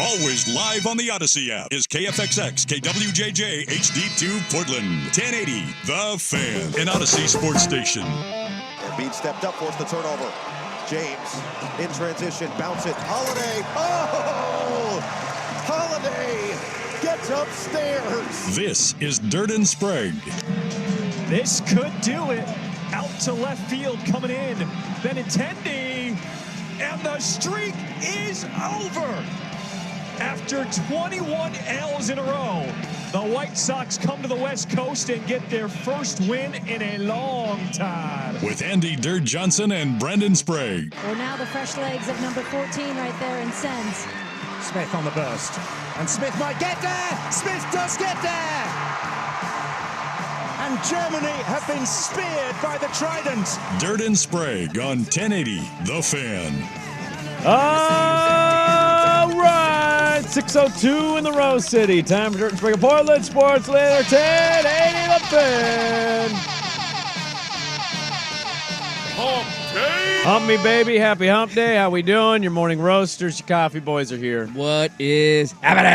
Always live on the Odyssey app is KFXX KWJJ HD2 Portland 1080 The Fan, an Odyssey sports station. Embiid stepped up, forced the turnover. James in transition, bounce it. Holiday. Oh! Holiday gets upstairs. This is Dirt and Sprague. This could do it. Out to left field coming in. Benintendi. And the streak is over. After 21 L's in a row, the White Sox come to the West Coast and get their first win in a long time. With Andy Dirt Johnson and Brendan Sprague. Well, now the fresh legs of number 14 right there in Sens. Smith on the burst. And Smith might get there. Smith does get there. And Germany have been speared by the Trident. Dirt and Sprague on 1080 The Fan. All right, 6:02 in the Rose City. Time for Dirt and Sprague of Portland Sports Leader 1080 The Fan. Hump day! Hump me, baby. Happy hump day. How we doing? Your morning roasters, your coffee boys are here. What is happening?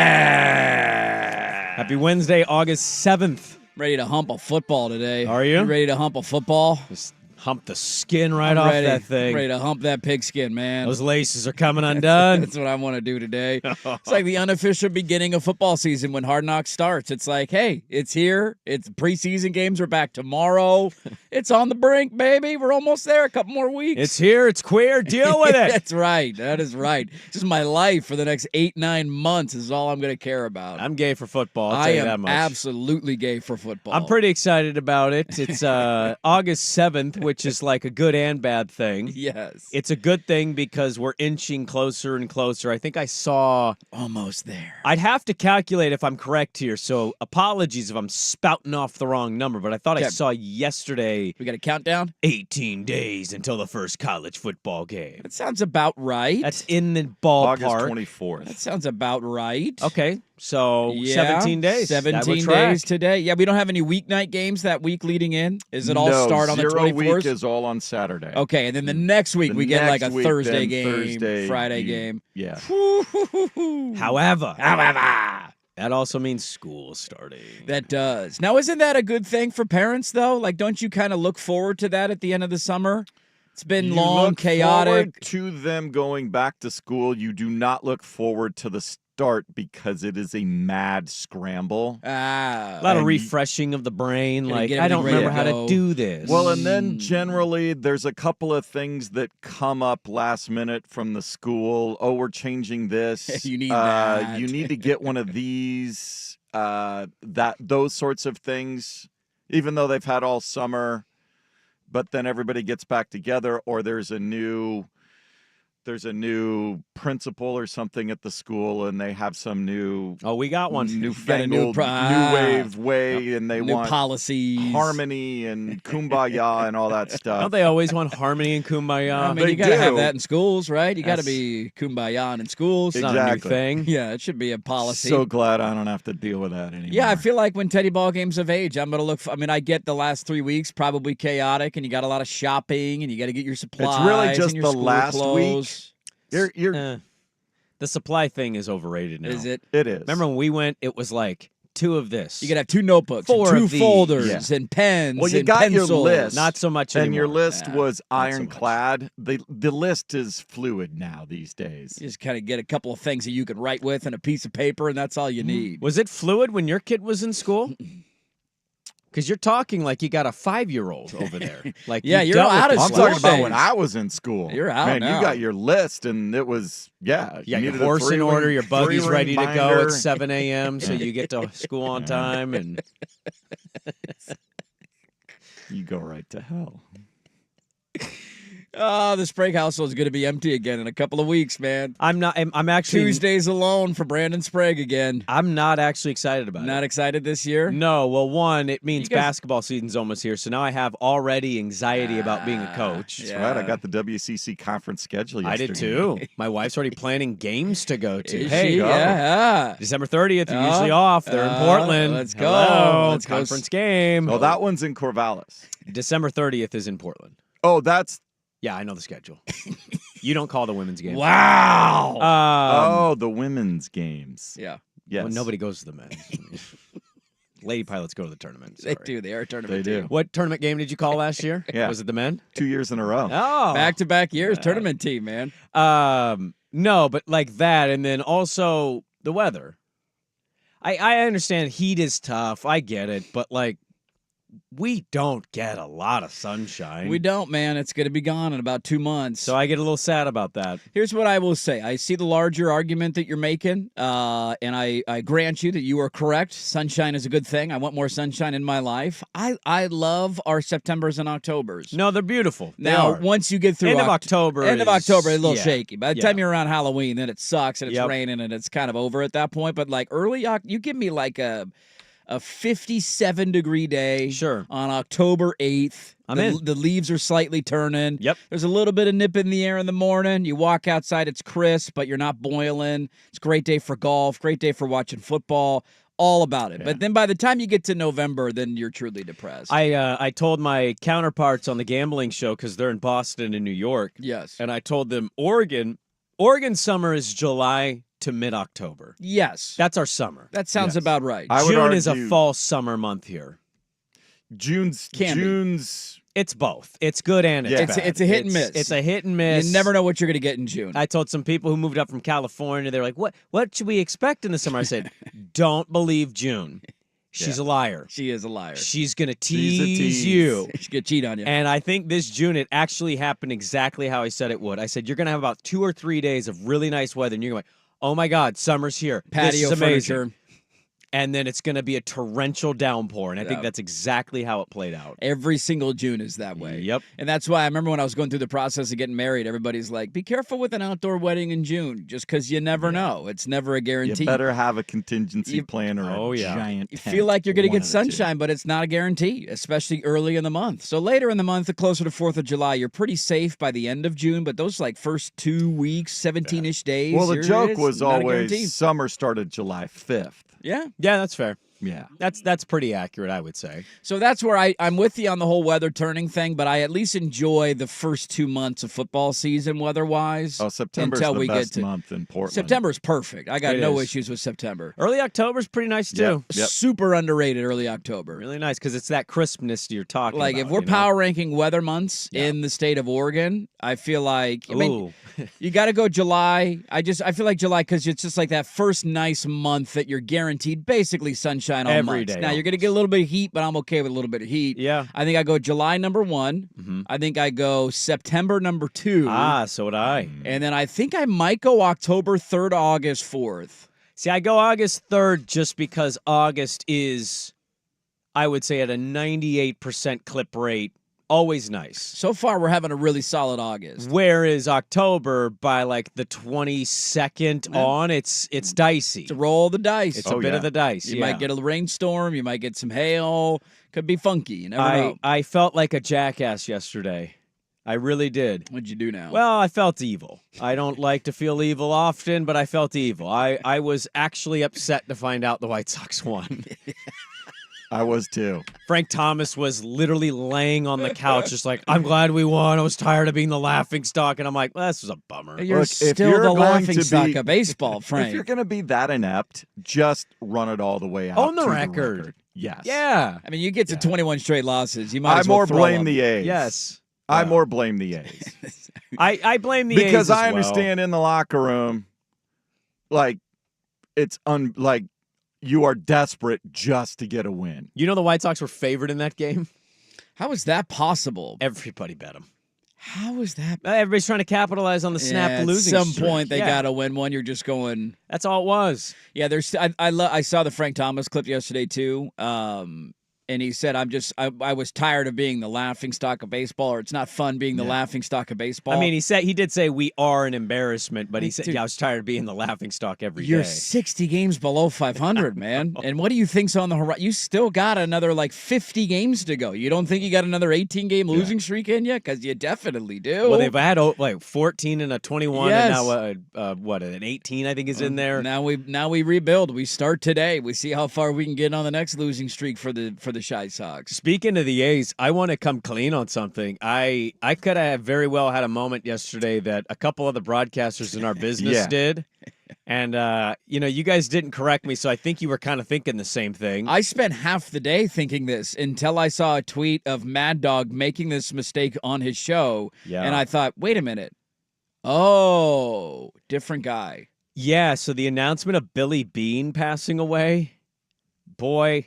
Happy Wednesday, August 7th. Ready to hump a football today. Are you? Ready to hump a football? Just hump the skin right I'm off ready. that thing. Ready to hump that pigskin, man. Those laces are coming undone. That's what I want to do today. It's like the unofficial beginning of football season when Hard Knocks starts. It's like, hey, it's here. It's preseason games are back tomorrow. It's on the brink, baby. We're almost there. A couple more weeks. It's here. It's queer. Deal with it. That's right. That is right. Just my life for the next 8-9 months is all I'm going to care about. I'm gay for football. I'll I tell you that am much. absolutely gay for football. I'm pretty excited about it. It's August 7th, which is like a good and bad thing. Yes. It's a good thing because we're inching closer and closer. I think I saw... Almost there. I'd have to calculate if I'm correct here, so apologies if I'm spouting off the wrong number, but I thought I saw yesterday... We got a countdown? 18 days until the first college football game. That sounds about right. That's in the ballpark. August 24th. That sounds about right. Okay, so Yeah, 17 days. That would 17 track. days today. Yeah, we don't have any weeknight games that week leading in. Is it all No, start on the 0 24th? week is all on Saturday. Okay, and then the next week The we get like next a week, Thursday then game, Thursday, Friday game. Yeah. However, that also means school starting. That does. Now, isn't that a good thing for parents, though? Like, don't you kind of look forward to that at the end of the summer? It's been You long, look chaotic. forward to them going back to school. You do not look forward to the start because it is a mad scramble. A lot of And refreshing of the brain. Gotta Like, get I don't everything remember how ready to to do this. Well, and then generally there's a couple of things that come up last minute from the school. Oh, we're changing this. You need that. You need to get one of these. Those sorts of things, even though they've had all summer, but then everybody gets back together, or there's a new principal or something at the school, and they have some new we got one. newfangled, new wave way, and they New want policies. harmony and kumbaya and all that stuff. Don't they always want harmony and kumbaya? I mean, They you got to have do. that in schools, right? You got to That's- be kumbaya in schools. It's not a new Exactly. thing. Yeah, it should be a policy. So glad I don't have to deal with that anymore. Yeah, I feel like when Teddy Ball Game's of age, I'm going to look I mean, I get the last 3 weeks probably chaotic, and you got a lot of shopping, and you got to get your supplies. It's really just and your the school last clothes. You're The supply thing is overrated now. Is it? it is. Remember when we went, it was like 2 of this. You got to have 2 notebooks, and 4 2 of these. folders, Yeah. and pens, Well, you and got your pencils. list. Not so much anymore. and your list Yeah, was not so much. ironclad. The list is fluid now these days. You just kind of get a couple of things that you can write with and a piece of paper, and that's all you need. Was it fluid when your kid was in school? Because you're talking like you got a 5-year-old over there. Like Yeah, you you're dealt with out of this I'm school talking about days. when I was in school. You're out Man, now. you got your list, and it was You got your needed a horse in three-ring- order, your buggy's three-ring ready to go binder. at 7 a.m. so you get to school on time. And You go right to hell. Oh, the Sprague household is going to be empty again in a couple of weeks, man. I'm actually Tuesdays alone for Brandon Sprague again. I'm not actually excited about Not it. excited this year? No, well, one, it means You guys- basketball season's almost here, so now I have already anxiety about being a coach. That's Yeah. right. I got the WCC conference schedule I yesterday. did too. My wife's already planning games to go to. Is Hey, she? go. Yeah. December 30th, you're usually off. They're in Portland. Let's go. Hello, Let's go. conference game. Oh, that one's in Corvallis. December 30th is in Portland. Oh, that's Yeah, I know the schedule. You don't call the women's games. Wow. The women's games. Yeah. Yes. Well, nobody goes to the men's. Lady pilots go to the tournament. They Sorry. do. They are a tournament They do. team. What tournament game did you call last year? Yeah. Was it the men? 2 years in a row. Oh. Back-to-back years, tournament team, man. No, but like that, and then also the weather. I understand heat is tough. I get it, but like we don't get a lot of sunshine. We don't, man. It's going to be gone in about 2 months. So I get a little sad about that. Here's what I will say. I see the larger argument that you're making, and I grant you that you are correct. Sunshine is a good thing. I want more sunshine in my life. I love our Septembers and Octobers. No, they're beautiful. Now, They are. once you get through End of October a little yeah. shaky. By the time you're around Halloween, then it sucks and it's Yep. raining and it's kind of over at that point. But like you give me like a 57-degree day Sure. on October 8th. I'm in. The leaves are slightly turning. Yep. There's a little bit of nip in the air in the morning. You walk outside, it's crisp, but you're not boiling. It's a great day for golf, great day for watching football. All about it. Yeah. But then by the time you get to November, then you're truly depressed. I told my counterparts on the gambling show, because they're in Boston and New York, Yes. and I told them Oregon summer is July to mid-October. Yes. That's our summer. That sounds Yes. about right. I would June is a argue- fall summer month here. June's It's both. It's good and it's Yeah. bad. It's a hit and miss. It's a hit and miss. You never know what you're going to get in June. I told some people who moved up from California, they're like, what should we expect in the summer? I said, don't believe June. She's a liar. She is a liar. She's going to She's a tease tease. you. She's going to cheat on you. And I think this June, it actually happened exactly how I said it would. I said, you're going to have about 2 or 3 days of really nice weather, and you're going to oh my God, summer's here. This Patio is amazing. furniture. And then it's going to be a torrential downpour. And I think Yeah. that's exactly how it played out. Every single June is that way. Yep. And that's why I remember when I was going through the process of getting married, everybody's like, be careful with an outdoor wedding in June, just because you never know. It's never a You guarantee. better have a contingency plan or Oh, a yeah. giant You tent. feel like you're going to One get of the two. sunshine, but it's not a guarantee, especially early in the month. So later in the month, closer to 4th of July, you're pretty safe by the end of June, but those like first 2 weeks, 17-ish days. Well, the it's joke was not a guarantee. always summer started July 5th. Yeah. Yeah, that's fair. Yeah. That's pretty accurate, I would say. So that's where I'm with you on the whole weather turning thing, but I at least enjoy the first 2 months of football season weather-wise. Oh, September's until the we best get to month in Portland. September's perfect. I got It no is. issues with September. Early October's pretty nice, too. Yep. Super underrated early October. Really nice, because it's that crispness you're talking Like about. if we're you know? power ranking weather months in the state of Oregon, I feel like Ooh. you got to go July. I feel like July because it's just like that first nice month that you're guaranteed basically sunshine all Every months. day Now you're going to get a little bit of heat, but I'm okay with a little bit of heat. Yeah. I think I go July number 1. Mhm. I think I go September number 2. So would I. And then I think I might go October 3rd, August 4th. See, I go August 3rd just because August is, I would say, at a 98% clip rate. Always nice. So far, we're having a really solid August. Whereas October, by like the 22nd on, it's dicey. To roll the dice. It's a bit of the dice. You might get a rainstorm. You might get some hail. Could be funky. You never know. I felt like a jackass yesterday. I really did. What'd you do now? Well, I felt evil. I don't like to feel evil often, but I felt evil. I was actually upset to find out the White Sox won. I was too. Frank Thomas was literally laying on the couch just like, I'm glad we won. I was tired of being the laughingstock. And I'm like, well, this was a bummer. You're Look, if still you're the going laughing to stock be- of baseball, Frank. If you're going to be that inept, just run it all the way out. On the to record. Yes. Yeah. I mean, you get to Yeah. 21 straight losses. You might I as well more throw blame them. the A's. Yes. I more blame the A's. I blame the Because A's as I well. understand in the locker room, like, it's like you are desperate just to get a win. You know the White Sox were favored in that game? How is that possible? Everybody bet them. How is that? Everybody's trying to capitalize on the snap losing At some streak. point, they Yeah. got to win one. You're just going. That's all it was. Yeah, there's. I saw the Frank Thomas clip yesterday too. And he said, I was tired of being the laughing stock of baseball, or it's not fun being the laughing stock of baseball. I mean, he did say we are an embarrassment, but he said, Dude, I was tired of being the laughing stock every you're day. 60 games below 500, man. And what do you think's on the horizon? You still got another like 50 games to go. You don't think you got another 18-game losing streak in you? Because you definitely do. Well, they've had like 14 and a 21, Yes. and now an 18 I think is in there. Now we rebuild. We start today. We see how far we can get on the next losing streak for the the Chi Sox. Speaking of the A's, I want to come clean on something. I could have very well had a moment yesterday that a couple of the broadcasters in our business did. And, you guys didn't correct me, so I think you were kind of thinking the same thing. I spent half the day thinking this until I saw a tweet of Mad Dog making this mistake on his show. Yeah. And I thought, wait a minute. Oh, different guy. Yeah, so the announcement of Billy Beane passing away, boy,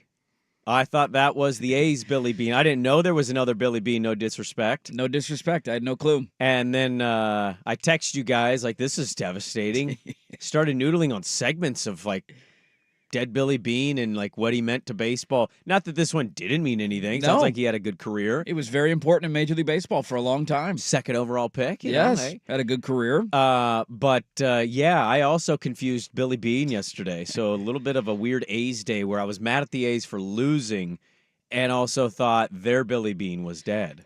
I thought that was the A's Billy Beane. I didn't know there was another Billy Beane, no disrespect. No disrespect. I had no clue. And then I texted you guys, like, this is devastating. Started noodling on segments of, like, dead Billy Beane and, like, what he meant to baseball. Not that this one didn't mean anything. No. Sounds like he had a good career. It was very important in Major League Baseball for a long time. Second overall pick. Yes, Hey. had a good career. But I also confused Billy Beane yesterday. So a little bit of a weird A's day where I was mad at the A's for losing and also thought their Billy Beane was dead.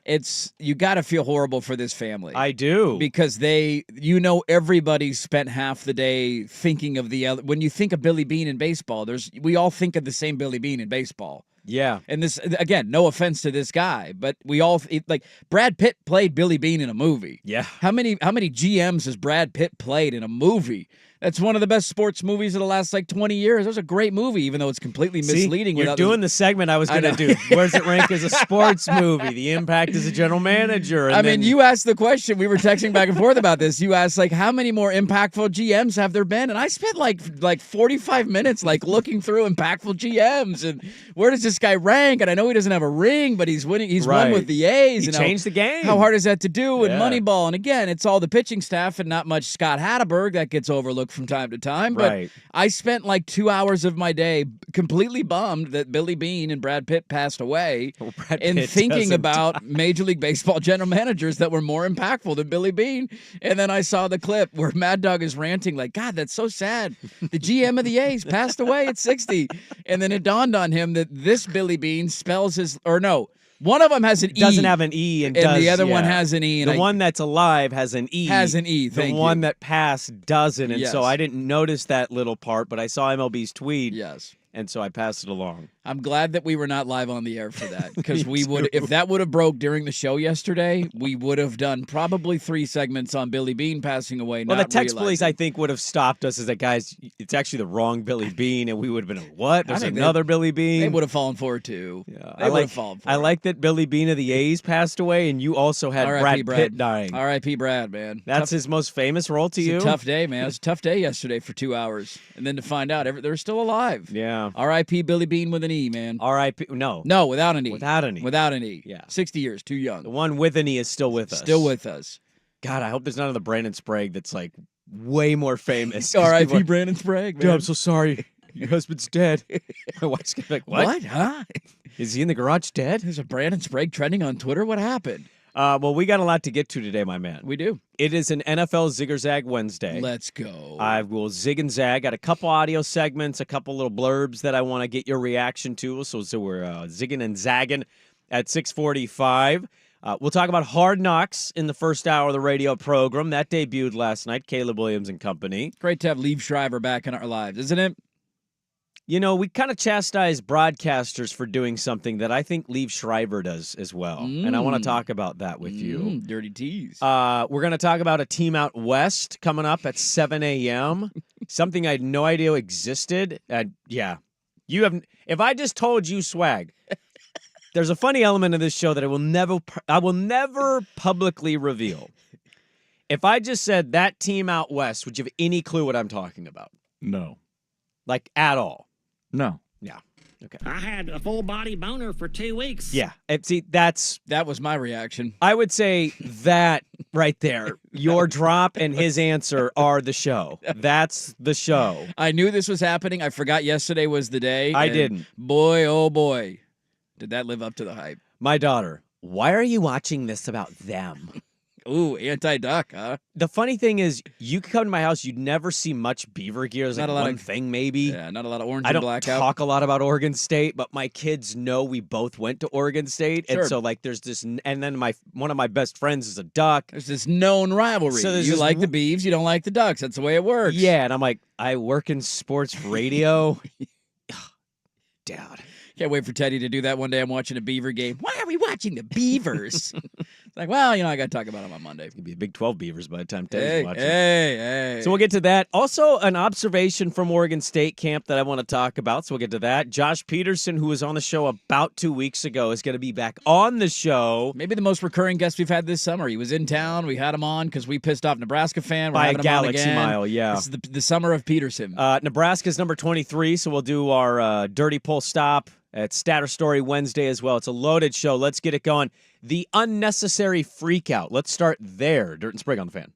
You got to feel horrible for this family. I do. Because everybody spent half the day thinking of the other. When you think of Billy Beane in baseball, we all think of the same Billy Beane in baseball. Yeah. And this, again, no offense to this guy, but we all like Brad Pitt played Billy Beane in a movie. Yeah. How many GMs has Brad Pitt played in a movie? That's one of the best sports movies of the last 20 years. It was a great movie, even though it's completely misleading. You're doing the segment I was going to do. Where's it rank as a sports movie? The impact as a general manager. And you asked the question. We were texting back and forth about this. You asked how many more impactful GMs have there been? And I spent like 45 minutes looking through impactful GMs and where does this guy rank? And I know he doesn't have a ring, but he's winning. He's won with the A's. He changed the game. How hard is that to do in Moneyball? And again, it's all the pitching staff and not much Scott Hatteberg that gets overlooked from time to time. But I spent 2 hours of my day completely bummed that Billy Beane and Brad Pitt passed away and thinking about Major League Baseball general managers that were more impactful than Billy Beane. And then I saw the clip where Mad Dog is ranting God, that's so sad. The GM of the A's passed away at 60. And then it dawned on him that this Billy Beane spells his, or no, one of them has an E. Doesn't have an E. And the other one has an E. And the one that's alive has an E. Has an E, The one that passed doesn't. And so I didn't notice that little part, but I saw MLB's tweet. Yes. And so I passed it along. I'm glad that we were not live on the air for that because if that would have broke during the show yesterday, we would have done probably 3 segments on Billy Beane passing away. Well, the text police, I think, would have stopped us as that, guys, it's actually the wrong Billy Beane, and we would have been what? There's another Billy Beane. They would have fallen for it too. Yeah, they would have fallen for it. I like that Billy Beane of the A's passed away, and you also had Brad Pitt dying. R.I.P. Brad, man. That's his most famous role to you? It's a tough day, man. It was a tough day yesterday for 2 hours, and then to find out they're still alive. Yeah. R.I.P. Billy Beane with an E, man. R.I.P. No, without an E. Without an E. Without an E. Yeah. 60 years, too young. The one with an E is still with us. Still with us. God, I hope there's none of the Brandon Sprague that's way more famous. R.I.P. Brandon Sprague, man. I'm so sorry. Your husband's dead. My wife's gonna be like, what? What? Huh? Is he in the garage dead? There's a Brandon Sprague trending on Twitter. What happened? Well, we got a lot to get to today, my man. We do. It is an NFL zigger-zag Wednesday. Let's go. I will zig and zag. Got a couple audio segments, a couple little blurbs that I want to get your reaction to. So we're zigging and zagging at 6:45. We'll talk about Hard Knocks in the first hour of the radio program. That debuted last night, Caleb Williams and company. Great to have Liev Schreiber back in our lives, isn't it? You know, we kind of chastise broadcasters for doing something that I think Liev Schreiber does as well. And I want to talk about that with you. Dirty tease. We're going to talk about a team out west coming up at 7 a.m. Something I had no idea existed. Yeah. You have. If I just told you, Swag, there's a funny element of this show that I will never publicly reveal. If I just said that team out west, would you have any clue what I'm talking about? No. At all? No. Yeah. Okay. I had a full body boner for 2 weeks. Yeah. See, that was my reaction. I would say that right there, your drop and his answer are the show. That's the show. I knew this was happening. I forgot yesterday was the day. I didn't. Boy, oh boy, did that live up to the hype. My daughter, why are you watching this about them? Ooh, anti-duck, huh? The funny thing is, you could come to my house, you'd never see much Beaver gear. There's not like a lot one of thing, maybe. Yeah, not a lot of orange I and don't blackout. talk a lot about Oregon State, but my kids know we both went to Oregon State, Sure. and so there's this. And then one of my best friends is a Duck. There's this known rivalry. So you like the Beavs, you don't like the Ducks. That's the way it works. Yeah, and I'm like, I work in sports radio. Dad. Can't wait for Teddy to do that one day. I'm watching a Beaver game. Why are we watching the Beavers? It's like, well, I got to talk about them on Monday. It's going to be a Big 12 Beavers by the time Teddy's watching. Hey. So we'll get to that. Also, an observation from Oregon State camp that I want to talk about. So we'll get to that. Josh Peterson, who was on the show about 2 weeks ago, is going to be back on the show. Maybe the most recurring guest we've had this summer. He was in town. We had him on because we pissed off Nebraska fan. We're By a having him on galaxy again. mile, yeah. This is the summer of Peterson. Nebraska's number 23, so we'll do our Dirty Pull stop at Statter Story Wednesday as well. It's a loaded show. Let's get it going. The unnecessary freakout. Let's start there. Dirt and Sprague on the Fan.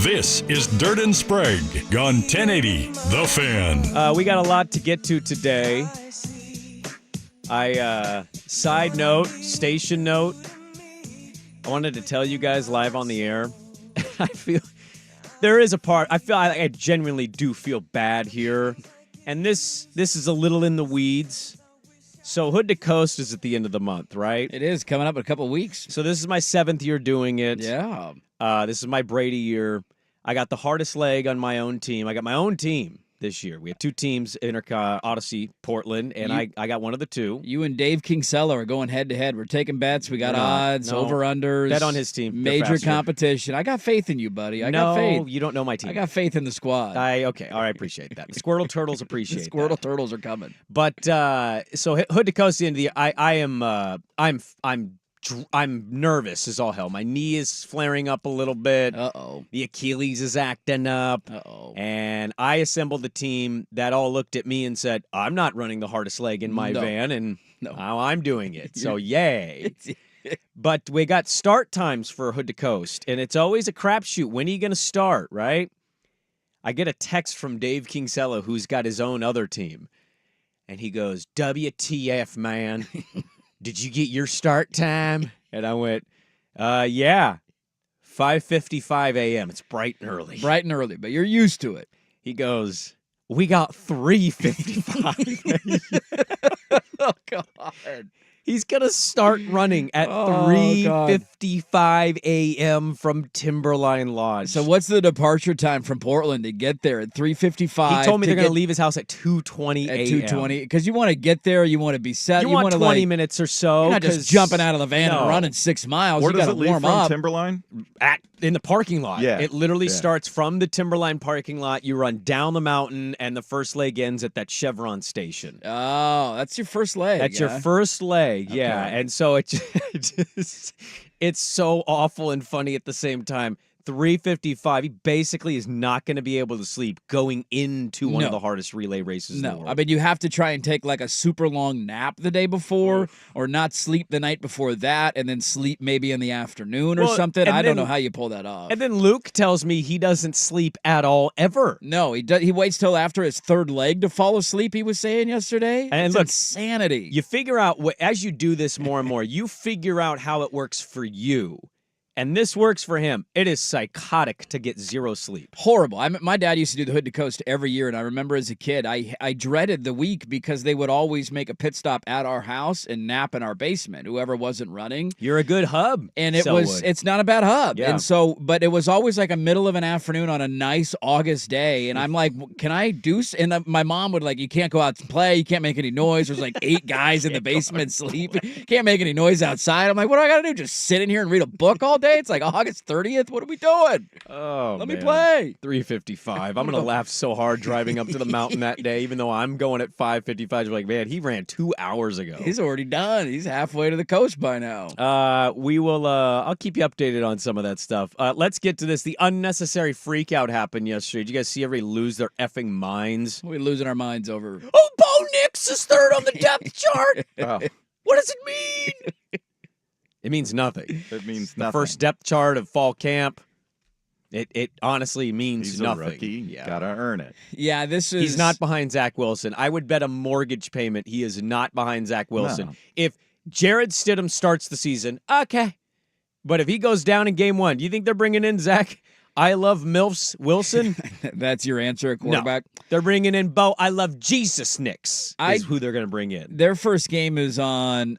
This is Dirt and Sprague on 1080 The Fan. We got a lot to get to today. Side note, station note, I wanted to tell you guys live on the air. I feel there is a part, I genuinely do feel bad here. And this is a little in the weeds. So Hood to Coast is at the end of the month, right? It is coming up in a couple of weeks. So this is my 7th year doing it. Yeah. This is my Brady year. I got the hardest leg on my own team. I got my own team this year. We have 2 teams, Odyssey, Portland, and I got one of the 2. You and Dave Kingsella are going head-to-head. We're taking bets. We got odds, over-unders. Bet on his team. They're Major faster. competition. I got faith in you, buddy. I got faith. No, you don't know my team. I got faith in the squad. Okay. All right, I appreciate that. The Squirtle Turtles appreciate The Squirtle that. Turtles are coming. But so Hood to Coast, the end of the year, I'm nervous as all hell. My knee is flaring up a little bit. Uh-oh. The Achilles is acting up. Uh-oh. And I assembled a team that all looked at me and said, I'm not running the hardest leg in my van, and now I'm doing it. So yay. But we got start times for Hood to Coast, and it's always a crapshoot. When are you going to start, right? I get a text from Dave Kingsella, who's got his own other team. And he goes, WTF, man. Did you get your start time? And I went, yeah, 5:55 a.m. It's bright and early. Bright and early, but you're used to it. He goes, we got 3:55. Oh, God. He's going to start running at 3:55 a.m. from Timberline Lodge. So what's the departure time from Portland to get there at 3:55? He told me they're going to leave his house at 2:20 at a.m. 2:20 because you want to get there, you want to be set. You want want 20 like, minutes or so. You're not just jumping out of the van and running 6 miles. Where you does got it to leave warm from up. Timberline? In the parking lot. Yeah. It literally starts from the Timberline parking lot. You run down the mountain, and the first leg ends at that Chevron station. Oh, that's your first leg. That's your first leg, yeah. Okay. And so it's so awful and funny at the same time. 3:55. He basically is not going to be able to sleep going into one of the hardest relay races in the world. I mean, you have to try and take like a super long nap the day before or not sleep the night before that and then sleep maybe in the afternoon or something. I don't know how you pull that off. And then Luke tells me he doesn't sleep at all ever. No, he waits till after his third leg to fall asleep, he was saying yesterday. And it's look, insanity. You figure out, as you do this more and more, you figure out how it works for you. And this works for him. It is psychotic to get 0 sleep. Horrible. My dad used to do the Hood to Coast every year, and I remember as a kid, I dreaded the week because they would always make a pit stop at our house and nap in our basement, whoever wasn't running. You're a good hub. And it's not a bad hub. Yeah. And so, but it was always like a middle of an afternoon on a nice August day. And I'm like, can I do, and my mom would like, you can't go out and play. You can't make any noise. There's like 8 guys in the basement sleeping. Can't make any noise outside. I'm like, what do I got to do? Just sit in here and read a book all day? It's like August 30th. What are we doing? Oh, Let me play. 3:55. I'm going to laugh so hard driving up to the mountain that day, even though I'm going at 5:55. You're like, man, he ran 2 hours ago. He's already done. He's halfway to the coast by now. We will, I'll keep you updated on some of that stuff. Let's get to this. The unnecessary freak out happened yesterday. Did you guys see everybody lose their effing minds? We're losing our minds over. Oh, Bo Nix is third on the depth chart. What does it mean? It means nothing. It means The nothing. first depth chart of fall camp. It honestly means He's nothing. a rookie. Yeah. Gotta earn it. Yeah, this is. He's not behind Zach Wilson. I would bet a mortgage payment he is not behind Zach Wilson. No. If Jared Stidham starts the season, okay. But if he goes down in game 1, do you think they're bringing in Zach I love MILFs Wilson? That's your answer at quarterback? No. They're bringing in Bo I love Jesus Nix is who they're going to bring in. Their first game is on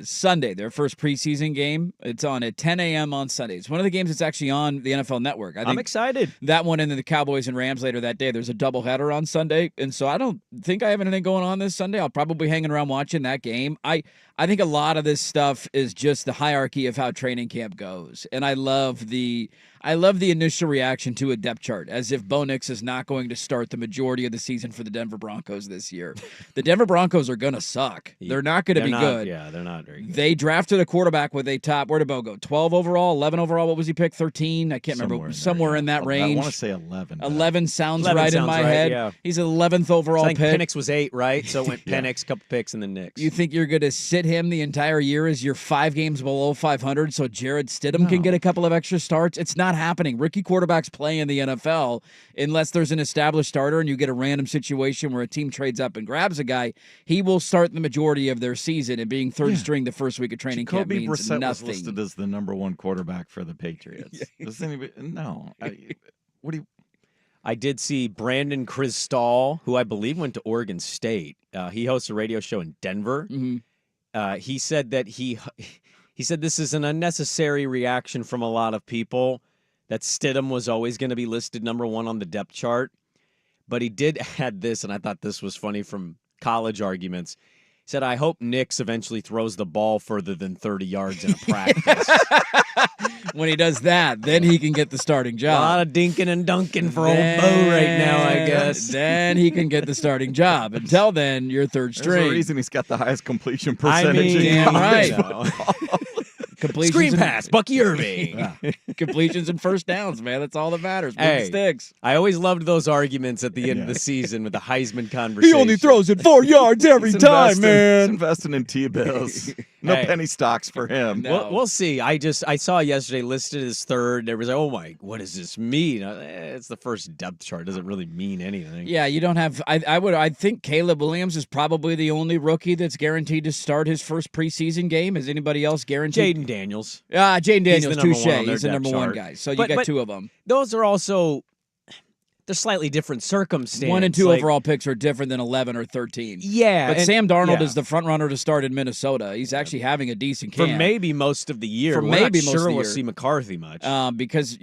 Sunday, their first preseason game. It's on at 10 a.m. on Sunday. It's one of the games that's actually on the NFL Network. I'm excited. That one and then the Cowboys and Rams later that day. There's a doubleheader on Sunday. And so I don't think I have anything going on this Sunday. I'll probably be hanging around watching that game. I think a lot of this stuff is just the hierarchy of how training camp goes. And I love the initial reaction to a depth chart, as if Bo Nix is not going to start the majority of the season for the Denver Broncos this year. The Denver Broncos are going to suck. They're not going to be good. Yeah, they're not very good. They drafted a quarterback with a top, where did Bo go? 12 overall, 11 overall? What was he picked? 13? I can't remember. Somewhere in that range. I want to say 11. 11 sounds 11 right in sounds my right, head. yeah. He's an 11th overall I think pick. Penix was 8, right? So it went Penix, couple picks, and then Nix. You think you're going to sit him the entire year as you're 5 games below 500 so Jared Stidham can get a couple of extra starts? It's not not happening. Rookie quarterbacks play in the NFL unless there's an established starter and you get a random situation where a team trades up and grabs a guy. He will start the majority of their season, and being third string the first week of training camp means Brissett nothing. was listed as the number 1 quarterback for the Patriots. Does anybody? No. What do you? I did see Brandon Cristal, who I believe went to Oregon State. He hosts a radio show in Denver. Mm-hmm. He said that he said this is an unnecessary reaction from a lot of people, that Stidham was always going to be listed number 1 on the depth chart. But he did add this, and I thought this was funny from college arguments. He said, I hope Nix eventually throws the ball further than 30 yards in a practice. When he does that, then he can get the starting A job. lot of dinking and dunking for old Bo right now, I guess. Then he can get the starting job. Until then, you're third string. There's a reason he's got the highest completion percentage. I mean, in damn college right. football. Completions Screen and- pass, Bucky Irving. Completions and first downs, man. That's all that matters. Move the Hey, sticks. I always loved those arguments at the end of the season with the Heisman conversation. it 4 yards every He's investing in T-bills. No Hey. penny stocks for him. No. We'll see. I saw yesterday listed as third. There was like, oh my, what does this mean? It's the first depth chart. It doesn't really mean anything. Yeah, you don't have. I think Caleb Williams is probably the only rookie that's guaranteed to start his first preseason game. Is anybody else guaranteed? Jaden Daniels. Jaden Daniels, the number touche. one on their He's the depth number 1 chart. guy. So you But- got but 2 of them. Those are also, they're slightly different circumstances. 1 and 2 Like, overall picks are different than 11 or 13. Yeah. But and- Sam Darnold yeah. is the front runner to start in Minnesota. He's actually having a decent for camp. maybe most of the year. For We're maybe not most of sure the we'll year. see McCarthy much. Because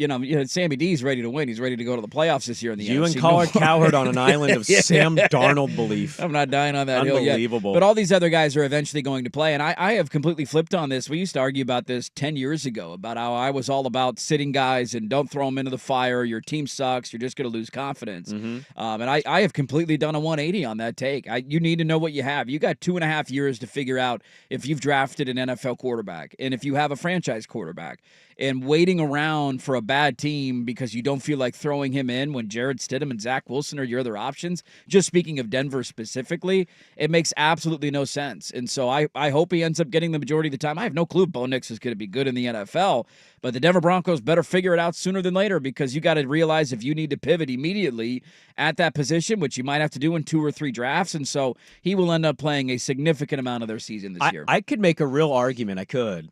Sammy D's ready to win. He's ready to go to the playoffs this year in the You NFC. and Colin No- Cowherd on an island of Sam Darnold belief. I'm not dying on that hill yet. Unbelievable. But all these other guys are eventually going to play. And I have completely flipped on this. We used to argue about this 10 years ago, about how I was all about sitting guys and don't throw them into the fire. Your team sucks. You're just going to lose confidence. Mm-hmm. And I have completely done a 180 on that take. You need to know what you have. You got 2.5 years to figure out if you've drafted an NFL quarterback and if you have a franchise quarterback. And waiting around for a bad team because you don't feel like throwing him in when Jared Stidham and Zach Wilson are your other options, just speaking of Denver specifically, it makes absolutely no sense. And so I hope he ends up getting the majority of the time. I have no clue if Bo Nix is going to be good in the NFL, but the Denver Broncos better figure it out sooner than later, because you got to realize if you need to pivot immediately at that position, which you might have to do in 2 or 3 drafts. And so he will end up playing a significant amount of their season this year. I could make a real argument. I could.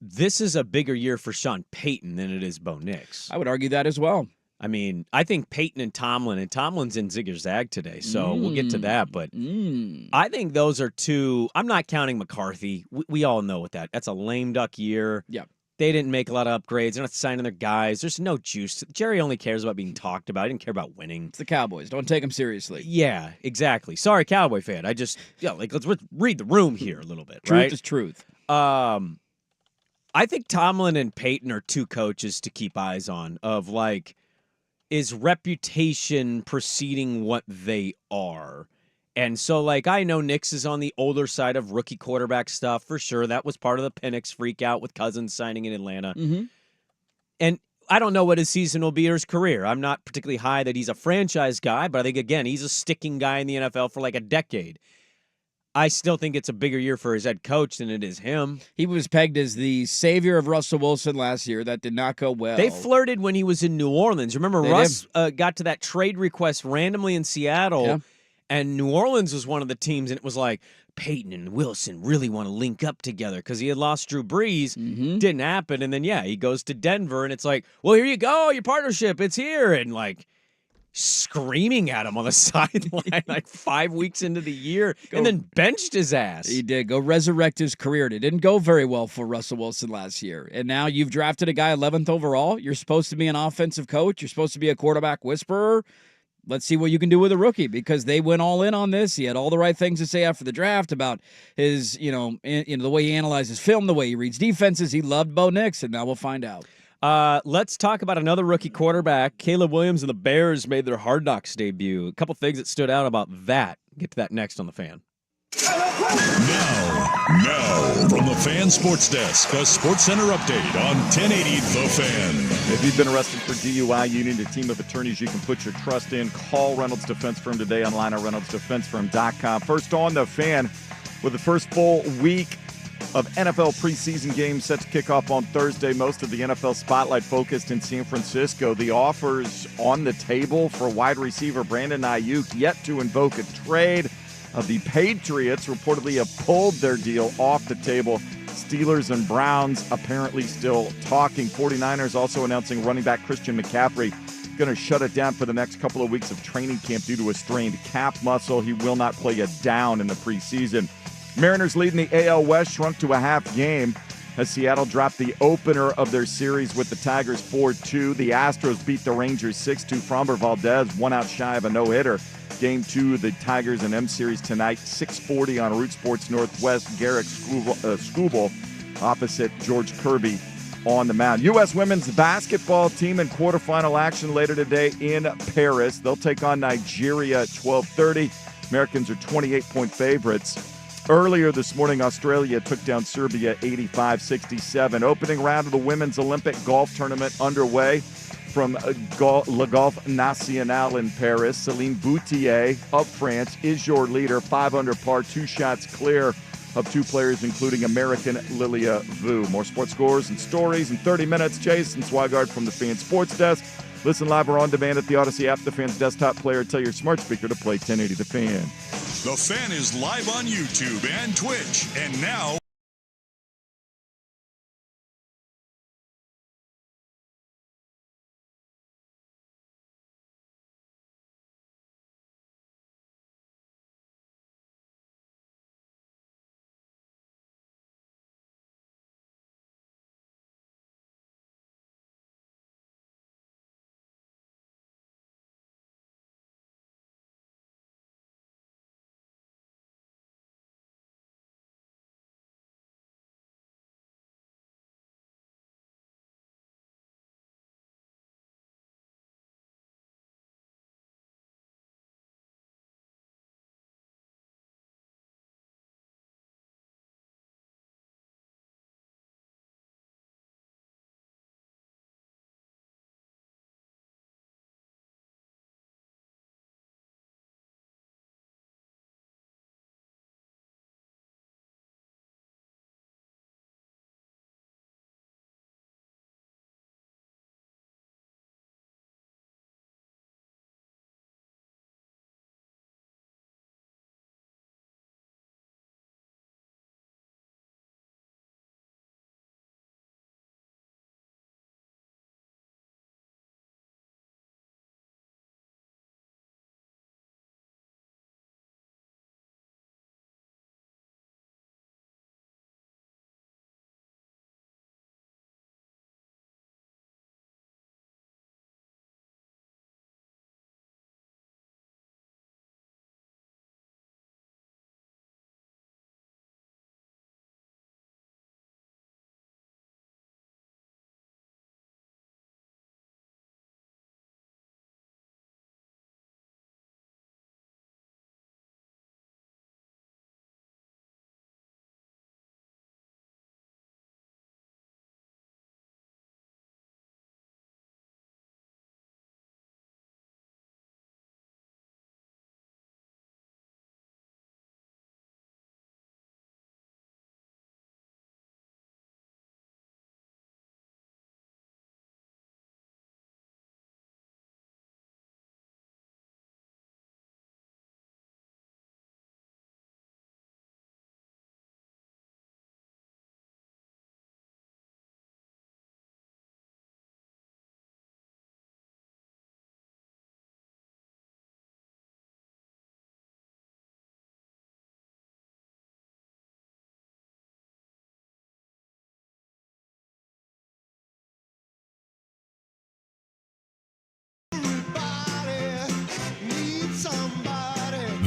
This is a bigger year for Sean Payton than it is Bo Nix. I would argue that as well. I mean, I think Payton and Tomlin's in zigger-zag today, so we'll get to that. But I think those are 2. I'm not counting McCarthy. We all know what that's a lame duck year. Yeah. They didn't make a lot of upgrades. They're not signing their guys. There's no juice. Jerry only cares about being talked about. He didn't care about winning. It's the Cowboys. Don't take them seriously. Yeah, exactly. Sorry, Cowboy fan. Let's read the room here a little bit, Truth right? is truth. I think Tomlin and Payton are 2 coaches to keep eyes on, of like, is reputation preceding what they are? And so, like, I know Nix is on the older side of rookie quarterback stuff for sure. That was part of the Penix freak out with Cousins signing in Atlanta. Mm-hmm. And I don't know what his season will be or his career. I'm not particularly high that he's a franchise guy, but I think, again, he's a sticking guy in the NFL for like a decade. I still think it's a bigger year for his head coach than it is him. He was pegged as the savior of Russell Wilson last year. That did not go well. They flirted when he was in New Orleans. Remember, They Russ got to that trade request randomly in Seattle, Yeah. and New Orleans was one of the teams, and it was like, Peyton and Wilson really want to link up together because he had lost Drew Brees. Mm-hmm. Didn't happen. And then, he goes to Denver, and it's like, well, here you go, your partnership, it's here. And, like, screaming at him on the sideline like 5 weeks into the year and then benched his ass. He did go resurrect his career. It didn't go very well for Russell Wilson last year. And now you've drafted a guy 11th overall. You're supposed to be an offensive coach. You're supposed to be a quarterback whisperer. Let's see what you can do with a rookie, because they went all in on this. He had all the right things to say after the draft about his, the way he analyzes film, the way he reads defenses. He loved Bo Nix, and now we'll find out. Let's talk about another rookie quarterback. Caleb Williams and the Bears made their Hard Knocks debut. A couple things that stood out about that. Get to that next on The Fan. Now, from the Fan Sports Desk, a Sports Center update on 1080 The Fan. If you've been arrested for DUI, you need a team of attorneys you can put your trust in. Call Reynolds Defense Firm today online at reynoldsdefensefirm.com. First on The Fan, with the first full week of NFL preseason games set to kick off on Thursday. Most of the NFL spotlight focused in San Francisco. The offers on the table for wide receiver Brandon Ayuk yet to invoke a trade. The Patriots reportedly have pulled their deal off the table. Steelers and Browns apparently still talking. 49ers also announcing running back Christian McCaffrey going to shut it down for the next couple of weeks of training camp due to a strained calf muscle. He will not play a down in the preseason. Mariners leading the AL West shrunk to a half game as Seattle dropped the opener of their series with the Tigers 4-2. The Astros beat the Rangers 6-2. Framber Valdez 1 out shy of a no-hitter. Game 2 of the Tigers and M Series tonight, 6:40 on Root Sports Northwest. Garrett Skubal opposite George Kirby on the mound. U.S. women's basketball team in quarterfinal action later today in Paris. They'll take on Nigeria at 12:30. Americans are 28-point favorites. Earlier this morning, Australia took down Serbia 85-67. Opening round of the Women's Olympic Golf Tournament underway from Le Golf National in Paris. Céline Boutier of France is your leader. 5 under par, 2 shots clear of 2 players, including American Lilia Vu. More sports scores and stories in 30 minutes. Chase and Swigard from the Fan Sports Desk. Listen live or on demand at the Odyssey app, the Fan's desktop player. Tell your smart speaker to play 1080 The Fan. The Fan is live on YouTube and Twitch. And now,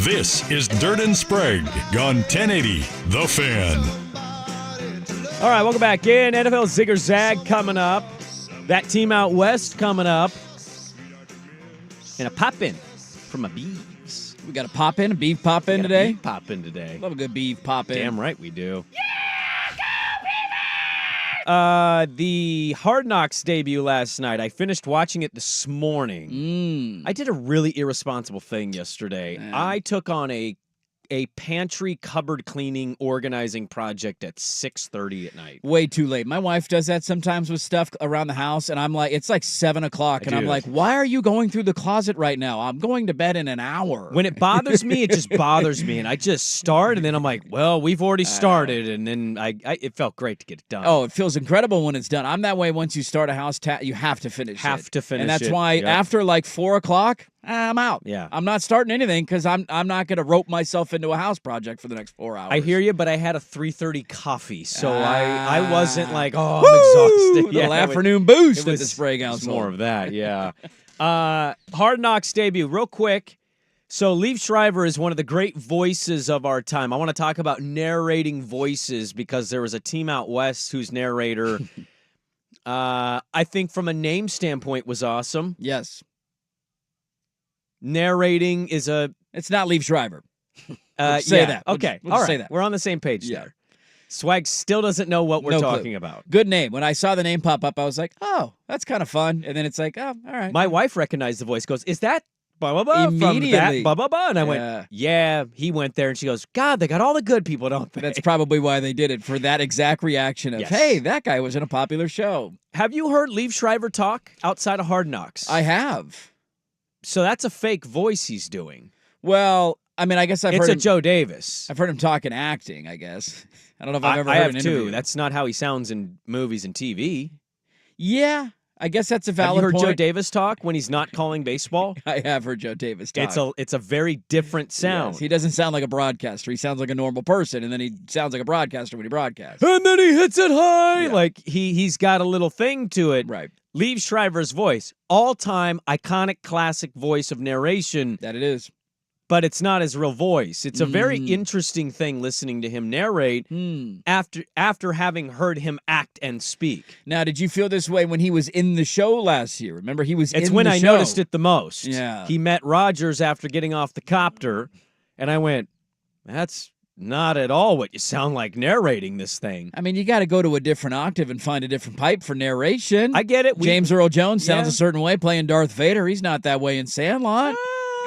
this is Dirt and Sprague on 1080 The Fan. All right, welcome back in. NFL zigger-zag coming up. That team out west coming up. And a pop-in from a Beeves. We got a pop-in, a beef pop-in today? Beef pop-in today. Love a good beef pop-in. Damn right we do. The Hard Knocks debut last night. I finished watching it this morning. I did a really irresponsible thing yesterday. I took on a a pantry cupboard cleaning organizing project at 6:30 at night. Way too late. My wife does that sometimes with stuff around the house, and I'm like, it's like 7 o'clock, and I'm like, why are you going through the closet right now? I'm going to bed in an hour. When it bothers me, it just bothers me, and I just start, and then I'm like, well, we've already started, and then it felt great to get it done. Oh, it feels incredible when it's done. I'm that way. Once you start a house, you have to finish it. And that's why after like 4 o'clock, I'm out. Yeah. I'm not starting anything because I'm not going to rope myself into a house project for the next 4 hours. I hear you, but I had a 3:30 coffee, so I wasn't like, I'm exhausted. Little afternoon boost at the Sprague house. More of that, yeah. Hard Knocks debut, real quick. So Liev Schreiber is one of the great voices of our time. I want to talk about narrating voices because there was a team out west whose narrator, I think from a name standpoint, was awesome. Yes. Narrating is It's not Liev Schreiber. Say that. Okay. We'll all right. say that. We're on the same page there. Swag still doesn't know what we're talking about. Good name. When I saw the name pop up, I was like, oh, that's kind of fun. And then it's like, oh, all right. My wife recognized the voice, goes, is that blah, blah, blah, immediately. from that, blah, blah, blah. And I went, yeah, he went there. And she goes, God, they got all the good people, don't they? That's probably why they did it, for that exact reaction of, hey, that guy was in a popular show. Have you heard Liev Schreiber talk outside of Hard Knocks? I have. So that's a fake voice he's doing. Well, I mean, I guess I've heard him. It's a Joe Davis. I've heard him talk in acting, I guess. I don't know if I've ever heard an interview. Too. That's not how he sounds in movies and TV. Yeah, I guess that's a valid point. Have you heard point. Joe Davis talk when he's not calling baseball? I have heard Joe Davis talk. It's a very different sound. Yes, he doesn't sound like a broadcaster. He sounds like a normal person, and then he sounds like a broadcaster when he broadcasts. And then he hits it high. Yeah. Like he's got a little thing to it. Right. Liev Schreiber's voice, all-time iconic classic voice of narration. That it is. But it's not his real voice. It's a very interesting thing listening to him narrate after having heard him act and speak. Now, did you feel this way when he was in the show last year? Remember, he was in the show. It's when I noticed it the most. Yeah. He met Rogers after getting off the copter, and I went, that's not at all what you sound like narrating this thing. I mean, you got to go to a different octave and find a different pipe for narration. I get it. James Earl Jones sounds a certain way playing Darth Vader. He's not that way in Sandlot.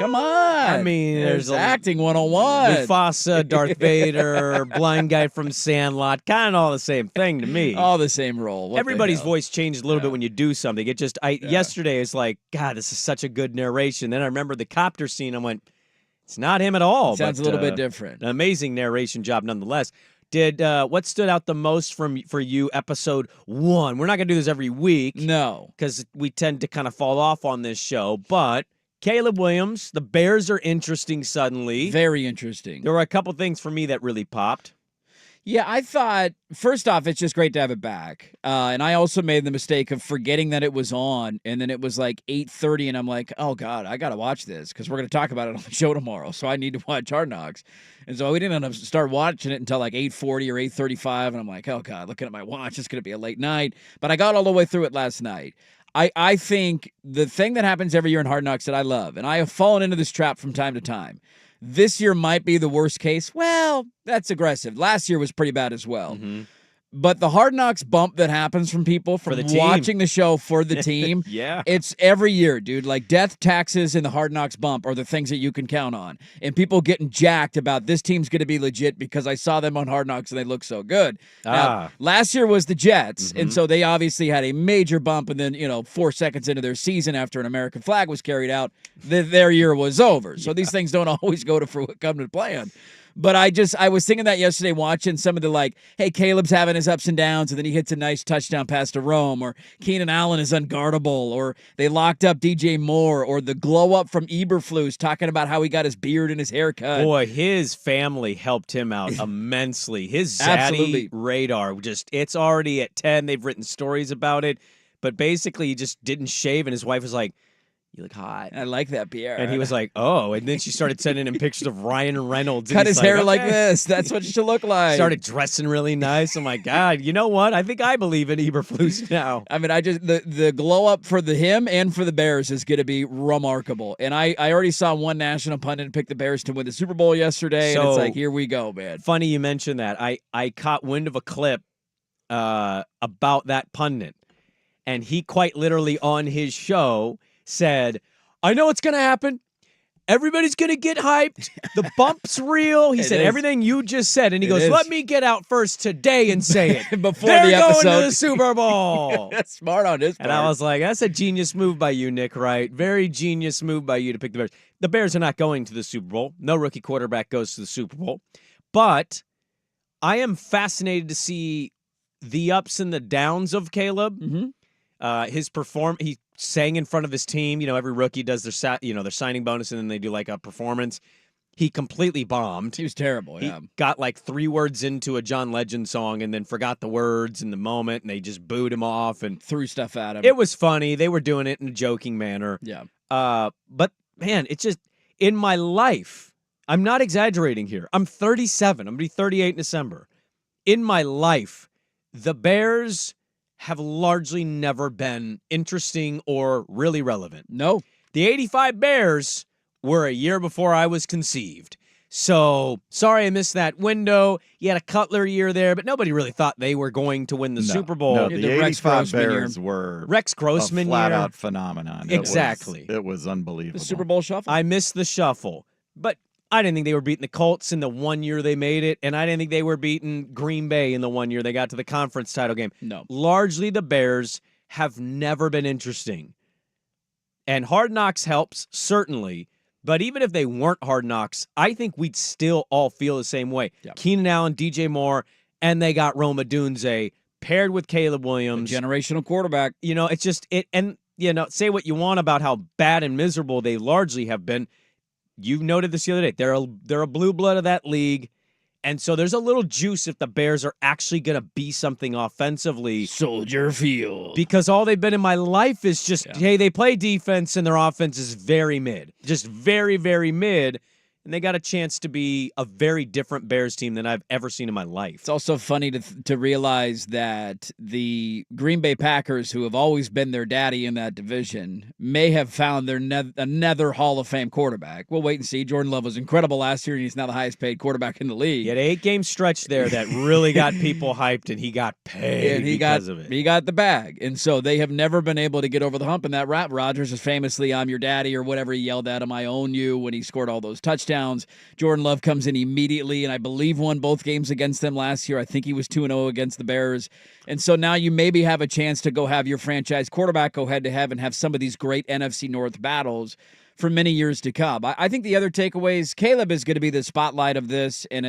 Come on. I mean, there's acting 101. Mufasa, Darth Vader, blind guy from Sandlot, kind of all the same thing to me. All the same role. What Everybody's voice changes a little bit when you do something. It just, yesterday, it's like, God, this is such a good narration. Then I remember the copter scene. I went, it's not him at all. Sounds a little bit different. An amazing narration job nonetheless. Did what stood out the most for you, episode 1? We're not going to do this every week. No. Because we tend to kind of fall off on this show, but Caleb Williams, the Bears are interesting suddenly. Very interesting. There were a couple things for me that really popped. Yeah, I thought, first off, it's just great to have it back. And I also made the mistake of forgetting that it was on, and then it was like 8:30, and I'm like, oh, God, I got to watch this because we're going to talk about it on the show tomorrow, so I need to watch Hard Knocks. And so we didn't end up start watching it until like 8:40 or 8:35, and I'm like, oh, God, looking at my watch, it's going to be a late night. But I got all the way through it last night. I think the thing that happens every year in Hard Knocks that I love, and I have fallen into this trap from time to time, this year might be the worst case. Well, that's aggressive. Last year was pretty bad as well. Mm-hmm. But the Hard Knocks bump that happens from people from watching the show for the team, it's every year, dude. Like death, taxes, and the Hard Knocks bump are the things that you can count on. And people getting jacked about this team's going to be legit because I saw them on Hard Knocks and they look so good. Now, last year was the Jets, and so they obviously had a major bump. And then, 4 seconds into their season after an American flag was carried out, their year was over. So these things don't always go to come to plan. But I was thinking that yesterday watching some of the hey, Caleb's having his ups and downs, and then he hits a nice touchdown pass to Rome, or Keenan Allen is unguardable, or they locked up DJ Moore, or the glow up from Eberflus talking about how he got his beard and his haircut. Boy, his family helped him out immensely. His Zaddy radar, it's already at 10. They've written stories about it, but basically he just didn't shave, and his wife was like, you look hot. I like that, Pierre. And he was like, oh. And then she started sending him pictures of Ryan Reynolds. Cut his hair like this. That's what it should look like. Started dressing really nice. Oh, my God. You know what? I think I believe in Eberflus now. I mean, the glow up for him and for the Bears is going to be remarkable. And I already saw one national pundit pick the Bears to win the Super Bowl yesterday. And it's like, here we go, man. Funny you mentioned that. I caught wind of a clip about that pundit. And he quite literally on his show said, I know it's going to happen. everybody's going to get hyped. The bump's real. He said is. everything you just said. And he It goes, is. let me get out first today and say it. Before They're the going episode. to the Super Bowl. That's smart on his part. And I was like, that's a genius move by you, Nick Wright. Very genius move by you to pick the Bears. The Bears are not going to the Super Bowl. No rookie quarterback goes to the Super Bowl. But I am fascinated to see the ups and the downs of Caleb. His he sang in front of his team. You know, every rookie does their signing bonus, and then they do like a performance. He completely bombed. He was terrible, He yeah. got like 3 words into a John Legend song and then forgot the words in the moment, and they just booed him off and Threw stuff at him. it was funny. They were doing it in a joking manner. Yeah. But man, it's just in my life, I'm not exaggerating here. I'm 37. I'm going to be 38 in December. In my life, the Bears have largely never been interesting or really relevant. No. The 85 Bears were a year before I was conceived. So, sorry I missed that window. You had a Cutler year there, but nobody really thought they were going to win the Super Bowl. No, Yeah, the the Rex 85 Grossman year. Bears were Rex Grossman a year. flat-out phenomenon. Exactly. It was unbelievable. The Super Bowl shuffle. I missed the shuffle, but I didn't think they were beating the Colts in the 1 year they made it, and I didn't think they were beating Green Bay in the 1 year they got to the conference title game. No. Largely, the Bears have never been interesting. And Hard Knocks helps, certainly. But even if they weren't Hard Knocks, I think we'd still all feel the same way. Yep. Keenan Allen, DJ Moore, and they got Rome Odunze paired with Caleb Williams. Generational quarterback. You know, it's just it. And say what you want about how bad and miserable they largely have been. You noted this the other day. They're a blue blood of that league, and so there's a little juice if the Bears are actually going to be something offensively. Soldier Field. Because all they've been in my life is just, hey, they play defense and their offense is very mid. Just very, very mid. And they got a chance to be a very different Bears team than I've ever seen in my life. It's also funny to realize that the Green Bay Packers, who have always been their daddy in that division, may have found their another Hall of Fame quarterback. We'll wait and see. Jordan Love was incredible last year, and he's now the highest paid quarterback in the league. He had an 8-game stretch there that really got people hyped, and he got paid because of it. He got the bag. And so they have never been able to get over the hump in that rap. Rodgers is famously, I'm your daddy, or whatever he yelled at him, I own you, when he scored all those touchdowns. Jordan Love comes in immediately, and I believe won both games against them last year. I think he was 2-0 against the Bears. And so now you maybe have a chance to go have your franchise quarterback go head-to-head and have some of these great NFC North battles for many years to come. I think the other takeaway is Caleb is going to be the spotlight of this, and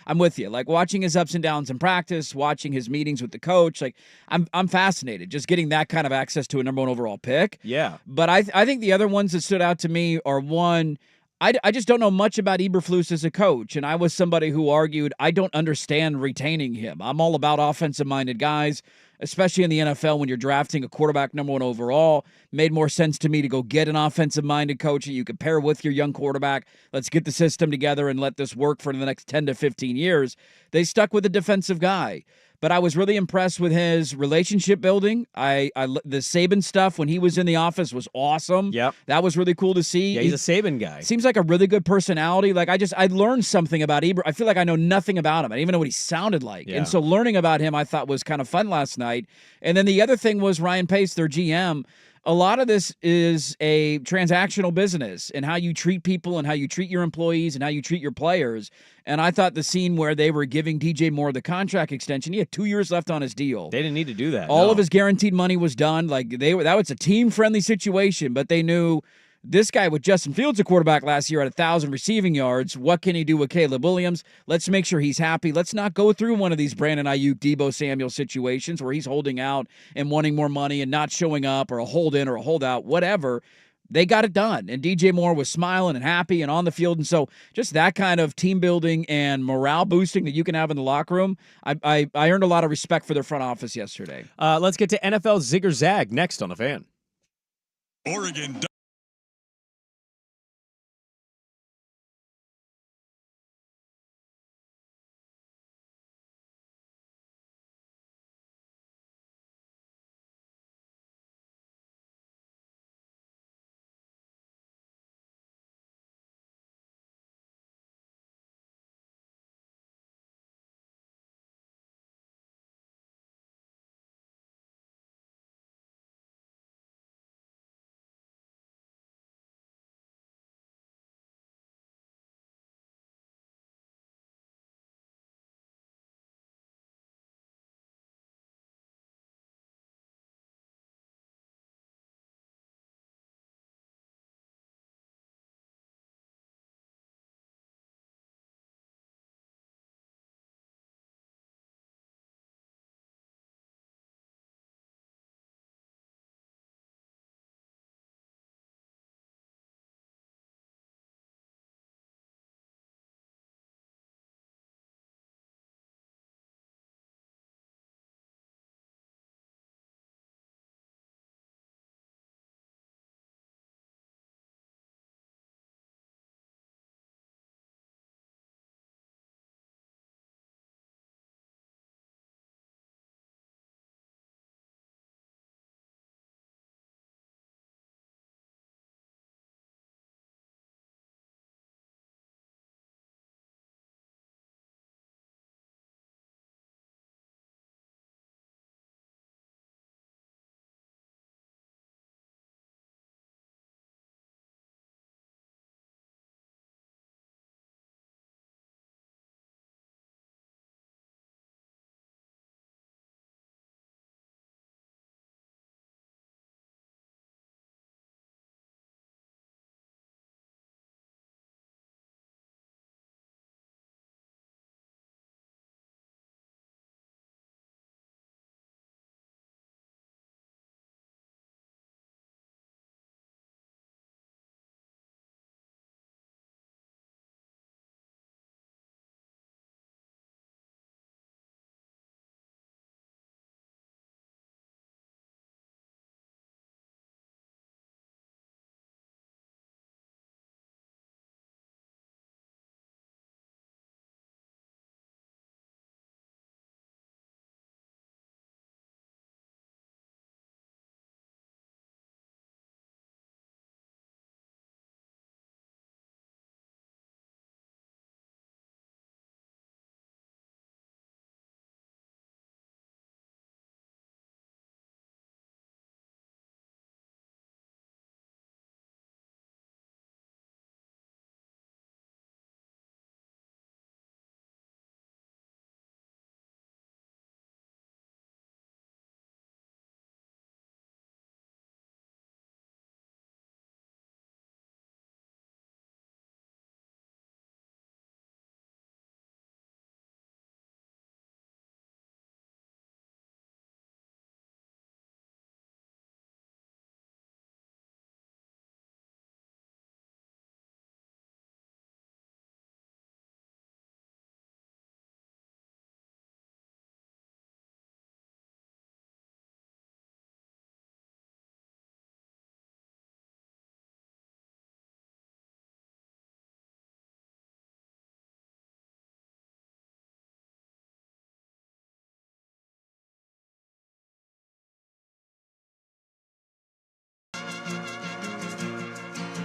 I'm with you. Like watching his ups and downs in practice, watching his meetings with the coach, like I'm fascinated just getting that kind of access to a number 1 overall pick. Yeah. But I think the other ones that stood out to me are, one, I just don't know much about Eberflus as a coach, and I was somebody who argued I don't understand retaining him. I'm all about offensive-minded guys, especially in the NFL when you're drafting a quarterback number 1 overall. Made more sense to me to go get an offensive-minded coach that you could pair with your young quarterback. Let's get the system together and let this work for the next 10 to 15 years. They stuck with a defensive guy. But I was really impressed with his relationship building. The Saban stuff when he was in the office was awesome. Yep. That was really cool to see. Yeah, he's a Saban guy. Seems like a really good personality. Like I learned something about Eber. I feel like I know nothing about him. I didn't even know what he sounded like. Yeah. And so learning about him I thought was kind of fun last night. And then the other thing was Ryan Pace, their GM. A lot of this is a transactional business and how you treat people and how you treat your employees and how you treat your players. And I thought the scene where they were giving DJ Moore the contract extension, he had 2 years left on his deal. They didn't need to do that. All of his guaranteed money was done. Like that was a team-friendly situation, but they knew this guy with Justin Fields, a quarterback last year at 1,000 receiving yards. What can he do with Caleb Williams? Let's make sure he's happy. Let's not go through one of these Brandon Ayuk, Debo Samuel situations where he's holding out and wanting more money and not showing up, or a hold in or a holdout, whatever. They got it done. And DJ Moore was smiling and happy and on the field. And so just that kind of team building and morale boosting that you can have in the locker room, I earned a lot of respect for their front office yesterday. Let's get to NFL zigger-zag next on The Fan. Oregon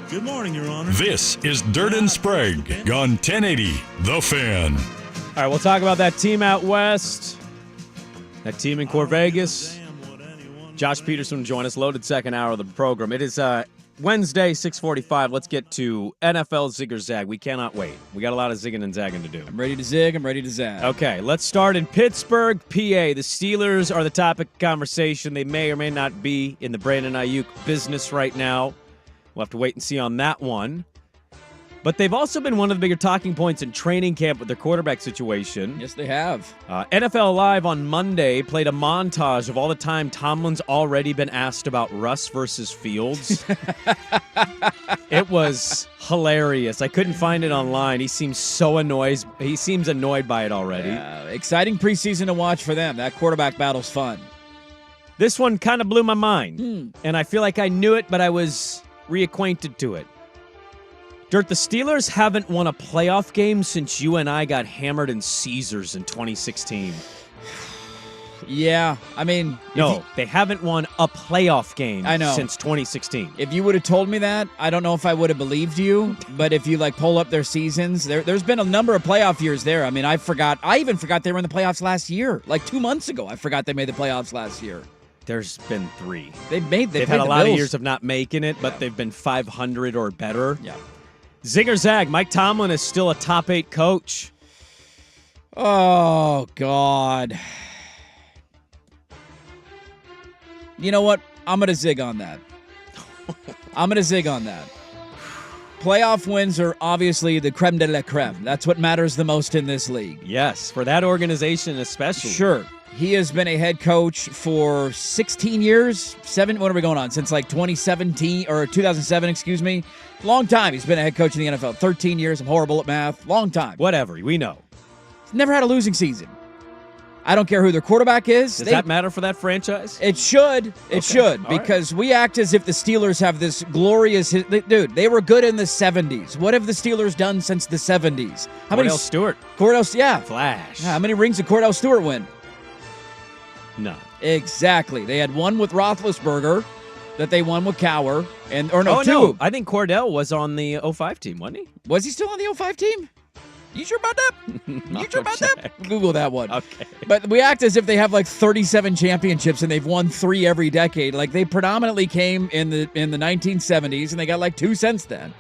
Good morning, Your Honor. This is Dirt and Sprague on 1080 The Fan. All right, we'll talk about that team out west, that team in Corvegas. Josh Peterson will join us, loaded second hour of the program. It is Wednesday, 6:45. Let's get to NFL zigger-zag. We cannot wait. We got a lot of zigging and zagging to do. I'm ready to zig. I'm ready to zag. Okay, let's start in Pittsburgh, PA. The Steelers are the topic of conversation. They may or may not be in the Brandon Ayuk business right now. We'll have to wait and see on that one. But they've also been one of the bigger talking points in training camp with their quarterback situation. Yes, they have. NFL Live on Monday played a montage of all the time Tomlin's already been asked about Russ versus Fields. It was hilarious. I couldn't find it online. He seems so annoyed. He seems annoyed by it already. Exciting preseason to watch for them. That quarterback battle's fun. This one kind of blew my mind. And I feel like I knew it, but I was reacquainted to it. Dirt, the Steelers haven't won a playoff game since you and I got hammered in Caesars in 2016. Yeah, I mean... No, they haven't won a playoff game I know. Since 2016. If you would have told me that, I don't know if I would have believed you. But if you, pull up their seasons, there's been a number of playoff years there. I mean, I even forgot they were in the playoffs last year. 2 months ago, I forgot they made the playoffs last year. There's been 3. They've had a lot of years of not making it, but they've been 500 or better. Yeah. Zigger-zag, Mike Tomlin is still a top 8 coach. Oh, God. You know what? I'm going to zig on that. Playoff wins are obviously the creme de la creme. That's what matters the most in this league. Yes, for that organization especially. Sure. He has been a head coach for 16 years. What are we going on? Since 2017 or 2007, excuse me. Long time he's been a head coach in the NFL. 13 years. I'm horrible at math. Long time. Whatever. We know. He's never had a losing season. I don't care who their quarterback is. Does that matter for that franchise? It should. It should. Because we act as if the Steelers have this glorious... Dude, they were good in the 70s. What have the Steelers done since the 70s? Cordell Stewart. Yeah. Flash. How many rings did Cordell Stewart win? No. Exactly. They had one with Roethlisberger that they won with Cowher. Two. No. I think Cordell was on the 05 team, wasn't he? Was he still on the 05 team? You sure about that? Google that one. Okay. But we act as if they have 37 championships and they've won 3 every decade. They predominantly came in the 1970s and they got 2 since then.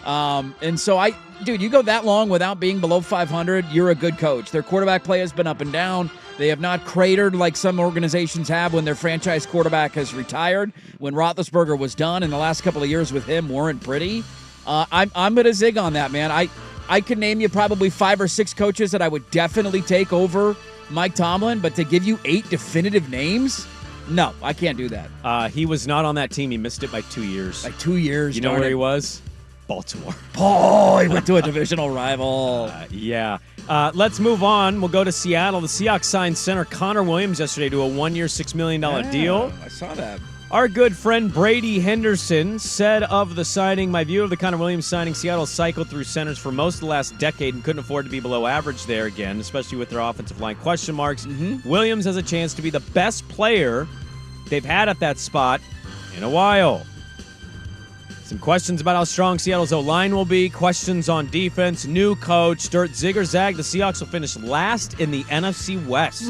And so you go that long without being below 500, you're a good coach. Their quarterback play has been up and down. They have not cratered like some organizations have when their franchise quarterback has retired. When Roethlisberger was done, and the last couple of years with him weren't pretty. I'm going to zig on that, man. I can name you probably 5 or 6 coaches that I would definitely take over Mike Tomlin, but to give you 8 definitive names, no, I can't do that. He was not on that team. He missed it by 2 years. By 2 years. You know where he was? Baltimore. Oh, he went to a divisional rival. Yeah. Let's move on. We'll go to Seattle. The Seahawks signed center Connor Williams yesterday to a 1-year, $6 million deal. I saw that. Our good friend Brady Henderson said of the signing, my view of the Connor Williams signing, Seattle cycled through centers for most of the last decade and couldn't afford to be below average there again, especially with their offensive line question marks. Williams has a chance to be the best player they've had at that spot in a while. Some questions about how strong Seattle's O-line will be, questions on defense, new coach, Dirt zigger-zag. The Seahawks will finish last in the NFC West.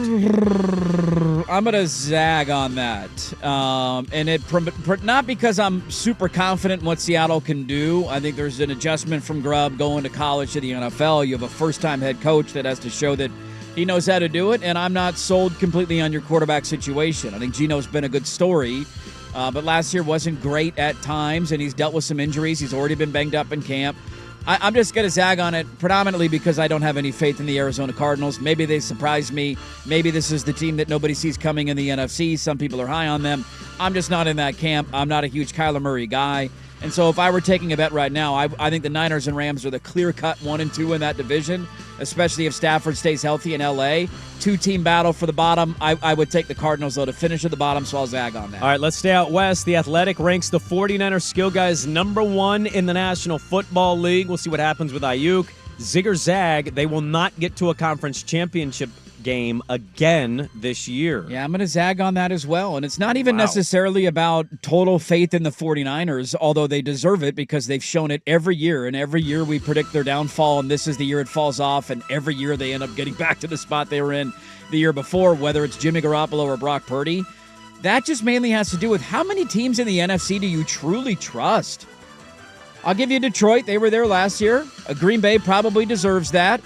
I'm going to zag on that. And not because I'm super confident in what Seattle can do. I think there's an adjustment from Grubb going to college to the NFL. You have a first-time head coach that has to show that he knows how to do it, and I'm not sold completely on your quarterback situation. I think Geno's been a good story. But last year wasn't great at times, and he's dealt with some injuries. He's already been banged up in camp. I'm just going to zag on it predominantly because I don't have any faith in the Arizona Cardinals. Maybe they surprise me. Maybe this is the team that nobody sees coming in the NFC. Some people are high on them. I'm just not in that camp. I'm not a huge Kyler Murray guy. And so if I were taking a bet right now, I think the Niners and Rams are the clear-cut 1 and 2 in that division, especially if Stafford stays healthy in L.A. 2-team battle for the bottom. I would take the Cardinals, though, to finish at the bottom, so I'll zag on that. All right, let's stay out west. The Athletic ranks the 49ers skill guys number 1 in the National Football League. We'll see what happens with Ayuk. Zigger-zag, they will not get to a conference championship game again this year. Yeah, I'm going to zag on that as well. And it's not even necessarily about total faith in the 49ers, although they deserve it because they've shown it every year. And every year we predict their downfall, and this is the year it falls off. And every year they end up getting back to the spot they were in the year before, whether it's Jimmy Garoppolo or Brock Purdy. That just mainly has to do with how many teams in the NFC do you truly trust? I'll give you Detroit. They were there last year. Green Bay probably deserves that.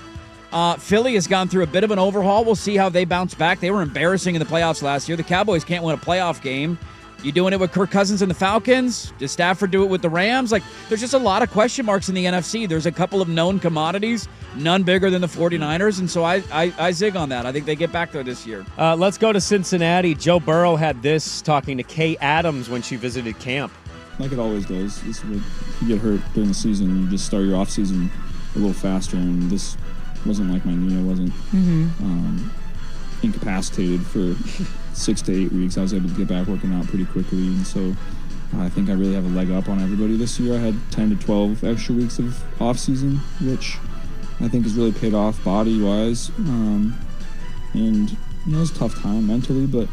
Philly has gone through a bit of an overhaul. We'll see how they bounce back. They were embarrassing in the playoffs last year. The Cowboys can't win a playoff game. You doing it with Kirk Cousins and the Falcons? Does Stafford do it with the Rams? Like, there's just a lot of question marks in the NFC. There's a couple of known commodities, none bigger than the 49ers, and so I zig on that. I think they get back there this year. Let's go to Cincinnati. Joe Burrow had this talking to Kay Adams when she visited camp. Like it always does. This is what, if you get hurt during the season, you just start your off season a little faster, and this wasn't like my knee. I wasn't incapacitated for 6 to 8 weeks. I was able to get back working out pretty quickly, and so I think I really have a leg up on everybody this year. I had 10 to 12 extra weeks of off season, which I think has really paid off body-wise. And it was a tough time mentally, but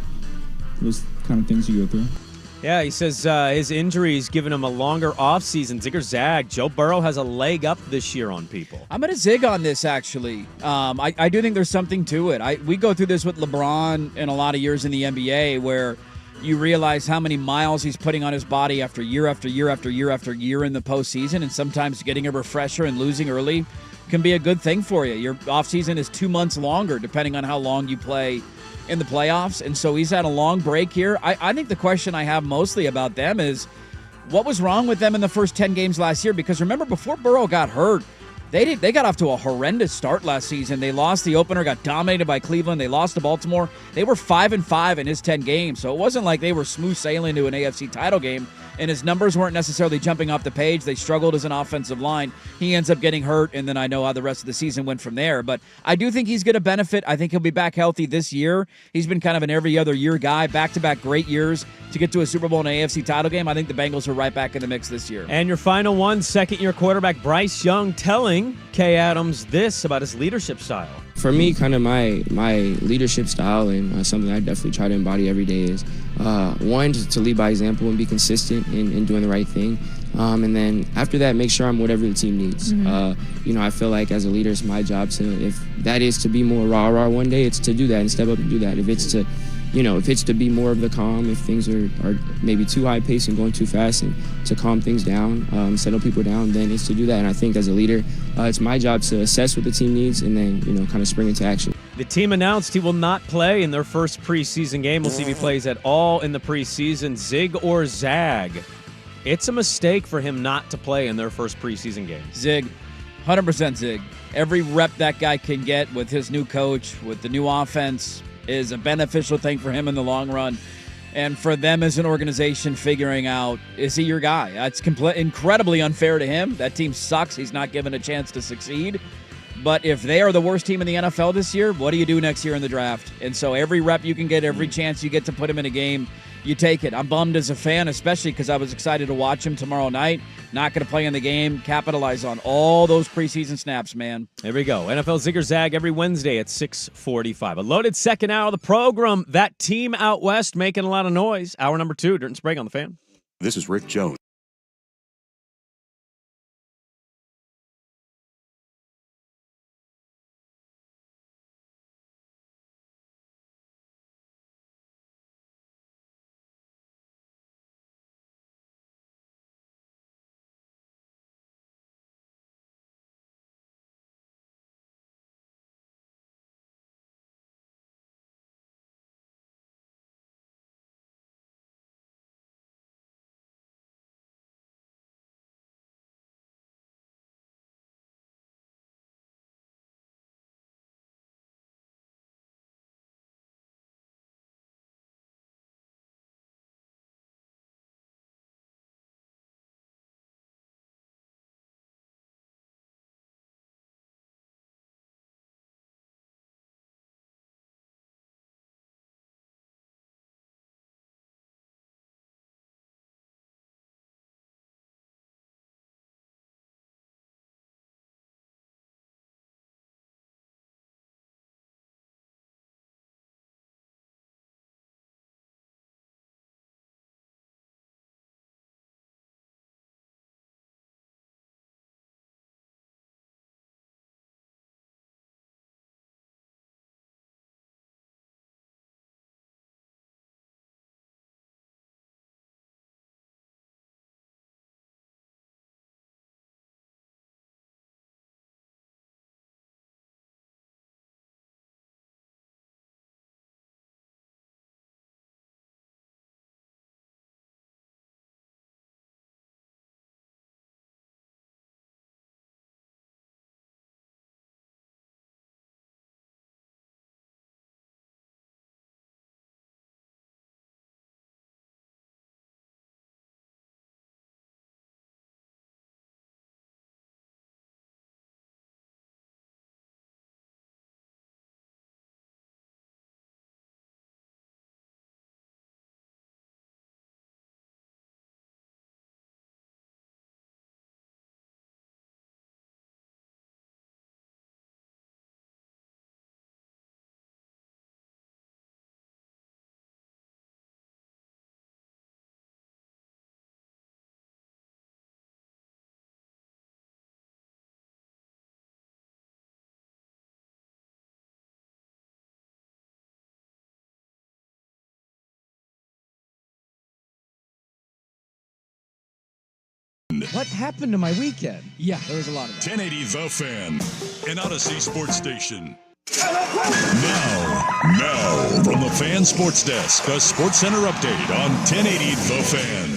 those kind of things you go through. Yeah, he says his injuries given him a longer offseason. Zigger-zag. Joe Burrow has a leg up this year on people. I'm going to zig on this, actually. I do think there's something to it. We go through this with LeBron in a lot of years in the NBA where you realize how many miles he's putting on his body after year after year after year after year in the postseason, and sometimes getting a refresher and losing early can be a good thing for you. Your offseason is 2 months longer, depending on how long you play in the playoffs, and so he's had a long break here. I think the question I have mostly about them is what was wrong with them in the first 10 games last year? Because remember, before Burrow got hurt, they got off to a horrendous start last season. They lost the opener, got dominated by Cleveland. They lost to Baltimore. They were 5-5 in his 10 games, so it wasn't like they were smooth sailing to an AFC title game, and his numbers weren't necessarily jumping off the page. They struggled as an offensive line. He ends up getting hurt, and then I know how the rest of the season went from there. But I do think he's going to benefit. I think he'll be back healthy this year. He's been kind of an every other year guy, back-to-back great years to get to a Super Bowl and AFC title game. I think the Bengals are right back in the mix this year. And your final one, second-year quarterback Bryce Young telling Kay Adams this about his leadership style. For me, kind of my leadership style and something I definitely try to embody every day is, one, to lead by example and be consistent in doing the right thing. And then after that, make sure I'm whatever the team needs. I feel like as a leader, it's my job to, if that is to be more rah-rah one day, it's to do that and step up and do that. If it's to be more of the calm, if things are maybe too high paced and going too fast, and to calm things down, settle people down, then it's to do that. And I think as a leader, it's my job to assess what the team needs and then, kind of spring into action. The team announced he will not play in their first preseason game. We'll see if he plays at all in the preseason. Zig or zag? It's a mistake for him not to play in their first preseason game. Zig. 100% zig. Every rep that guy can get with his new coach, with the new offense, is a beneficial thing for him in the long run. And for them as an organization figuring out, is he your guy? That's incredibly unfair to him. That team sucks. He's not given a chance to succeed. But if they are the worst team in the NFL this year, what do you do next year in the draft? And so every rep you can get, every chance you get to put him in a game, you take it. I'm bummed as a fan, especially because I was excited to watch him tomorrow night. Not going to play in the game. Capitalize on all those preseason snaps, man. There we go. NFL Zigger-Zag every Wednesday at 6:45. A loaded second hour of the program. That team out west making a lot of noise. Hour number 2, Dirt and Sprague on the Fan. This is Rick Jones. What happened to my weekend? Yeah, there was a lot of that. 1080 The Fan, an Odyssey sports station. Now, from the Fan Sports Desk, a Sports Center update on 1080 The Fan.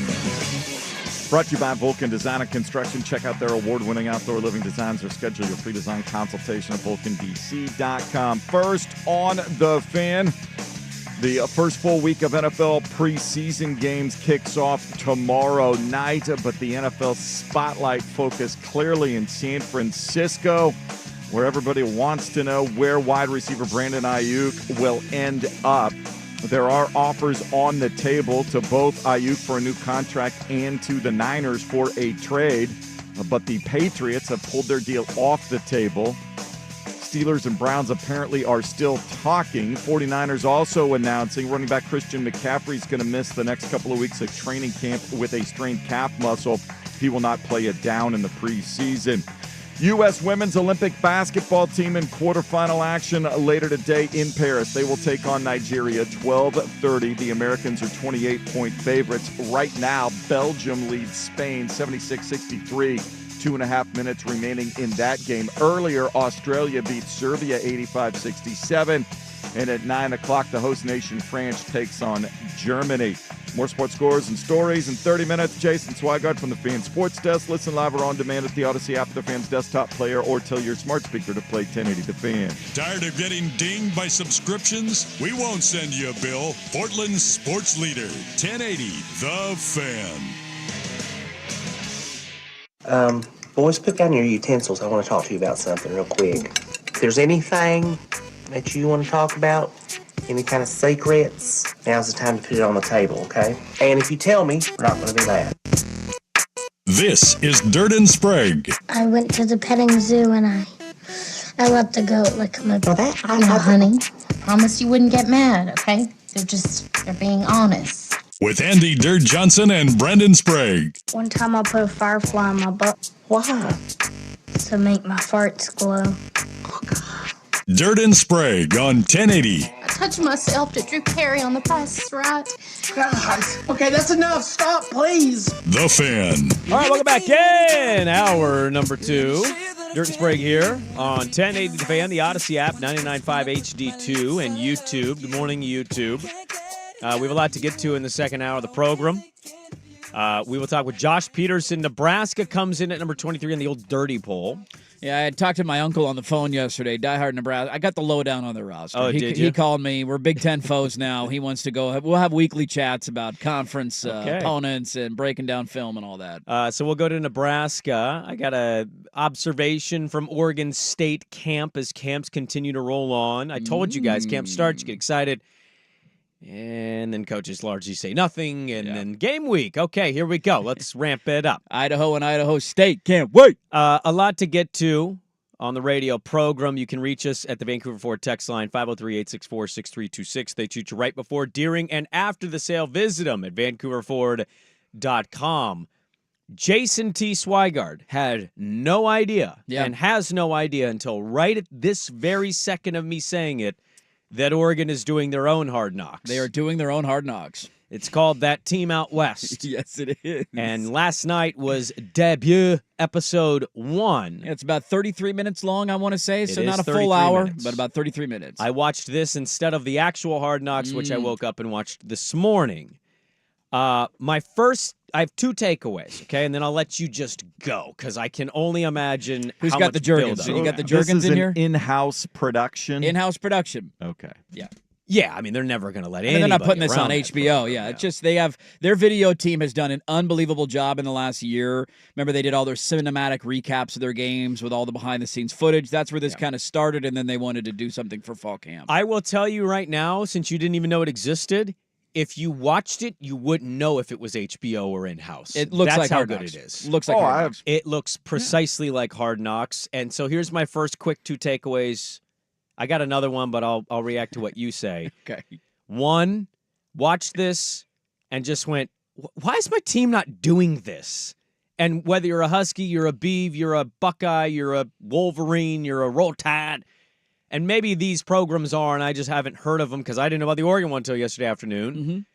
Brought to you by Vulcan Design and Construction. Check out their award-winning outdoor living designs or schedule your free design consultation at vulcandc.com. First on The Fan, the first full week of NFL preseason games kicks off tomorrow night, but the NFL spotlight focus clearly in San Francisco, where everybody wants to know where wide receiver Brandon Ayuk will end up. There are offers on the table to both Ayuk for a new contract and to the Niners for a trade, but the Patriots have pulled their deal off the table. Steelers and Browns apparently are still talking. 49ers also announcing running back Christian McCaffrey is going to miss the next couple of weeks of training camp with a strained calf muscle. He will not play it down in the preseason. U.S. women's Olympic basketball team in quarterfinal action later today in Paris. They will take on Nigeria 12:30. The Americans are 28-point favorites. Right now, Belgium leads Spain 76-63. 2.5 minutes remaining in that game. Earlier, Australia beat Serbia 85-67. And at 9 o'clock, the host nation France takes on Germany. More sports scores and stories in 30 minutes. Jason Swigard from the Fan Sports Desk. Listen live or on demand at the Odyssey app, the Fan's desktop player, or tell your smart speaker to play 1080 The Fan. Tired of getting dinged by subscriptions? We won't send you a bill. Portland's sports leader, 1080 The Fan. Boys, put down your utensils. I want to talk to you about something real quick. If there's anything that you want to talk about, any kind of secrets, now's the time to put it on the table, okay? And if you tell me, we're not going to do that. This is Dirt and Sprague. I went to the petting zoo and I let the goat lick my butt. Now, honey, promise you wouldn't get mad, okay? They're being honest. With Andy Dirt Johnson and Brendan Sprague. One time I put a firefly in my butt. Why? To make my farts glow. Dirt and Sprague on 1080. I touched myself to Drew Carey on the Price is Right. Guys, okay, that's enough. Stop, please. The Fan. All right, welcome back in. Hour number 2. Dirt and Sprague here on 1080 The Fan, the Odyssey app, 99.5 HD2, and YouTube. Good morning, YouTube. We have a lot to get to in the second hour of the program. We will talk with Josh Peterson. Nebraska comes in at number 23 in the old dirty poll. Yeah, I had talked to my uncle on the phone yesterday, diehard Nebraska. I got the lowdown on the roster. Oh, did you? He called me. We're Big Ten foes now. He wants to go. We'll have weekly chats about conference opponents and breaking down film and all that. So we'll go to Nebraska. I got a observation from Oregon State camp as camps continue to roll on. I told you guys, camp starts, you get excited. And then coaches largely say nothing, and then game week. Okay, here we go. Let's ramp it up. Idaho and Idaho State, can't wait. A lot to get to on the radio program. You can reach us at the Vancouver Ford text line, 503-864-6326. They shoot you right before, during, and after the sale. Visit them at vancouverford.com. Jason T. Swigard had no idea and has no idea until right at this very second of me saying it, that Oregon is doing their own Hard Knocks. They are doing their own Hard Knocks. It's called That Team Out West. Yes, it is. And last night was debut episode 1. It's about 33 minutes long, I want to say, so not a full 33 hour, minutes. but about 33 minutes. I watched this instead of the actual Hard Knocks, which I woke up and watched this morning. I have 2 takeaways, okay, and then I'll let you just go, because I can only imagine Who's how got much the Jergens? build-up. You got the Jergens in here? In-house production? In-house production. Okay. Yeah. Yeah, I mean, they're never going to let And anybody they're not putting this on around that HBO. program. Yeah, it's just they have their video team has done an unbelievable job in the last year. Remember, they did all their cinematic recaps of their games with all the behind-the-scenes footage. That's where this kind of started, and then they wanted to do something for fall camp. I will tell you right now, since you didn't even know it existed, if you watched it, you wouldn't know if it was HBO or in-house. It looks That's like how Hard good Knocks. it is. Looks like Hard Knocks. It looks precisely like Hard Knocks. And so here's my first quick 2 takeaways. I got another one, but I'll react to what you say. Okay. 1, watched this and just went, why is my team not doing this? And whether you're a Husky, you're a Beav, you're a Buckeye, you're a Wolverine, you're a Roll Tide, and maybe these programs are, and I just haven't heard of them because I didn't know about the Oregon one until yesterday afternoon.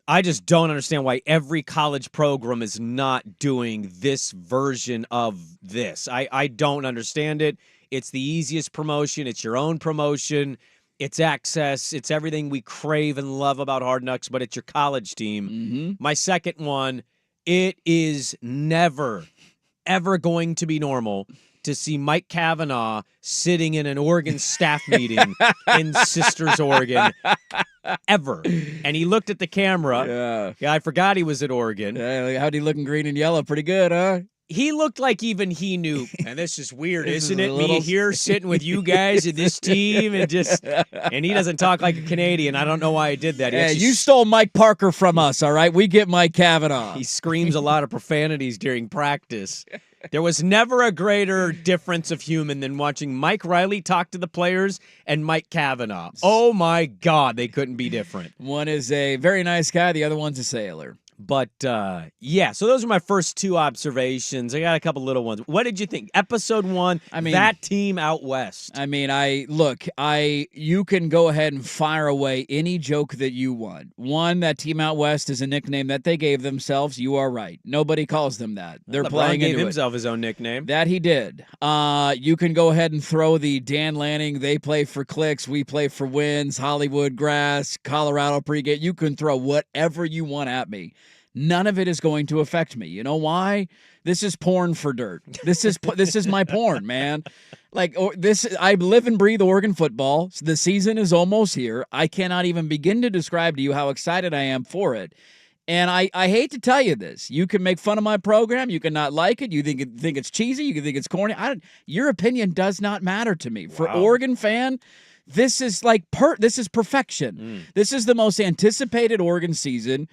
I just don't understand why every college program is not doing this version of this. I don't understand it. It's the easiest promotion. It's your own promotion. It's access. It's everything we crave and love about Hard Knocks, but it's your college team. Mm-hmm. My second one, it is never, ever going to be normal to see Mike Cavanaugh sitting in an Oregon staff meeting in Sisters, Oregon, ever. And he looked at the camera. Yeah, I forgot he was at Oregon. How'd he look in green and yellow? Pretty good, huh? He looked like even he knew, and this is weird, isn't it? Me here sitting with you guys and this team, and he doesn't talk like a Canadian. I don't know why I did that. Yeah, you stole Mike Parker from us, all right? We get Mike Cavanaugh. He screams a lot of profanities during practice. There was never a greater difference of human than watching Mike Riley talk to the players and Mike Cavanaugh. Oh, my God, they couldn't be different. One is a very nice guy. The other one's a sailor. But, yeah, so those are my first two observations. I got a couple little ones. What did you think? Episode 1, that team out west. I mean, you can go ahead and fire away any joke that you want. One, that team out west is a nickname that they gave themselves. You are right. Nobody calls them that. They're playing into it. LeBron gave himself his own nickname. That he did. You can go ahead and throw the Dan Lanning, they play for clicks, we play for wins, Hollywood grass, Colorado pregame. You can throw whatever you want at me. None of it is going to affect me. You know why? This is porn for dirt. This is my porn, man. I live and breathe Oregon football. The season is almost here. I cannot even begin to describe to you how excited I am for it. And I hate to tell you this. You can make fun of my program. You can not like it. You think it's cheesy. You can think it's corny. Your opinion does not matter to me. For Oregon fan, this is this is perfection. This is the most anticipated Oregon season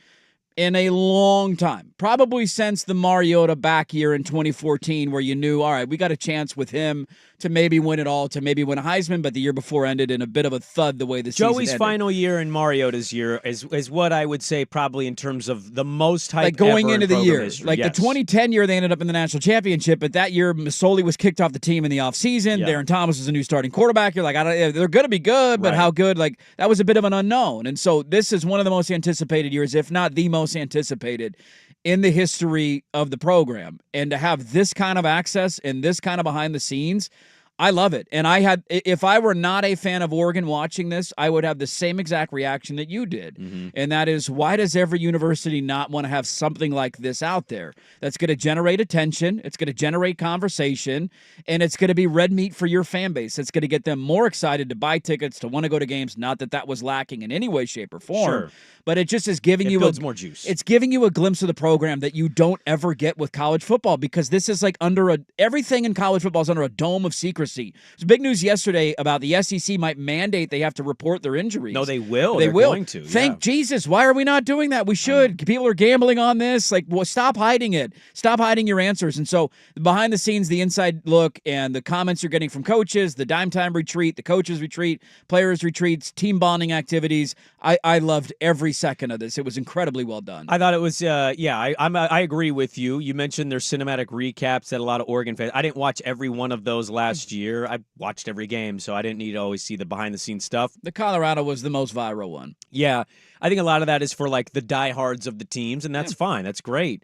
in a long time, probably since the Mariota back year in 2014, where you knew, all right, we got a chance with him to maybe win it all, to maybe win a Heisman, but the year before ended in a bit of a thud the way the season ended. Joey's final year and Mariota's year is what I would say probably in terms of the most hype like going ever into in the year. History. The 2010 year, they ended up in the national championship, but that year, Masoli was kicked off the team in the offseason. Yeah. Darren Thomas was a new starting quarterback. You're like, they're going to be good, but how good? That was a bit of an unknown. And so this is one of the most anticipated years, if not the most anticipated in the history of the program. And to have this kind of access and this kind of behind the scenes, I love it. And if I were not a fan of Oregon watching this, I would have the same exact reaction that you did. Mm-hmm. And that is, why does every university not want to have something like this out there that's going to generate attention, it's going to generate conversation, and it's going to be red meat for your fan base. It's going to get them more excited to buy tickets, to want to go to games. Not that was lacking in any way, shape, or form. Sure. But it just is giving you more juice. It's giving you a glimpse of the program that you don't ever get with college football, because this is everything in college football is under a dome of secrecy. There's big news yesterday about the SEC might mandate they have to report their injuries. No, they will. They're will. Going to. Thank Jesus. Why are we not doing that? We should. People are gambling on this. Stop hiding it. Stop hiding your answers. And so behind the scenes, the inside look and the comments you're getting from coaches, the dime time retreat, the coaches retreat, players retreats, team bonding activities. I loved every second of this. It was incredibly well done. I thought it was, I agree with you. You mentioned their cinematic recaps that a lot of Oregon fans. I didn't watch every one of those last year. I watched every game, so I didn't need to always see the behind-the-scenes stuff. The Colorado was the most viral one. Yeah, I think a lot of that is for the diehards of the teams, and that's fine. That's great.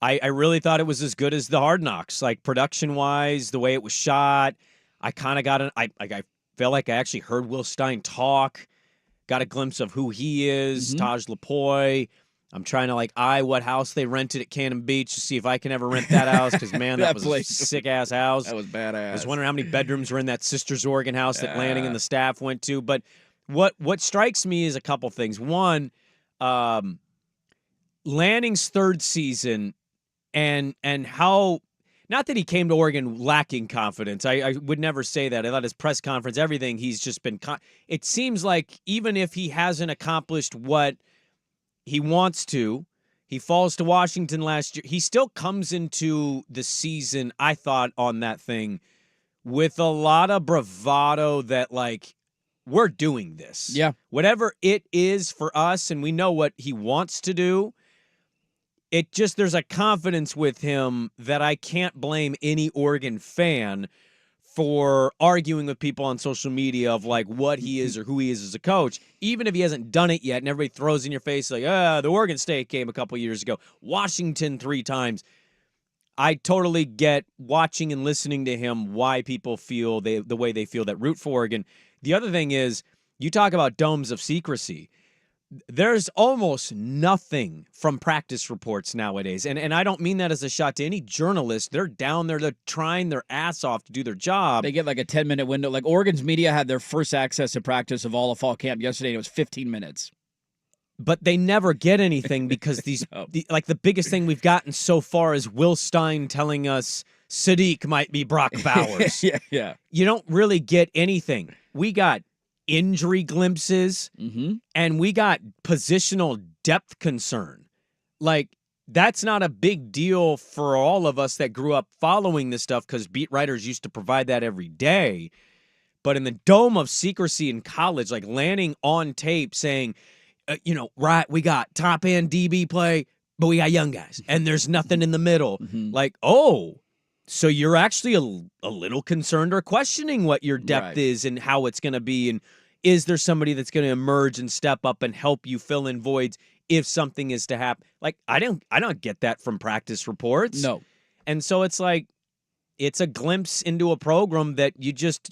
I really thought it was as good as the Hard Knocks, production-wise, the way it was shot. I kind of got I felt like I actually heard Will Stein talk. Got a glimpse of who he is, Taj Lapoy. I'm trying to eye what house they rented at Cannon Beach to see if I can ever rent that house, because, man, that was a sick-ass house. That was badass. I was wondering how many bedrooms were in that Sisters Oregon house that Lanning and the staff went to. But what strikes me is a couple things. One, Lanning's third season and how – not that he came to Oregon lacking confidence. I would never say that. I thought his press conference, everything, he's just been it seems like even if he hasn't accomplished what he wants to, he falls to Washington last year, he still comes into the season, I thought, on that thing with a lot of bravado that, we're doing this. Yeah. Whatever it is for us, and we know what he wants to do, there's a confidence with him that I can't blame any Oregon fan for arguing with people on social media of like what he is or who he is as a coach, even if he hasn't done it yet, and everybody throws in your face like, the Oregon State game a couple years ago, Washington 3 times. I totally get watching and listening to him why people feel the way they feel that root for Oregon. The other thing is, you talk about domes of secrecy. There's almost nothing from practice reports nowadays. And I don't mean that as a shot to any journalist. They're down there, they're trying their ass off to do their job. They get like a 10-minute window. Like Oregon's media had their first access to practice of all of fall camp yesterday, and it was 15 minutes. But they never get anything because the biggest thing we've gotten so far is Will Stein telling us Sadiq might be Brock Bowers. Yeah. You don't really get anything. We got injury glimpses, and we got positional depth concern. Like, that's not a big deal for all of us that grew up following this stuff because beat writers used to provide that every day. But in the dome of secrecy in college, like Lanning on tape saying, right, we got top-end DB play, but we got young guys, and there's nothing in the middle. Like, so you're actually a little concerned or questioning what your depth is and how it's going to be, and is there somebody that's going to emerge and step up and help you fill in voids if something is to happen? Like, I don't get that from practice reports. No. And so it's like, it's a glimpse into a program that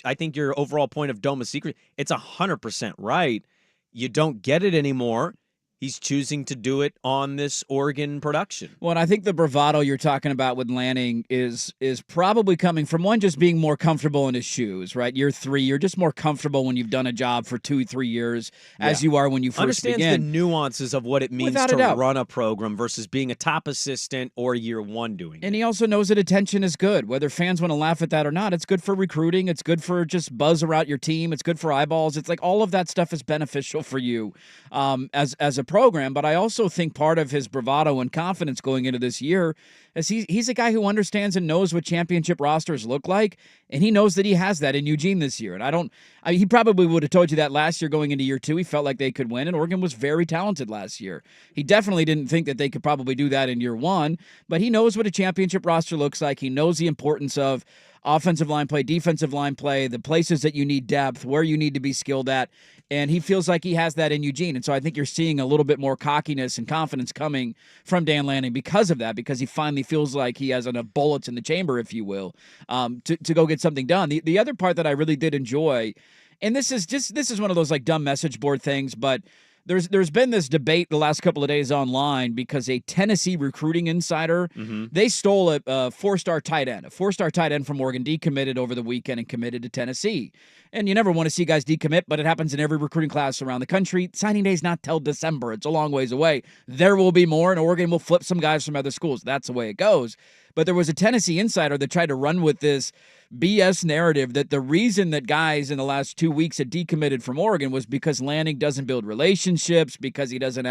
I think your overall point of dome of secret, it's 100% right. You don't get it anymore. He's choosing to do it on this Oregon production. Well, and I think the bravado you're talking about with Lanning is probably coming from one, just being more comfortable in his shoes, right? Year 3, you're just more comfortable when you've done a job for 2-3 years as you are when you first begin. Understands the nuances of what it means to run a program versus being a top assistant or year 1 doing it. And he also knows that attention is good. Whether fans want to laugh at that or not, it's good for recruiting. It's good for just buzz around your team. It's good for eyeballs. It's like all of that stuff is beneficial for you as a program. But I also think part of his bravado and confidence going into this year is he's a guy who understands and knows what championship rosters look like, and he knows that he has that in Eugene this year. And he probably would have told you that last year going into year 2. He felt like they could win, and Oregon was very talented last year. He definitely didn't think that they could probably do that in year 1, but he knows what a championship roster looks like. He knows the importance of offensive line play, defensive line play, the places that you need depth, where you need to be skilled at, and he feels like he has that in Eugene. And so I think you're seeing a little bit more cockiness and confidence coming from Dan Lanning because of that, because he finally feels like he has enough bullets in the chamber, if you will, to go get something done. The other part that I really did enjoy, and this is one of those like dumb message board things, but there's been this debate the last couple of days online because a Tennessee recruiting insider, they stole a 4-star tight end. A 4-star tight end from Oregon decommitted over the weekend and committed to Tennessee. And you never want to see guys decommit, but it happens in every recruiting class around the country. Signing day is not till December. It's a long ways away. There will be more, and Oregon will flip some guys from other schools. That's the way it goes. But there was a Tennessee insider that tried to run with this BS narrative that the reason that guys in the last 2 weeks had decommitted from Oregon was because Lanning doesn't build relationships, because he doesn't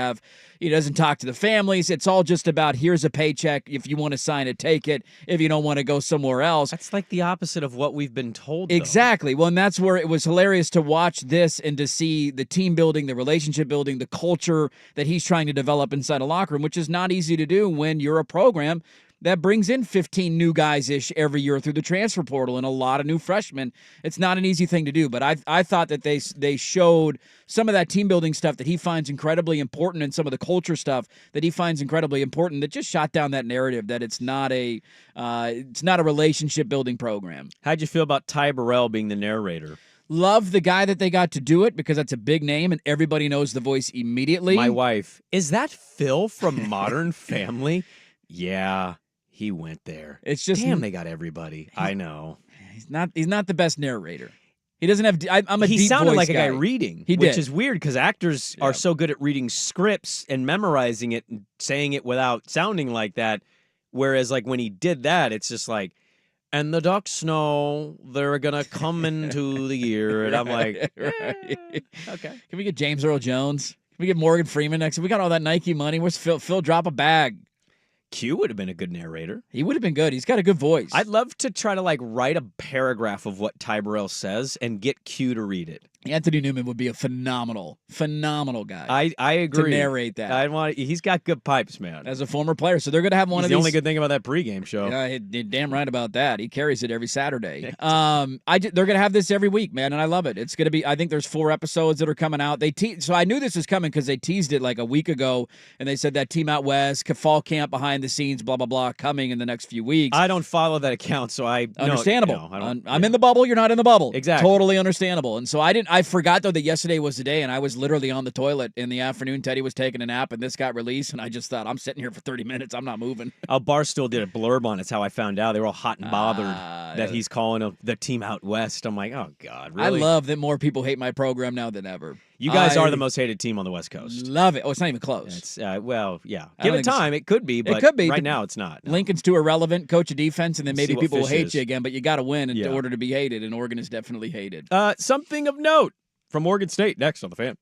talk to the families. It's all just about, here's a paycheck. If you want to sign it, take it. If you don't want to go somewhere else. That's like the opposite of what we've been told, though. Exactly. Well, and that's where it was hilarious to watch this and to see the team building, the relationship building, the culture that he's trying to develop inside a locker room, which is not easy to do when you're a program that brings in 15 new guys-ish every year through the transfer portal and a lot of new freshmen. It's not an easy thing to do, but I thought that they showed some of that team-building stuff that he finds incredibly important, and some of the culture stuff that he finds incredibly important, that just shot down that narrative that it's not a relationship-building program. How'd you feel about Ty Burrell being the narrator? Love the guy that they got to do it because that's a big name and everybody knows the voice immediately. My wife, is that Phil from Modern Family? Yeah. He went there. It's just, damn, they got everybody. I know. He's not the best narrator. He doesn't have. I'm a he deep sounded voice like guy. a guy reading, which is weird because actors are so good at reading scripts and memorizing it and saying it without sounding like that. Whereas, like when he did that, it's just like, and the Ducks know they're gonna come into the year, and I'm like, okay. Can we get James Earl Jones? Can we get Morgan Freeman next? We got all that Nike money. Where's Phil? Phil, drop a bag. Q would have been a good narrator. He would have been good. He's got a good voice. I'd love to try to like write a paragraph of what Ty Burrell says and get Q to read it. Anthony Newman would be a phenomenal guy. I agree. To narrate that. He's got good pipes, man. As a former player. So they're going to have one He's of the these. only good thing about that pregame show. Yeah, you're damn right about that. He carries it every Saturday. They're going to have this every week, man, and I love it. It's going to be, I think there's 4 episodes that are coming out. So I knew this was coming because they teased it like a week ago, and they said that team out west, fall camp behind the scenes, blah, blah, blah, coming in the next few weeks. I don't follow that account, so Understandable. I'm yeah. in the bubble, you're not in the bubble. Exactly. Totally understandable. And so I forgot, though, that yesterday was the day, and I was literally on the toilet in the afternoon. Teddy was taking a nap, and this got released, and I just thought, I'm sitting here for 30 minutes. I'm not moving. Barstool did a blurb on it. It's how I found out. They were all hot and bothered that he's calling the team out west. I'm like, oh, God, really? I love that more people hate my program now than ever. You guys are the most hated team on the West Coast. Love it. Oh, it's not even close. It's, well, yeah. Give it time. It could be, but it could be, right now it's not. No. Lincoln's too irrelevant. Coach of defense, and then maybe people will hate is. you again, but you got to win in order to be hated, and Oregon is definitely hated. Something of note from Oregon State next on The Fan.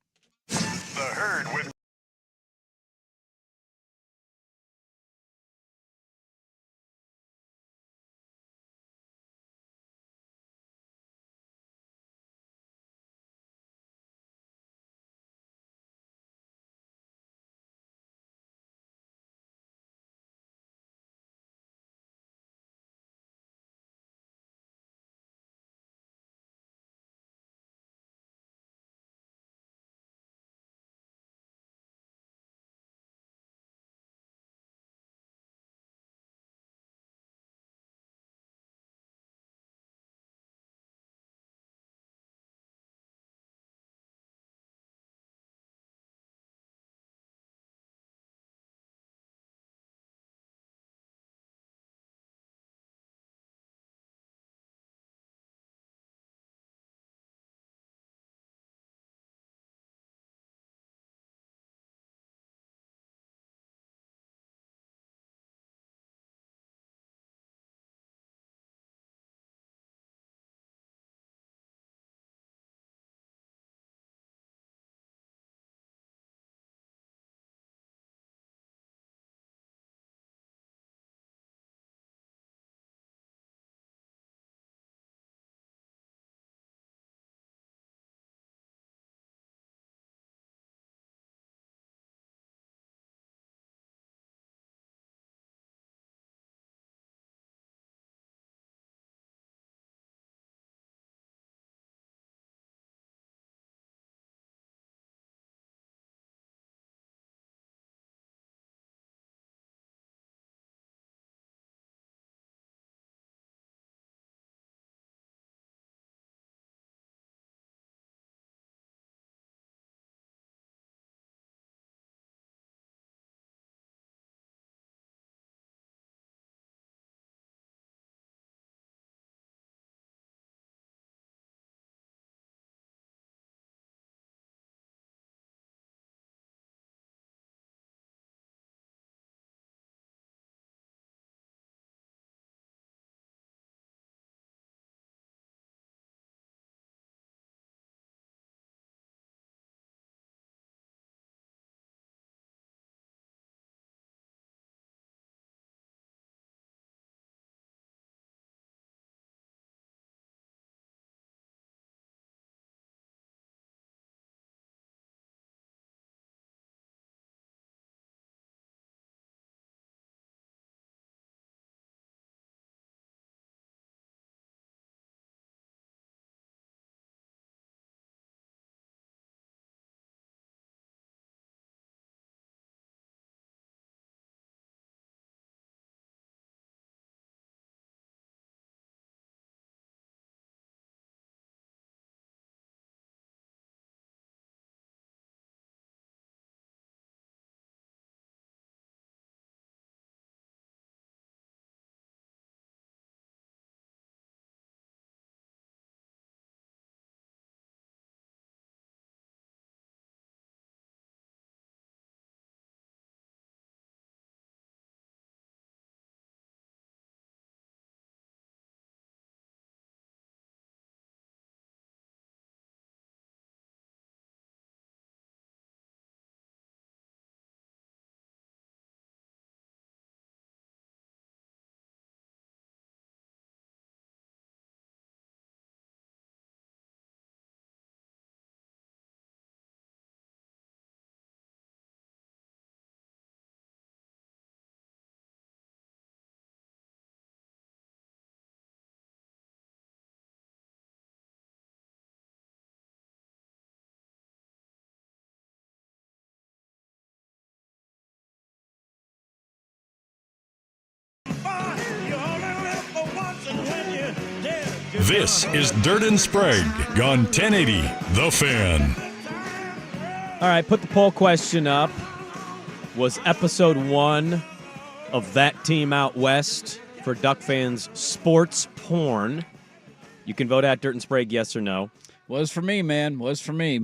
This is Dirt and Sprague on 1080 The Fan. All right, put the poll question up. Was episode 1 of That Team Out West for Duck fans sports porn? You can vote at Dirt and Sprague, yes or no. Was for me, man. Was for me.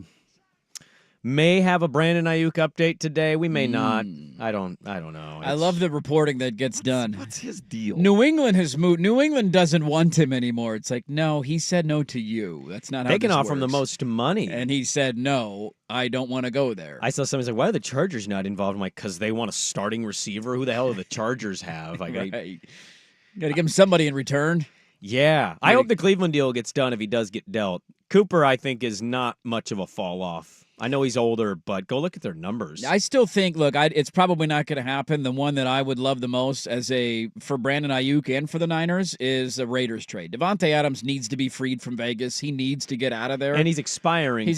May have a Brandon Ayuk update today. We may not. I don't know. I love the reporting that gets done. What's his deal? New England has moved. New England doesn't want him anymore. It's like, no, he said no to you. That's not how they can this offer him the works. most money. And he said, no, I don't want to go there. I saw somebody say, why are the Chargers not involved? I'm like, because they want a starting receiver. Who the hell do the Chargers have? Like, right. You got to give him somebody in return. Yeah. I hope the Cleveland deal gets done if he does get dealt. Cooper, I think, is not much of a fall off. I know he's older, but go look at their numbers. I still think, look, it's probably not going to happen. The one that I would love the most for Brandon Ayuk and for the Niners is the Raiders trade. Devontae Adams needs to be freed from Vegas. He needs to get out of there. And he's expiring,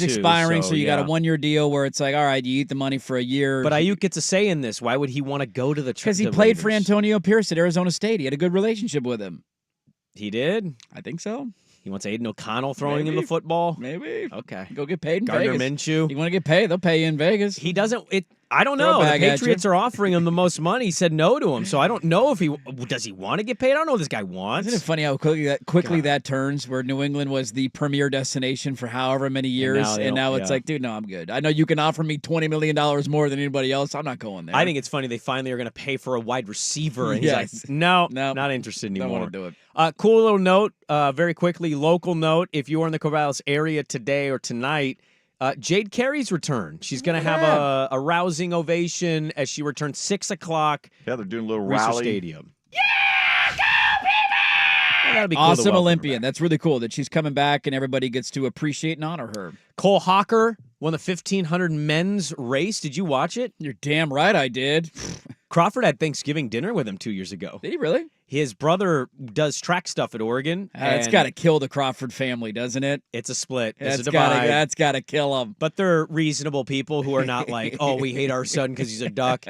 so you got a one-year deal where it's like, all right, you eat the money for a year. But Ayuk gets a say in this. Why would he want to go to the Because he played for Antonio Pierce at Arizona State. He had a good relationship with him. He did? I think so. He wants Aiden O'Connell throwing him the football? Maybe. Okay. Go get paid in Gardner Vegas. Minshew. You want to get paid? They'll pay you in Vegas. He doesn't. I don't know. The Patriots are offering him the most money. He said no to him, so I don't know if does he want to get paid? I don't know what this guy wants. Isn't it funny how quickly that turns, where New England was the premier destination for however many years, and now it's like, dude, no, I'm good. I know you can offer me $20 million more than anybody else. I'm not going there. I think it's funny they finally are going to pay for a wide receiver, and he's like, no, not interested anymore. Don't want to do it. Cool little note, very quickly, local note. If you are in the Corvallis area today or tonight, Jade Carey's return. She's going to have a rousing ovation as she returns 6 o'clock. Yeah, they're doing a little Research rally. Stadium. Yeah, go Beavers! That'd be cool Awesome Olympian. That's really cool that she's coming back and everybody gets to appreciate and honor her. Cole Hawker won the 1,500 men's race. Did you watch it? You're damn right I did. Crawford had Thanksgiving dinner with him 2 years ago. Did he really? His brother does track stuff at Oregon. It's got to kill the Crawford family, doesn't it? It's a split. It's a divide. That's got to kill them. But they're reasonable people who are not like, oh, we hate our son because he's a duck.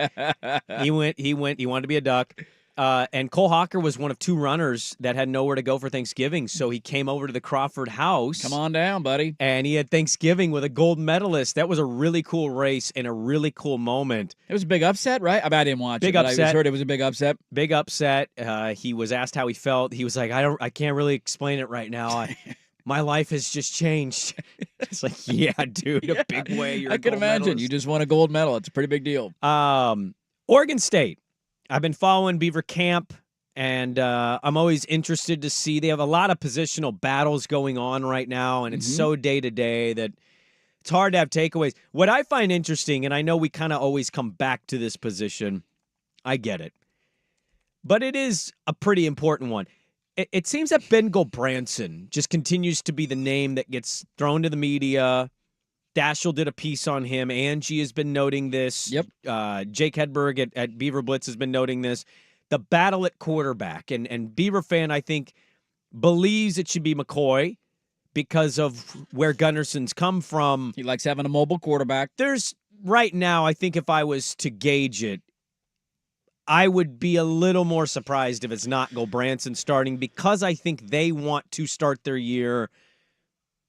He wanted to be a duck. And Cole Hawker was one of 2 runners that had nowhere to go for Thanksgiving, so he came over to the Crawford house. Come on down, buddy. And he had Thanksgiving with a gold medalist. That was a really cool race and a really cool moment. It was a big upset, right? I mean, I didn't watch big it, but upset. I heard it was a big upset. Big upset. He was asked how he felt. He was like, I can't really explain it right now. My life has just changed. It's like, yeah, dude, a big way. You're I can imagine. Medalist. You just won a gold medal. It's a pretty big deal. Oregon State. I've been following Beaver Camp. And I'm always interested to see. They have a lot of positional battles going on right now, and it's so day-to-day that it's hard to have takeaways. What I find interesting, and I know we kind of always come back to this position, I get it, but it is a pretty important one. It seems that Ben Gulbranson just continues to be the name that gets thrown to the media. Dashel did a piece on him. Angie has been noting this. Yep. Jake Hedberg at Beaver Blitz has been noting this. The battle at quarterback. And Beaver fan, I think, believes it should be McCoy because of where Gunnarson's come from. He likes having a mobile quarterback. There's, right now, I think if I was to gauge it, I would be a little more surprised if it's not Gulbranson starting because I think they want to start their year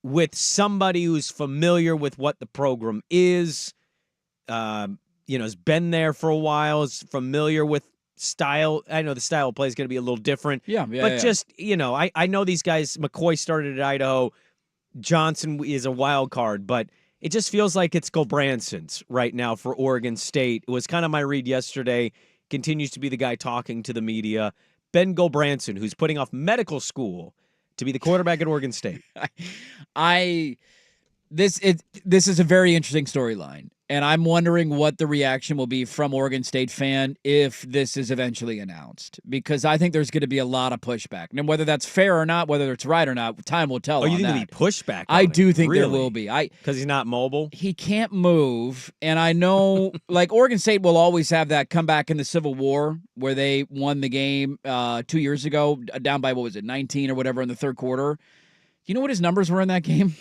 with somebody who's familiar with what the program is, has been there for a while, is familiar with style. I know the style of play is going to be a little different. Just, I know these guys, McCoy started at Idaho, Johnson is a wild card, but it just feels like it's Gulbranson's right now for Oregon State. It was kind of my read yesterday, continues to be the guy talking to the media. Ben Gulbranson, who's putting off medical school to be the quarterback at Oregon State. This is a very interesting storyline, and I'm wondering what the reaction will be from Oregon State fan if this is eventually announced, because I think there's going to be a lot of pushback. And whether that's fair or not, whether it's right or not, time will tell. Oh, you think there'll be pushback? I do think really? there will be. Because he's not mobile? He can't move, and I know like Oregon State will always have that comeback in the Civil War where they won the game 2 years ago, down by, 19 or whatever in the third quarter. You know what his numbers were in that game?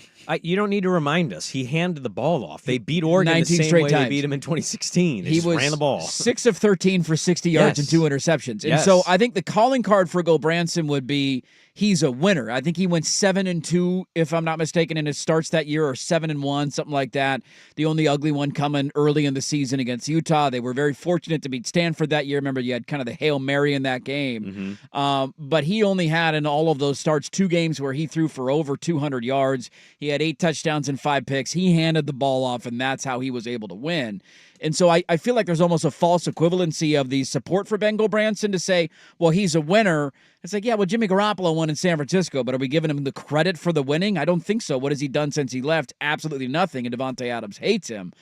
You don't need to remind us. He handed the ball off. They beat Oregon the 19 same straight way times. they beat him in 2016. They He just was ran the ball. 6 of 13 for 60 yards and 2 interceptions. And so I think the calling card for Gulbranson would be he's a winner. I think he went 7-2, if I'm not mistaken, in his starts that year, or 7-1, something like that. The only ugly one coming early in the season against Utah. They were very fortunate to beat Stanford that year. Remember, you had kind of the Hail Mary in that game. But he only had in all of those starts 2 games where he threw for over 200 yards. He had 8 touchdowns and 5 picks. He handed the ball off, and that's how he was able to win. And so I feel like there's almost a false equivalency of the support for Ben Gulbranson to say, well, he's a winner. It's like, yeah, well, Jimmy Garoppolo won in San Francisco, but are we giving him the credit for the winning? I don't think so. What has he done since he left? Absolutely nothing, and Devontae Adams hates him.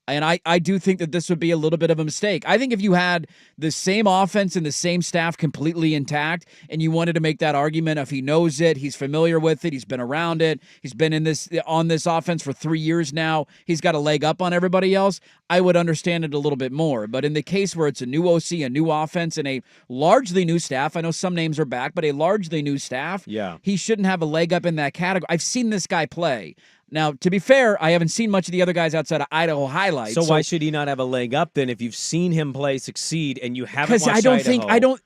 And I do think that this would be a little bit of a mistake. I think if you had the same offense and the same staff completely intact, and you wanted to make that argument if he knows it, he's familiar with it, he's been around it, he's been on this offense for 3 years now, he's got a leg up on everybody else, I would understand it a little bit more. But in the case where it's a new OC, a new offense, and a largely new staff, I know some names are back, but a largely new staff, he shouldn't have a leg up in that category. I've seen this guy play. Now, to be fair, I haven't seen much of the other guys outside of Idaho highlights. So why should he not have a leg up then if you've seen him play succeed and you haven't watched Idaho?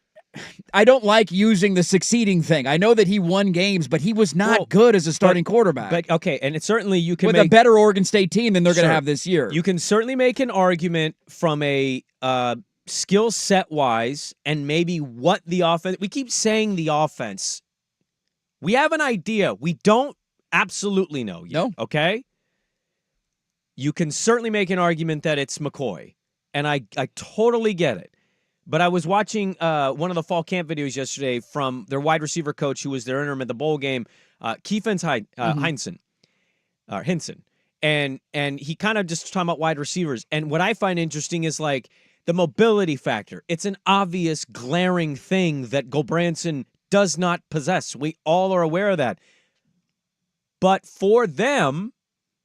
I don't like using the succeeding thing. I know that he won games, but he was not good as a starting quarterback. But okay, and it's certainly you can with make a better Oregon State team than they're going to have this year. You can certainly make an argument from a skill set wise and maybe what the offense. We keep saying the offense. We have an idea. We don't absolutely know yet. No. Okay? You can certainly make an argument that it's McCoy, and I totally get it. But I was watching one of the fall camp videos yesterday from their wide receiver coach who was their interim at the bowl game, Hinson. And he kind of just talking about wide receivers. And what I find interesting is like the mobility factor. It's an obvious, glaring thing that Gulbranson does not possess. We all are aware of that. But for them,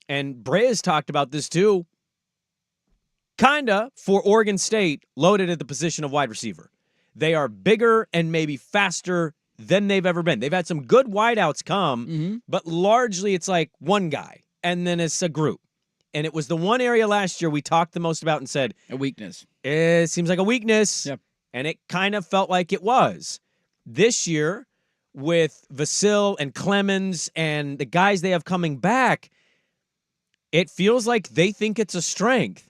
and Bryce talked about this too, kinda for Oregon State, loaded at the position of wide receiver. They are bigger and maybe faster than they've ever been. They've had some good wideouts come, but largely it's like one guy, and then it's a group. And it was the one area last year we talked the most about and said, a weakness. It seems like a weakness, yep. And it kind of felt like it was. This year, with Vasil and Clemens and the guys they have coming back, it feels like they think it's a strength.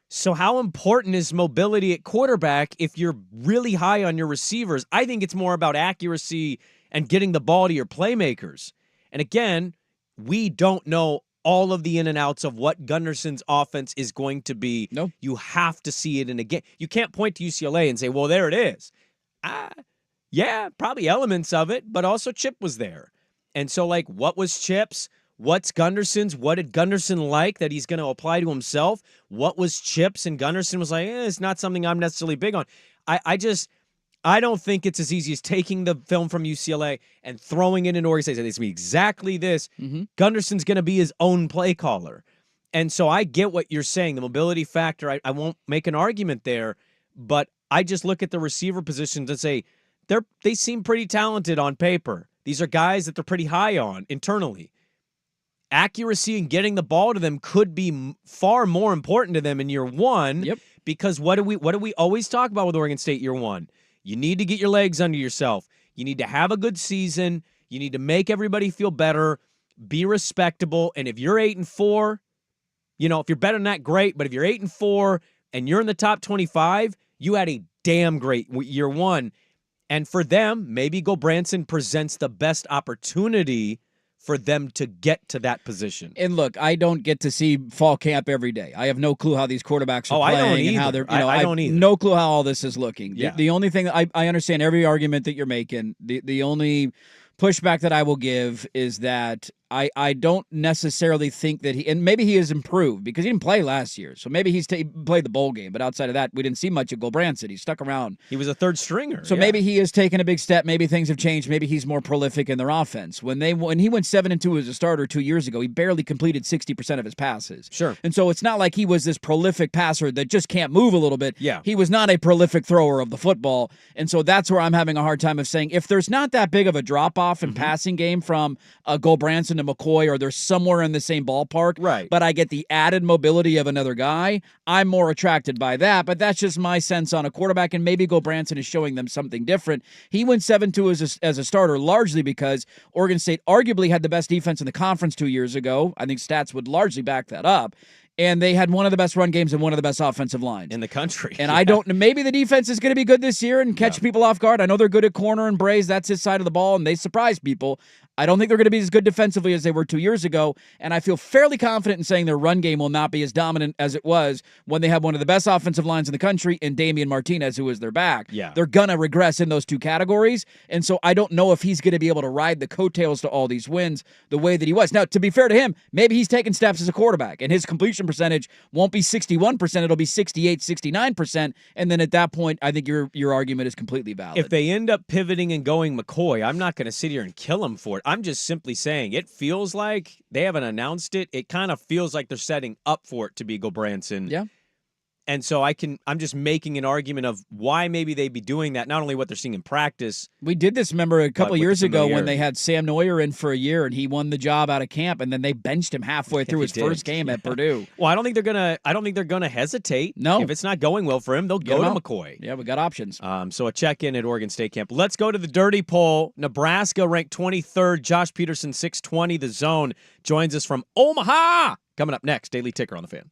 So how important is mobility at quarterback if you're really high on your receivers? I think it's more about accuracy and getting the ball to your playmakers. And again, we don't know all of the in and outs of what Gunderson's offense is going to be. No. You have to see it in a game. You can't point to UCLA and say, well, there it is. Yeah, probably elements of it, but also Chip was there. And so, like, what was Chip's? What's Gunderson's? What did Gunderson like that he's going to apply to himself? What was Chip's? And Gunderson was like, it's not something I'm necessarily big on. I don't think it's as easy as taking the film from UCLA and throwing it in Oregon State. It's going to be exactly this. Gunderson's going to be his own play caller. And so I get what you're saying. The mobility factor, I won't make an argument there, but I just look at the receiver positions and say, they seem pretty talented on paper. These are guys that they're pretty high on internally. Accuracy and getting the ball to them could be far more important to them in year one. Yep. Because what do we always talk about with Oregon State year one? You need to get your legs under yourself. You need to have a good season. You need to make everybody feel better, be respectable. And if you're 8-4, if you're better than that, great. But if you're 8-4 and you're in the top 25, you had a damn great year one. And for them, maybe Gulbranson presents the best opportunity for them to get to that position. And look, I don't get to see fall camp every day. I have no clue how these quarterbacks are playing. I don't either. And how they're, I don't either. No clue how all this is looking. Yeah. The only thing, I understand every argument that you're making. The only pushback that I will give is that I don't necessarily think that and maybe he has improved because he didn't play last year. So maybe he's played the bowl game, but outside of that, we didn't see much of Gulbranson. He stuck around. He was a third stringer. So maybe he has taken a big step. Maybe things have changed. Maybe he's more prolific in their offense. When he went 7-2 as a starter 2 years ago, he barely completed 60% of his passes. Sure. And so it's not like he was this prolific passer that just can't move a little bit. Yeah. He was not a prolific thrower of the football. And so that's where I'm having a hard time of saying if there's not that big of a drop-off in passing game from Gulbranson to McCoy or they're somewhere in the same ballpark. Right. But I get the added mobility of another guy. I'm more attracted by that, but that's just my sense on a quarterback, and maybe Branson is showing them something different. He went 7-2 as a starter largely because Oregon State arguably had the best defense in the conference 2 years ago. I think stats would largely back that up. And they had one of the best run games and one of the best offensive lines in the country. And I don't know, maybe the defense is going to be good this year and catch people off guard. I know they're good at corner and Braze. That's his side of the ball, and they surprise people. I don't think they're going to be as good defensively as they were 2 years ago, and I feel fairly confident in saying their run game will not be as dominant as it was when they had one of the best offensive lines in the country and Damian Martinez, who is their back. Yeah. They're going to regress in those two categories, and so I don't know if he's going to be able to ride the coattails to all these wins the way that he was. Now, to be fair to him, maybe he's taking steps as a quarterback, and his completion percentage won't be 61%, it'll be 68, 69%, and then at that point, I think your argument is completely valid. If they end up pivoting and going McCoy, I'm not going to sit here and kill him for it. I'm just simply saying it feels like they haven't announced it. It kind of feels like they're setting up for it to be Branson. Yeah. And so I'm just making an argument of why maybe they'd be doing that, not only what they're seeing in practice. We did this, remember, a couple years ago when they familiarity. had Sam Neuer in for a year and he won the job out of camp, and then they benched him halfway through his first game at Purdue. Well, I don't think they're gonna hesitate. No. If it's not going well for him, they'll Get go him to out. McCoy. Yeah, we got options. So a check-in at Oregon State camp. Let's go to the dirty poll. Nebraska ranked 23rd. Josh Peterson, 620. The Zone joins us from Omaha. Coming up next, Daily Ticker on the Fan.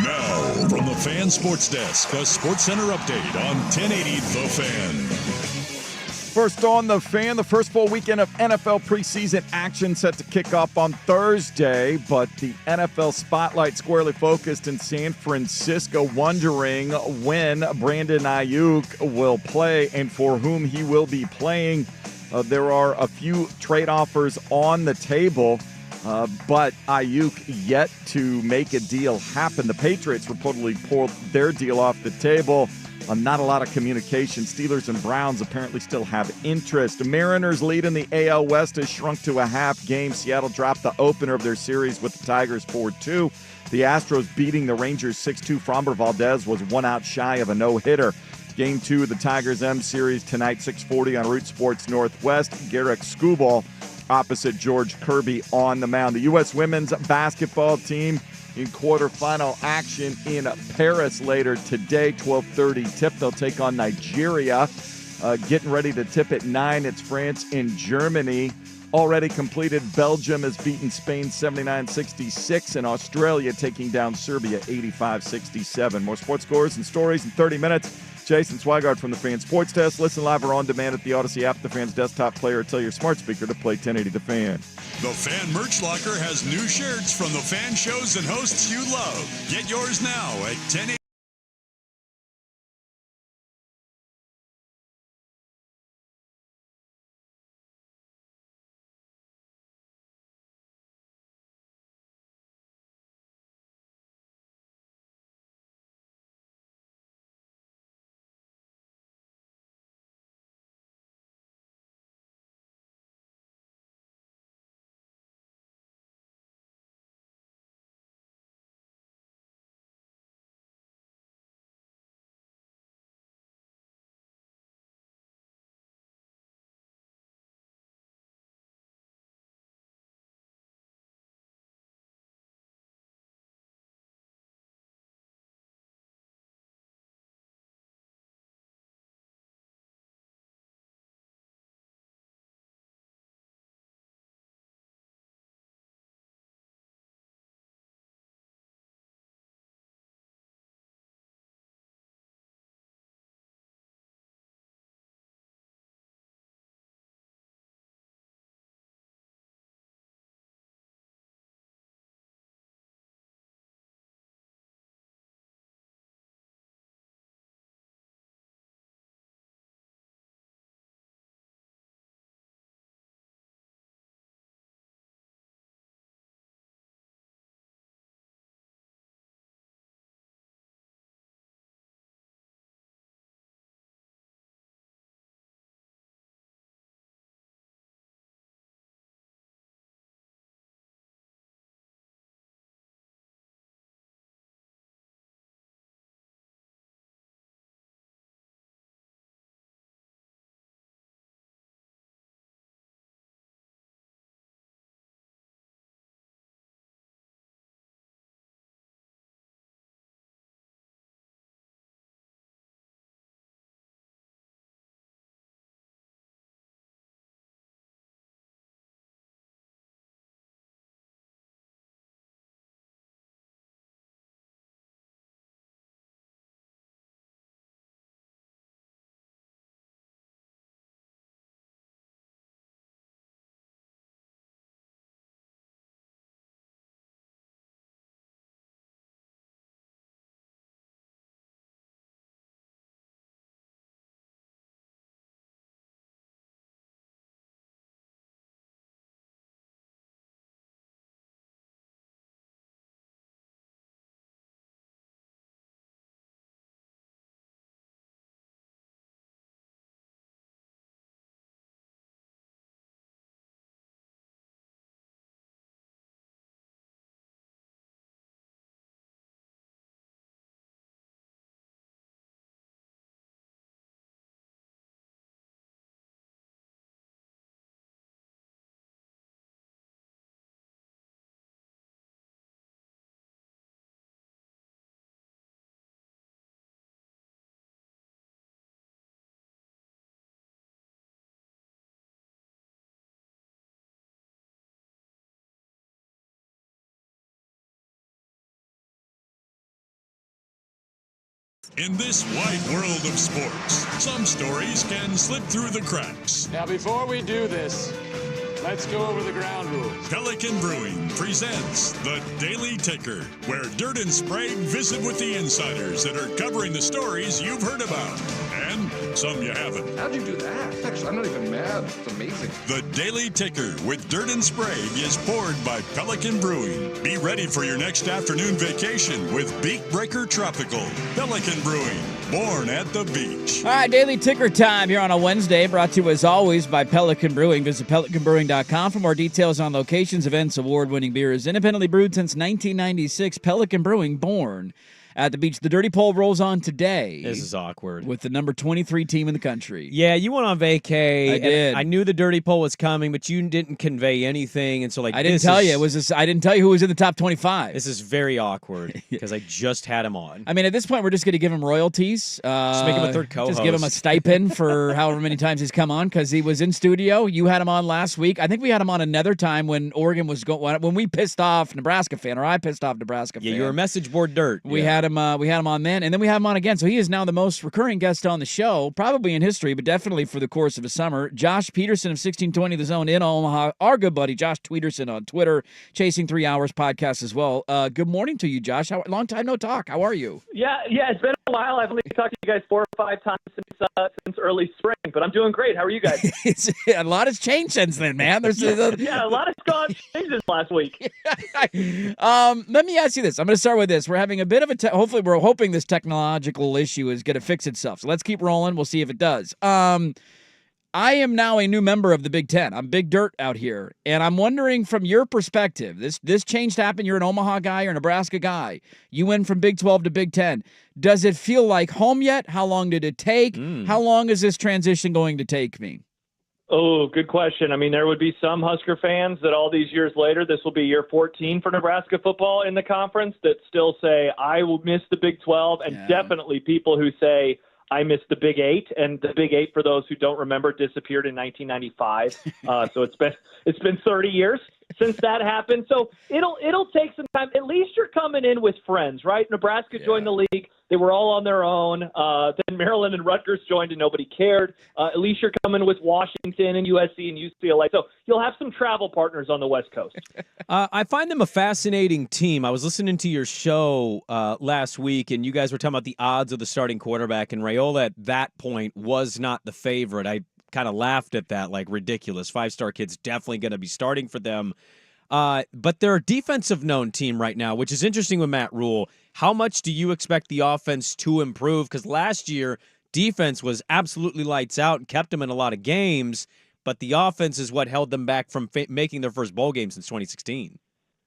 Now, from the Fan Sports Desk, a Sports Center update on 1080 The Fan. First on The Fan, the first full weekend of NFL preseason action set to kick off on Thursday, but the NFL spotlight squarely focused in San Francisco, wondering when Brandon Ayuk will play and for whom he will be playing. There are a few trade offers on the table, but Ayuk yet to make a deal happen. The Patriots reportedly pulled their deal off the table. Not a lot of communication. Steelers and Browns apparently still have interest. The Mariners' lead in the AL West has shrunk to a half game. Seattle dropped the opener of their series with the Tigers 4-2. The Astros beating the Rangers 6-2. Framber Valdez was 1 out shy of a no-hitter. Game 2 of the Tigers M Series tonight, 6:40 on Root Sports Northwest. Garrett Skubal opposite George Kirby on the mound. The U.S. women's basketball team in quarterfinal action in Paris later today, 12:30 tip. They'll take on Nigeria. Getting ready to tip at 9. It's France and Germany. Already completed, Belgium has beaten Spain 79-66, and Australia taking down Serbia 85-67. More sports scores and stories in 30 minutes. Jason Swigard from the Fan Sports Desk. Listen live or on demand at the Odyssey app, the Fan's desktop player, or tell your smart speaker to play 1080 The Fan. The Fan Merch Locker has new shirts from the fan shows and hosts you love. Get yours now at 1080. In this wide world of sports, some stories can slip through the cracks. Now, before we do this, let's go over the ground rules. Pelican Brewing presents The Daily Ticker, where Dirt and Sprague visit with the insiders that are covering the stories you've heard about, and some you haven't. How'd you do that? Actually, I'm not even mad. It's amazing. The Daily Ticker with Dirt and Sprague is poured by Pelican Brewing. Be ready for your next afternoon vacation with Beak Breaker Tropical. Pelican Brewing, born at the beach. All right, Daily Ticker time here on a Wednesday, brought to you as always by Pelican Brewing. Visit pelicanbrewing.com for more details on locations, events, award-winning beers. Independently brewed since 1996, Pelican Brewing, born at the beach. The Dirty Poll rolls on today. This is awkward. With the number 23 team in the country. Yeah, you went on vacay. I did. I knew the Dirty Poll was coming, but you didn't convey anything, and so I didn't tell you. I didn't tell you who was in the top 25. This is very awkward because I just had him on. I mean, at this point, we're just going to give him royalties. Just make him a third co-host. Just give him a stipend for however many times he's come on because he was in studio. You had him on last week. I think we had him on another time when Oregon was going. When we pissed off Nebraska fan, or I pissed off Nebraska fan. Yeah, you were message board dirt. We had him on then, and then we have him on again. So he is now the most recurring guest on the show, probably in history, but definitely for the course of a summer. Josh Peterson of 1620 The Zone in Omaha, our good buddy Josh Tweederson on Twitter, Chasing 3 Hours podcast as well. Good morning to you, Josh. Long time no talk. How are you? Yeah, it's been a while. I've only talked to you guys 4 or 5 times since early spring, but I'm doing great. How are you guys? A lot has changed since then, man. There's a lot has changed this last week. Let me ask you this. I'm going to start with this. We're having a bit of a hopefully we're hoping this technological issue is going to fix itself. So let's keep rolling. We'll see if it does. I am now a new member of the Big Ten. I'm Big Dirt out here, and I'm wondering from your perspective, this change happened. You're an Omaha guy, you're a Nebraska guy. You went from Big 12 to Big 10. Does it feel like home yet? How long did it take? How long is this transition going to take me? Oh, good question. I mean, there would be some Husker fans that all these years later, this will be year 14 for Nebraska football in the conference, that still say, I will miss the Big 12, and definitely people who say, I missed the Big 8, and the Big 8, for those who don't remember, disappeared in 1995. So it's been 30 years since that happened. So it'll take some time. At least you're coming in with friends, right? Nebraska joined the league. They were all on their own. Then Maryland and Rutgers joined and nobody cared. At least you're coming with Washington and USC and UCLA. So you'll have some travel partners on the West Coast. I find them a fascinating team. I was listening to your show last week, and you guys were talking about the odds of the starting quarterback, and Raiola at that point was not the favorite. I kind of laughed at that, like ridiculous. 5-star kid's definitely going to be starting for them. But they're a defensive known team right now, which is interesting with Matt Rule. How much do you expect the offense to improve? Because last year, defense was absolutely lights out and kept them in a lot of games, but the offense is what held them back from making their first bowl game since 2016.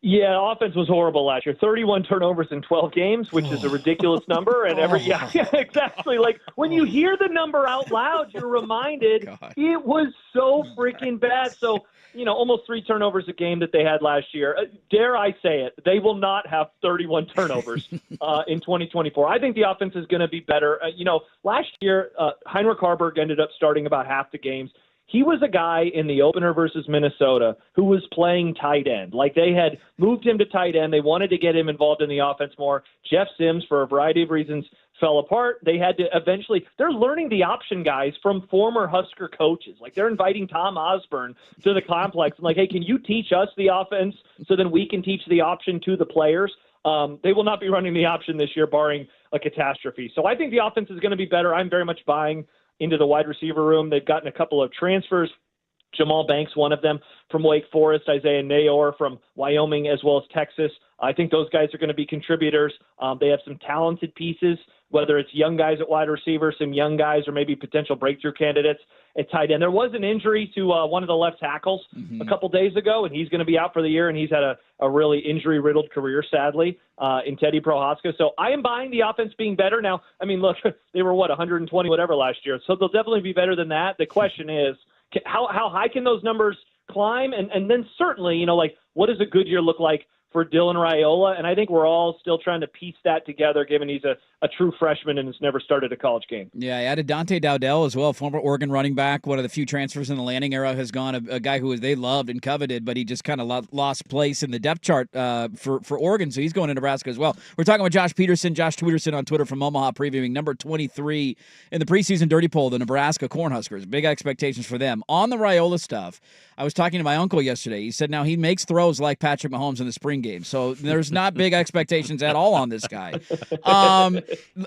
Yeah, offense was horrible last year. 31 turnovers in 12 games, which is a ridiculous number. And yeah, exactly. Like when you hear the number out loud, you're reminded it was so freaking bad. So, almost 3 turnovers a game that they had last year. Dare I say it, they will not have 31 turnovers in 2024. I think the offense is going to be better. Last year, Heinrich Harburg ended up starting about half the games. He was a guy in the opener versus Minnesota who was playing tight end. Like they had moved him to tight end. They wanted to get him involved in the offense more. Jeff Sims, for a variety of reasons, fell apart. They had to they're learning the option guys from former Husker coaches. Like they're inviting Tom Osborne to the complex. And like, hey, can you teach us the offense so then we can teach the option to the players? They will not be running the option this year, barring a catastrophe. So I think the offense is going to be better. I'm very much buying into the wide receiver room. They've gotten a couple of transfers. Jamal Banks, one of them from Wake Forest, Isaiah Nayor from Wyoming, as well as Texas. I think those guys are going to be contributors. They have some talented pieces, whether it's young guys at wide receiver, some young guys, or maybe potential breakthrough candidates at tight end. There was an injury to one of the left tackles a couple days ago, and he's going to be out for the year, and he's had a really injury-riddled career, sadly, in Teddy Prohaska. So I am buying the offense being better. Now, I mean, look, they were, 120 whatever last year, so they'll definitely be better than that. The question is, how high can those numbers climb? And then certainly, what does a good year look like for Dylan Raiola, and I think we're all still trying to piece that together, given he's a true freshman and has never started a college game. Yeah, I added Dante Dowdell as well, former Oregon running back, one of the few transfers in the Lanning era, has gone, a guy who they loved and coveted, but he just kind of lost place in the depth chart for Oregon, so he's going to Nebraska as well. We're talking with Josh Peterson on Twitter from Omaha, previewing number 23 in the preseason Dirty Poll, the Nebraska Cornhuskers. Big expectations for them. On the Raiola stuff, I was talking to my uncle yesterday. He said now he makes throws like Patrick Mahomes in the spring game, so there's not big expectations at all on this guy.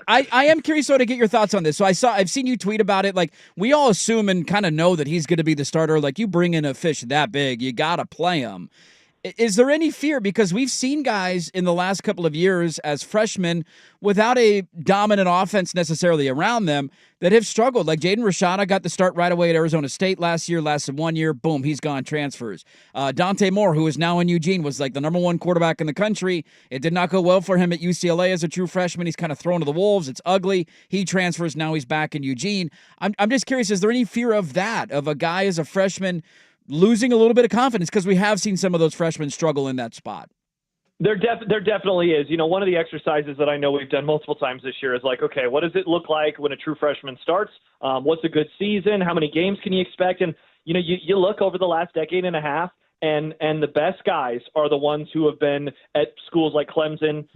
I am curious, though, to get your thoughts on this. So I've seen you tweet about it. Like, we all assume and kind of know that he's going to be the starter. Like, you bring in a fish that big, you got to play him. Is there any fear? Because we've seen guys in the last couple of years as freshmen without a dominant offense necessarily around them that have struggled. Like Jaden Rashada got the start right away at Arizona State last year, lasted 1 year, boom, he's gone, transfers. Dante Moore, who is now in Eugene, was like the number one quarterback in the country. It did not go well for him at UCLA as a true freshman. He's kind of thrown to the wolves. It's ugly. He transfers. Now he's back in Eugene. I'm just curious, is there any fear of that, of a guy as a freshman losing a little bit of confidence, because we have seen some of those freshmen struggle in that spot? There definitely is. You know, one of the exercises that I know we've done multiple times this year is like, okay, what does it look like when a true freshman starts? What's a good season? How many games can you expect? And, you know, you look over the last decade and a half, and the best guys are the ones who have been at schools like Clemson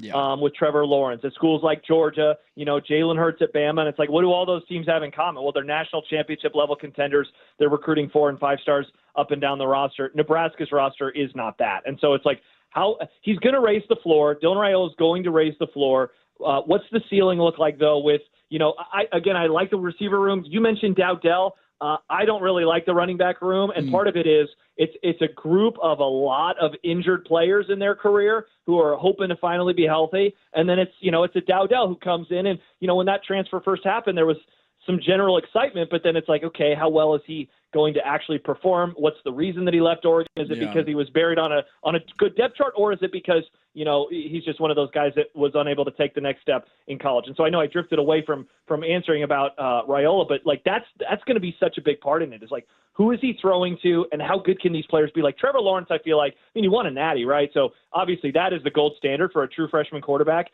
with Trevor Lawrence, at schools like Georgia, you know, Jalen Hurts at Bama. And it's like, what do all those teams have in common? Well, they're national championship level contenders. They're recruiting 4 and 5 stars up and down the roster. Nebraska's roster is not that. And so it's like, how he's going to raise the floor. Dylan Raiola is going to raise the floor. What's the ceiling look like, though, with, you know, I like the receiver room. You mentioned Dowdell. I don't really like the running back room, and part of it is it's a group of a lot of injured players in their career who are hoping to finally be healthy. And then it's a Dowdell who comes in, and, you know, when that transfer first happened, there was some general excitement, but then it's like, okay, how well is he going to actually perform? What's the reason that he left Oregon? Is it because he was buried on a good depth chart, or is it because, you know, he's just one of those guys that was unable to take the next step in college? And so I know I drifted away from answering about Raiola, but like that's going to be such a big part in it. Is like, who is he throwing to, and how good can these players be? Like Trevor Lawrence, I feel like, I mean, he won a natty, right? So obviously that is the gold standard for a true freshman quarterback.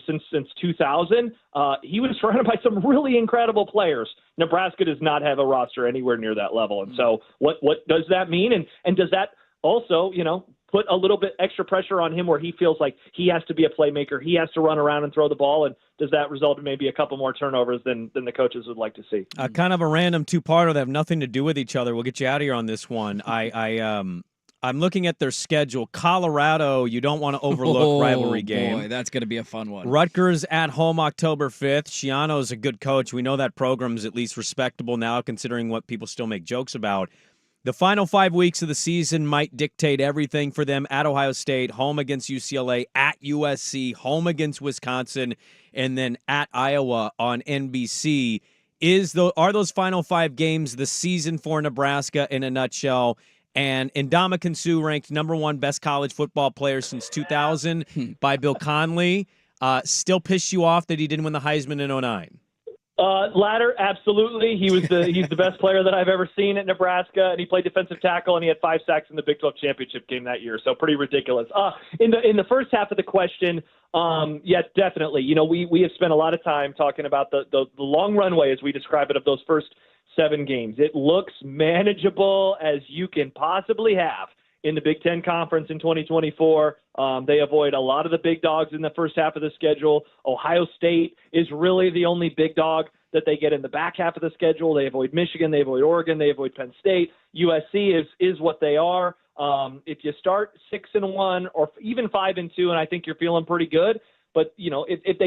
Since 2000, he was surrounded by some really incredible players. Nebraska does not have a roster anywhere near that level. And so what does that mean? And does that also, you know, put a little bit extra pressure on him where he feels like he has to be a playmaker, he has to run around and throw the ball? And does that result in maybe a couple more turnovers than the coaches would like to see? Kind of a random two-parter that have nothing to do with each other. We'll get you out of here on this one. I'm looking at their schedule. Colorado, you don't want to overlook rivalry game. Boy, that's going to be a fun one. Rutgers at home October 5th. Schiano's a good coach. We know that program's at least respectable now, considering what people still make jokes about. The final 5 weeks of the season might dictate everything for them. At Ohio State, home against UCLA, at USC, home against Wisconsin, and then at Iowa on NBC. Are those final 5 games the season for Nebraska in a nutshell? And Ndamukong Suh ranked number 1 best college football player since 2000 by Bill Conley. Still pissed you off that he didn't win the Heisman in 2009? Latter, absolutely. He's the best player that I've ever seen at Nebraska, and he played defensive tackle, and he had 5 sacks in the Big 12 championship game that year. So pretty ridiculous. In the first half of the question, yes, definitely. You know, we have spent a lot of time talking about the long runway, as we describe it, of those first 7 games. It looks manageable as you can possibly have in the Big Ten Conference in 2024. They avoid a lot of the big dogs in the first half of the schedule. Ohio State is really the only big dog that they get in the back half of the schedule. They avoid Michigan, they avoid Oregon, they avoid Penn State. USC is what they are. If you start 6-1 or even 5-2, and I think you're feeling pretty good, but you know, if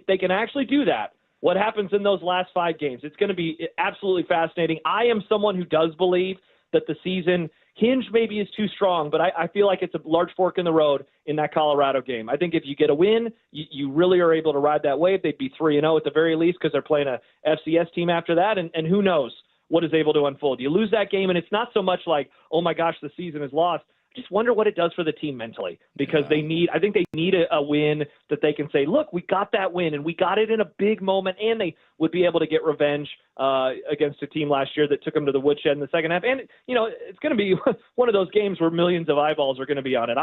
they can actually do that, what happens in those last 5 games? It's going to be absolutely fascinating. I am someone who does believe that the season hinge maybe is too strong, but I feel like it's a large fork in the road in that Colorado game. I think if you get a win, you really are able to ride that wave. They'd be 3-0 at the very least because they're playing a FCS team after that, and who knows what is able to unfold. You lose that game, and it's not so much like, oh my gosh, the season is lost. I just wonder what it does for the team mentally, because I think they need a win that they can say, look, we got that win, and we got it in a big moment, and they would be able to get revenge against a team last year that took them to the woodshed in the second half. And, it's going to be one of those games where millions of eyeballs are going to be on it.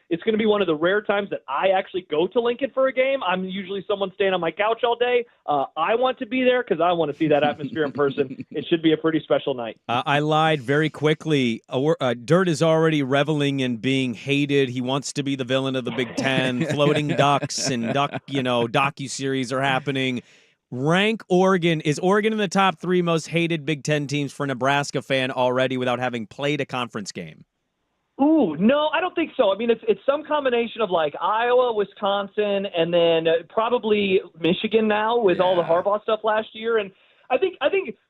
It's going to be one of the rare times that I actually go to Lincoln for a game. I'm usually someone staying on my couch all day. I want to be there because I want to see that atmosphere in person. It should be a pretty special night. I lied very quickly. Dirt is already reveling in being hated. He wants to be the villain of the Big Ten. Floating ducks and docuseries are happening. Rank Oregon. Is Oregon in the top 3 most hated Big Ten teams for a Nebraska fan already without having played a conference game? Ooh, no, I don't think so. I mean, it's some combination of like Iowa, Wisconsin, and then probably Michigan now with all the Harbaugh stuff last year. And I think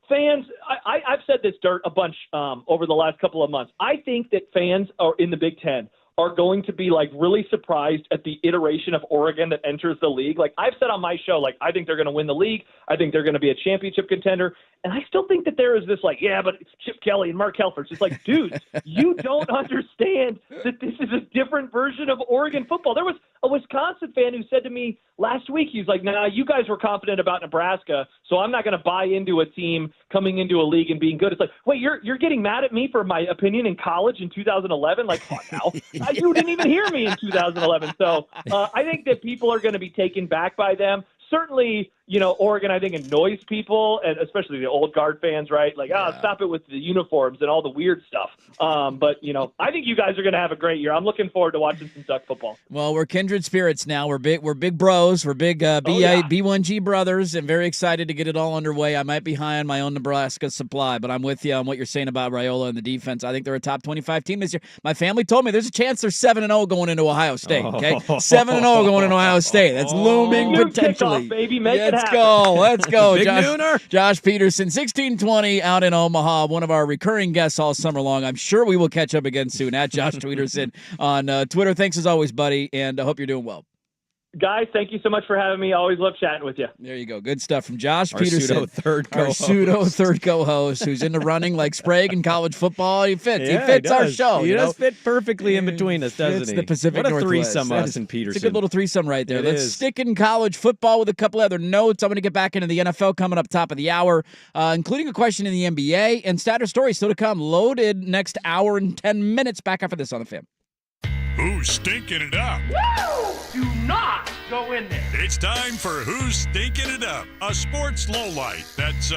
fans, I've said this, Dirt, a bunch over the last couple of months. I think that fans are in the Big Ten are going to be like really surprised at the iteration of Oregon that enters the league. Like I've said on my show, like I think they're going to win the league. I think they're going to be a championship contender. And I still think that there is this like, yeah, but it's Chip Kelly and Mark Helford. It's just like, dudes, you don't understand that this is a different version of Oregon football. There was a Wisconsin fan who said to me last week, he's like, nah, you guys were confident about Nebraska, so I'm not going to buy into a team coming into a league and being good. It's like, wait, you're getting mad at me for my opinion in college in 2011? Like, fuck now. You didn't even hear me in 2011. So I think that people are going to be taken back by them. Certainly, Oregon, I think, annoys people, and especially the old guard fans, right? Like, stop it with the uniforms and all the weird stuff. But, I think you guys are going to have a great year. I'm looking forward to watching some Duck football. Well, we're kindred spirits now. We're big bros. We're big B1G brothers, and very excited to get it all underway. I might be high on my own Nebraska supply, but I'm with you on what you're saying about Raiola and the defense. I think they're a top 25 team this year. My family told me there's a chance they're 7-0 going into Ohio State, okay? 7-0 going into Ohio State. That's looming potentially. Kickoff, baby. Make it happen. Let's go. Big nooner. Josh Peterson, 1620 out in Omaha, one of our recurring guests all summer long. I'm sure we will catch up again soon at Josh Peterson on Twitter. Thanks as always, buddy, and I hope you're doing well. Guys, thank you so much for having me. Always love chatting with you. There you go. Good stuff from Josh Peterson, our pseudo third co-host, who's into running like Sprague in college football. He fits. He fits our show. He does fit perfectly in between us, doesn't It's he? the Pacific What a Northwest. threesome, us and Peterson. It's a good little threesome right there. Let's is. stick in college football with a couple other notes. I'm going to get back into the NFL coming up top of the hour, including a question in the NBA and Statter story still to come. Loaded next hour and 10 minutes. Back after this on the Fam. Who's stinking it up? Woo! Do not go in there. It's time for Who's Stinking It Up, a sports lowlight that's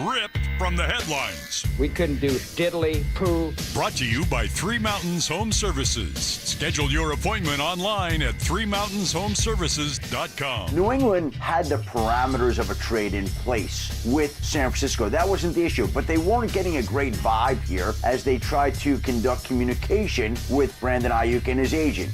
ripped from the headlines. We couldn't do diddly poo. Brought to you by Three Mountains Home Services. Schedule your appointment online at threemountainshome.services.com. New England had the parameters of a trade in place with San Francisco. That wasn't the issue, but they weren't getting a great vibe here as they tried to conduct communication with Brandon Ayuk and his agent.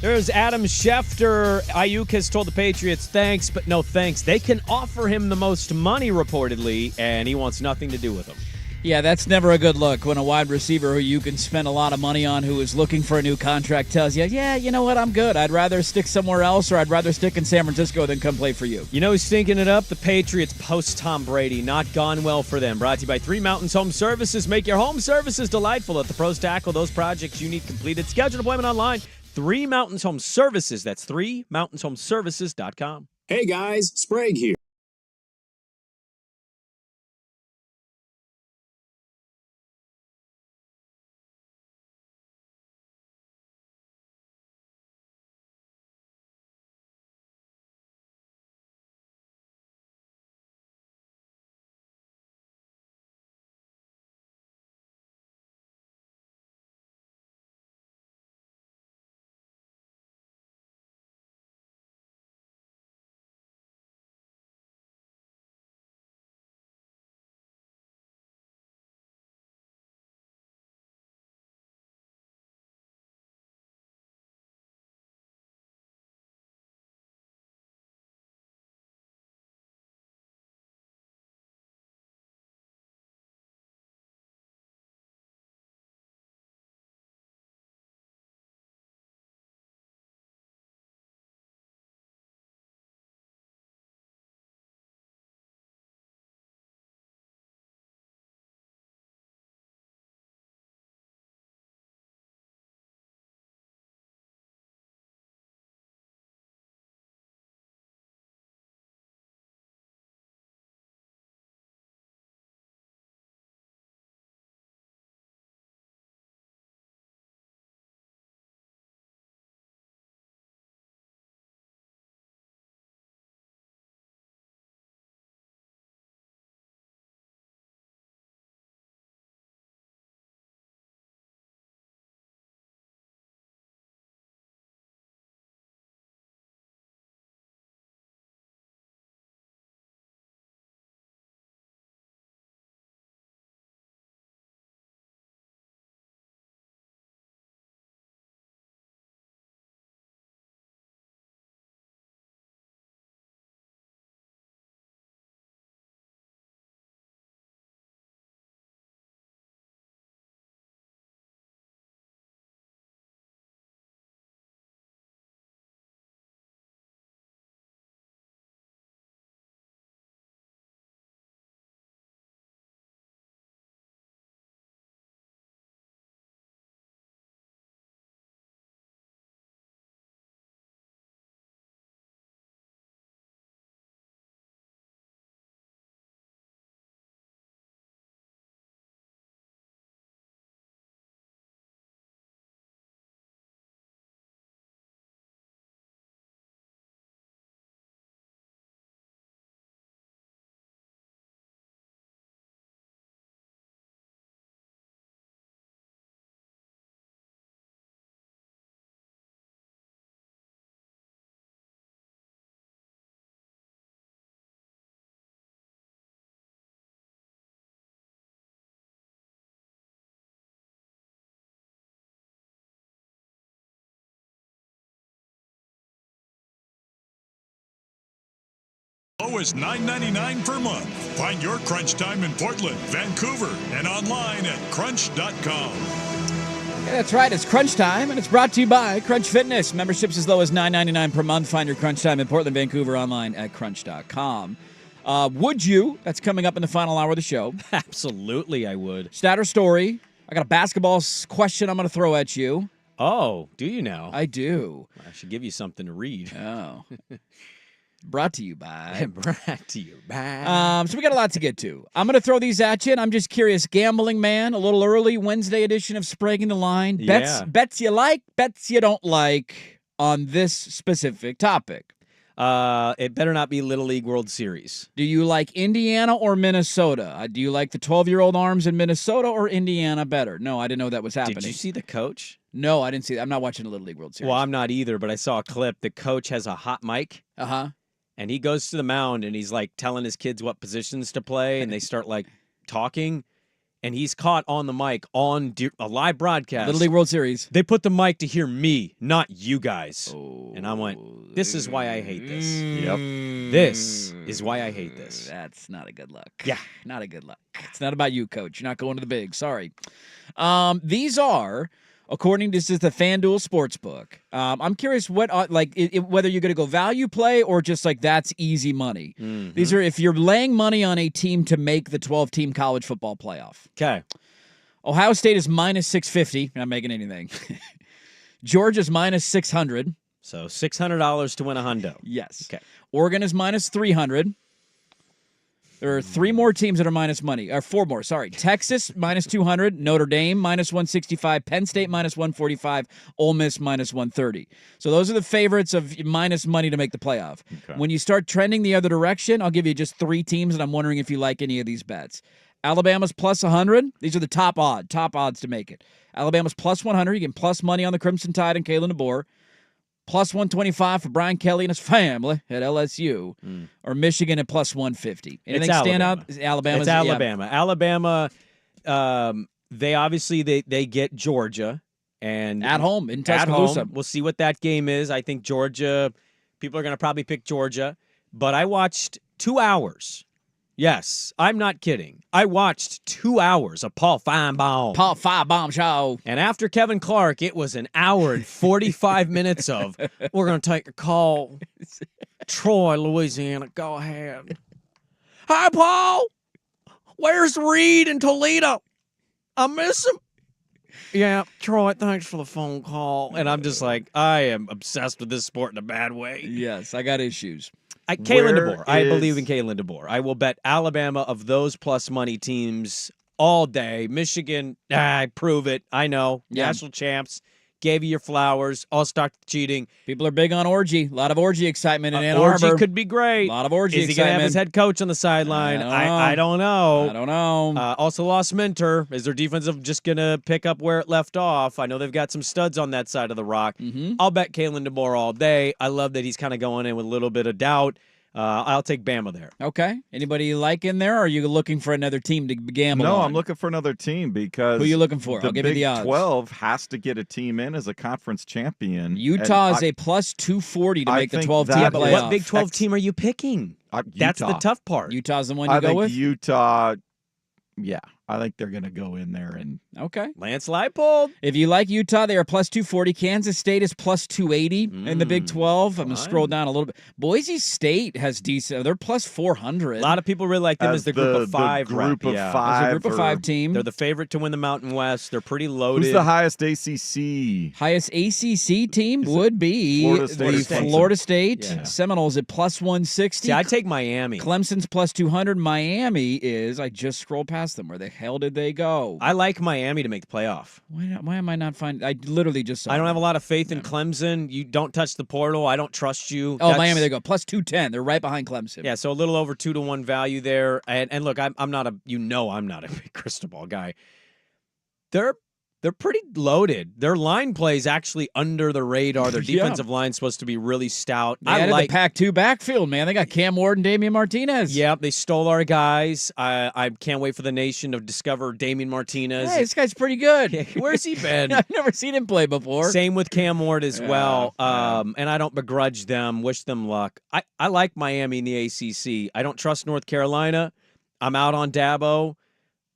There's Adam Schefter. Ayuk has told the Patriots thanks, but no thanks. They can offer him the most money, reportedly, and he wants nothing to do with them. Yeah, that's never a good look when a wide receiver who you can spend a lot of money on who is looking for a new contract tells you, yeah, you know what, I'm good. I'd rather stick somewhere else or I'd rather stick in San Francisco than come play for you. You know who's stinking it up? The Patriots post Tom Brady. Not gone well for them. Brought to you by Three Mountains Home Services. Make your home services delightful. Let the pros tackle those projects you need completed. Schedule an appointment online. Three Mountains Home Services. That's threemountainshomservices.com. Hey guys, Sprague here. low as $9.99 per month. Find your Crunch Time in Portland, Vancouver, and online at crunch.com. Yeah, that's right. It's Crunch Time, and it's brought to you by Crunch Fitness. Memberships as low as $9.99 per month. Find your Crunch Time in Portland, Vancouver, online at crunch.com. Would you? That's coming up in the final hour of the show. Absolutely, I would. Stat or story? I got a basketball question I'm going to throw at you. Oh, do you now? I do. I should give you something to read. Oh. Brought to you by. Brought to you by. So we got a lot to get to. I'm going to throw these at you, and I'm just curious. Gambling Man, a little early Wednesday edition of Spraguing the Line. Bets you like, bets you don't like on this specific topic. It better not be Little League World Series. Do you like Indiana or Minnesota? Do you like the 12-year-old arms in Minnesota or Indiana better? No, I didn't know that was happening. Did you see the coach? No, I didn't see that. I'm not watching the Little League World Series. Well, I'm not either, but I saw a clip. The coach has a hot mic. Uh-huh. And he goes to the mound, and he's, like, telling his kids what positions to play, and they start, like, talking. And he's caught on the mic on a live broadcast. Little League World Series. They put the mic to hear me, not you guys. Oh, and I went, this is why I hate this. Yep. This is why I hate this. That's not a good look. Yeah. Not a good look. It's not about you, Coach. You're not going to the big. Sorry. These are, according to the FanDuel Sportsbook. I'm curious what, whether you're going to go value play or just like that's easy money. Mm-hmm. These are if you're laying money on a team to make the 12-team college football playoff. Okay. Ohio State is minus 650. Not making anything. Georgia's minus 600. So $600 to win a hundo. Yes. Okay. Oregon is minus 300. There are three more teams that are minus money. Or four more, sorry. Texas, minus 200. Notre Dame, minus 165. Penn State, minus 145. Ole Miss, minus 130. So those are the favorites of minus money to make the playoff. Okay. When you start trending the other direction, I'll give you just three teams, and I'm wondering if you like any of these bets. Alabama's plus 100. These are the top odds to make it. Alabama's plus 100. You can plus money on the Crimson Tide and Kalen DeBoer. Plus 125 for Brian Kelly and his family at LSU, or Michigan at plus 150. Anything stand out? Alabama. It's Alabama. Yeah. Alabama. They obviously they get Georgia and at home in Tuscaloosa. We'll see what that game is. I think Georgia. People are going to probably pick Georgia, but I watched 2 hours. Yes, I'm not kidding. I watched 2 hours of Paul Finebaum show. And after Kevin Clark, it was an hour and 45 minutes of, we're going to take a call. Troy, Louisiana, go ahead. Hi, Paul. Where's Reed in Toledo? I miss him. Yeah, Troy, thanks for the phone call. And I'm just like, I am obsessed with this sport in a bad way. Yes, I got issues. Kalen DeBoer. I believe in Kalen DeBoer. I will bet Alabama of those plus money teams all day. Michigan, prove it. I know. Yeah. National champs. Gave you your flowers. All start cheating. People are big on orgy. A lot of orgy excitement in Ann Arbor. Orgy could be great. A lot of orgy excitement. Is he going to have his head coach on the sideline? I don't know. Also lost mentor. Is their defensive just going to pick up where it left off? I know they've got some studs on that side of the rock. Mm-hmm. I'll bet Kalen DeBoer all day. I love that he's kind of going in with a little bit of doubt. I'll take Bama there. Okay. Anybody you like in there, or are you looking for another team to gamble on? No, I'm looking for another team because... Who are you looking for? I'll give you the odds. The Big 12 has to get a team in as a conference champion. Utah is a plus 240 to make the 12-team playoff. What Big 12 team are you picking? That's the tough part. Utah's the one you go with? Utah... Yeah, I think they're going to go in there and... Okay. Lance Leipold. If you like Utah, they are plus 240. Kansas State is plus 280 in the Big 12. I'm going to scroll down a little bit. Boise State has decent... They're plus 400. A lot of people really like them as the group of five. The group of five. As a group of five team. They're the favorite to win the Mountain West. They're pretty loaded. Who's the highest ACC? Highest ACC team would be Florida State. Seminoles at plus 160. See, I take Miami. Clemson's plus 200. Miami is... I just scrolled past them. Where the hell did they go? I like Miami to make the playoff. Why am I not finding? I literally just saw I don't have a lot of faith in Clemson. You don't touch the portal. I don't trust you. Oh, Miami, they go plus 210. They're right behind Clemson. Yeah, so a little over 2-1 value there. And look, I'm not a big crystal ball guy. They're they're pretty loaded. Their line plays actually under the radar. Their Yeah. defensive line's supposed to be really stout. They added the Pac-2 backfield, man. They got Cam Ward and Damian Martinez. Yeah, they stole our guys. I can't wait for the nation to discover Damian Martinez. Hey, this guy's pretty good. Where's he been? I've never seen him play before. Same with Cam Ward as well. And I don't begrudge them. Wish them luck. I like Miami in the ACC. I don't trust North Carolina. I'm out on Dabo.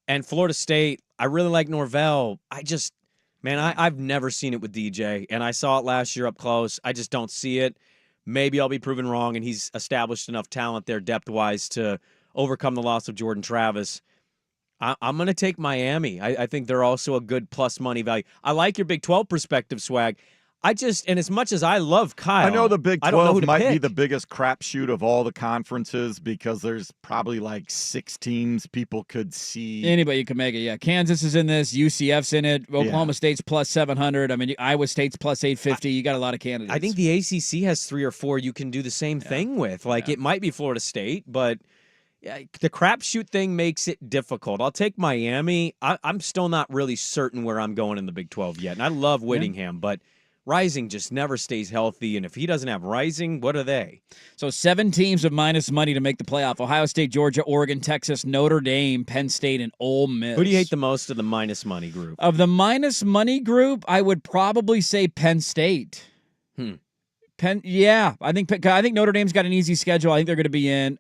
And Florida State, I really like Norvell. I've never seen it with DJ, and I saw it last year up close. I just don't see it. Maybe I'll be proven wrong, and he's established enough talent there depth-wise to overcome the loss of Jordan Travis. I'm going to take Miami. I think they're also a good plus money value. I like your Big 12 perspective, Swag. And as much as I love Kyle, I know the Big 12 might be pick. the biggest crapshoot of all the conferences because there's probably like 6 teams people could see. Anybody can make it, yeah. Kansas is in this. UCF's in it. Oklahoma State's plus 700. I mean, Iowa State's plus 850. You got a lot of candidates. I think the ACC has 3 or 4 you can do the same thing with. It might be Florida State, but the crapshoot thing makes it difficult. I'll take Miami. I'm still not really certain where I'm going in the Big 12 yet, and I love Whittingham, but Rising just never stays healthy, and if he doesn't have Rising, what are they? So 7 teams of minus money to make the playoff. Ohio State, Georgia, Oregon, Texas, Notre Dame, Penn State, and Ole Miss. Who do you hate the most of the minus money group? Of the minus money group, I would probably say Penn State. I think Notre Dame's got an easy schedule. I think they're going to be in.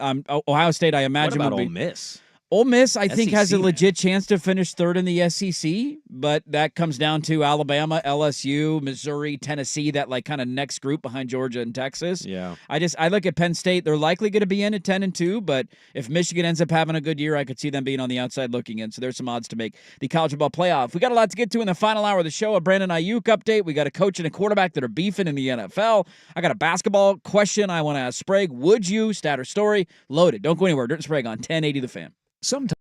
Ohio State, I imagine, what about will be. Ole Miss? Ole Miss, I think, has a SEC, legit chance to finish 3rd in the SEC, but that comes down to Alabama, LSU, Missouri, Tennessee, that kind of next group behind Georgia and Texas. Yeah. I look at Penn State. They're likely going to be in at 10-2, but if Michigan ends up having a good year, I could see them being on the outside looking in. So there's some odds to make the college football playoff. We got a lot to get to in the final hour of the show. A Brandon Ayuk update. We got a coach and a quarterback that are beefing in the NFL. I got a basketball question I want to ask Sprague. Would you, stat or story? Loaded. Don't go anywhere. Dirt and Sprague on 1080 The Fan. Sometimes.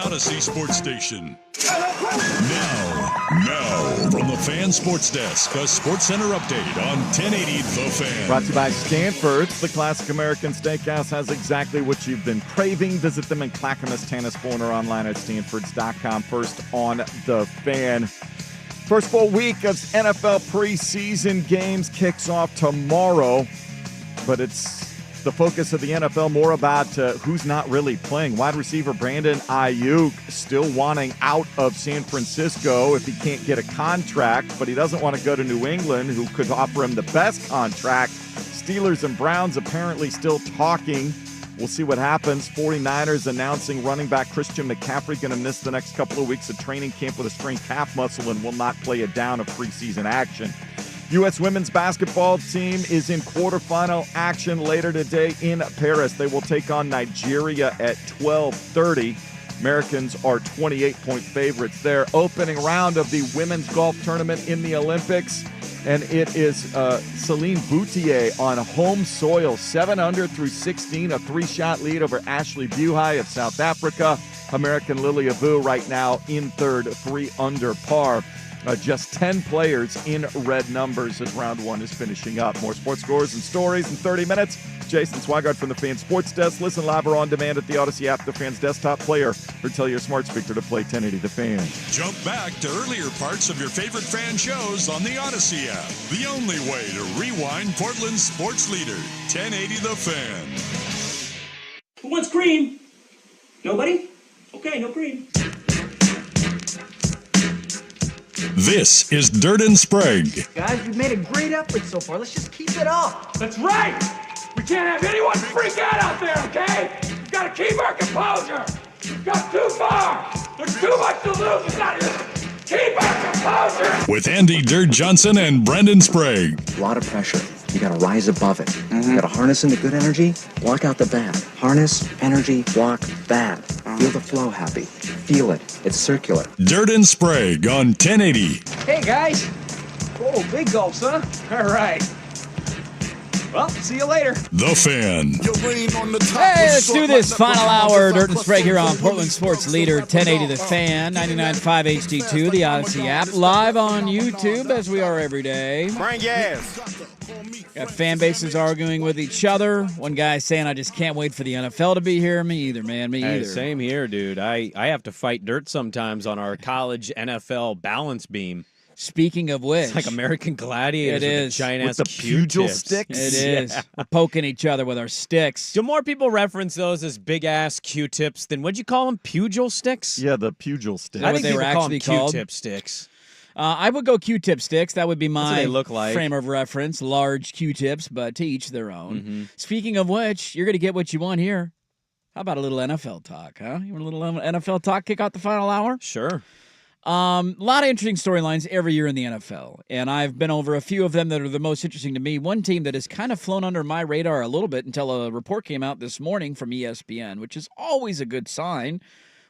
Odyssey Sports Station. Now, Now, from the Fan Sports Desk, a Sports Center update on 1080 The Fan. Brought to you by Stanford's. The classic American steakhouse has exactly what you've been craving. Visit them in Clackamas, Tanasbourne, or online at stanfords.com. First on The Fan. First full week of NFL preseason games kicks off tomorrow, but it's the focus of the NFL more about who's not really playing. Wide receiver Brandon Ayuk still wanting out of San Francisco if he can't get a contract, but he doesn't want to go to New England, who could offer him the best contract. Steelers and Browns apparently still talking. We'll see what happens. 49ers announcing running back Christian McCaffrey going to miss the next couple of weeks of training camp with a strained calf muscle and will not play a down of preseason action. U.S. women's basketball team is in quarterfinal action later today in Paris. They will take on Nigeria at 12:30. Americans are 28-point favorites there. Opening round of the women's golf tournament in the Olympics. And it is Celine Boutier on home soil, 7 under through 16, a 3-shot lead over Ashley Buhai of South Africa. American Lilia Vu right now in third, 3 under par. Just 10 players in red numbers as round one is finishing up. More sports scores and stories in 30 minutes. Jason Swigart from the Fan Sports Desk. Listen live or on demand at the Odyssey app, the Fan's desktop player, or tell your smart speaker to play 1080 The Fan. Jump back to earlier parts of your favorite fan shows on the Odyssey app. The only way to rewind Portland's sports leader, 1080 The Fan. Who wants cream? Nobody? Okay, no cream. This is Dirt and Sprague. Guys, we've made a great effort so far. Let's just keep it up. That's right! We can't have anyone freak out there, okay? We've got to keep our composure. We've got too far. There's too much to lose. It's not keep our composure. With Andy Dirt Johnson and Brendan Sprague. A lot of pressure. You got to rise above it. You got to harness in the good energy, block out the bad. Harness, energy, block, bad. Feel the flow, happy. Feel it. It's circular. Dirt and Sprague on 1080. Hey, guys. Whoa, big gulps, huh? All right. Well, see you later. The Fan. Hey, let's do this. Final hour. Dirt and Sprague here on Portland Sports Leader 1080 The Fan, 99.5 HD2, the Odyssey app, live on YouTube as we are every day. Bring your ass. Got fan bases arguing with each other. One guy saying, I just can't wait for the NFL to be here. Me either, man. Me either. Same here, dude. I have to fight dirt sometimes on our college NFL balance beam. Speaking of which, it's like American Gladiators. It is. Giant-ass with the pugil sticks. It is. Yeah. We're poking each other with our sticks. Do more people reference those as big-ass Q-tips than, what'd you call them, pugil sticks? Yeah, the pugil sticks. I think they were actually called Q-tip sticks. I would go Q-tip sticks. That would be my they look like. Frame of reference. Large Q-tips, but to each their own. Mm-hmm. Speaking of which, you're going to get what you want here. How about a little NFL talk, huh? You want a little NFL talk? Kick out the final hour? Sure. A lot of interesting storylines every year in the NFL, and I've been over a few of them that are the most interesting to me. One team that has kind of flown under my radar a little bit until a report came out this morning from ESPN, which is always a good sign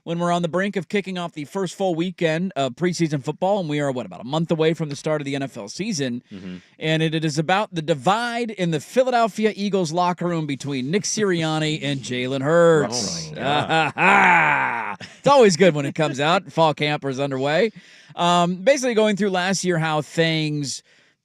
when we're on the brink of kicking off the first full weekend of preseason football, and we are, about a month away from the start of the NFL season. Mm-hmm. And it is about the divide in the Philadelphia Eagles locker room between Nick Sirianni and Jalen Hurts. It's always good when it comes out. Fall camp is underway. Basically going through last year how things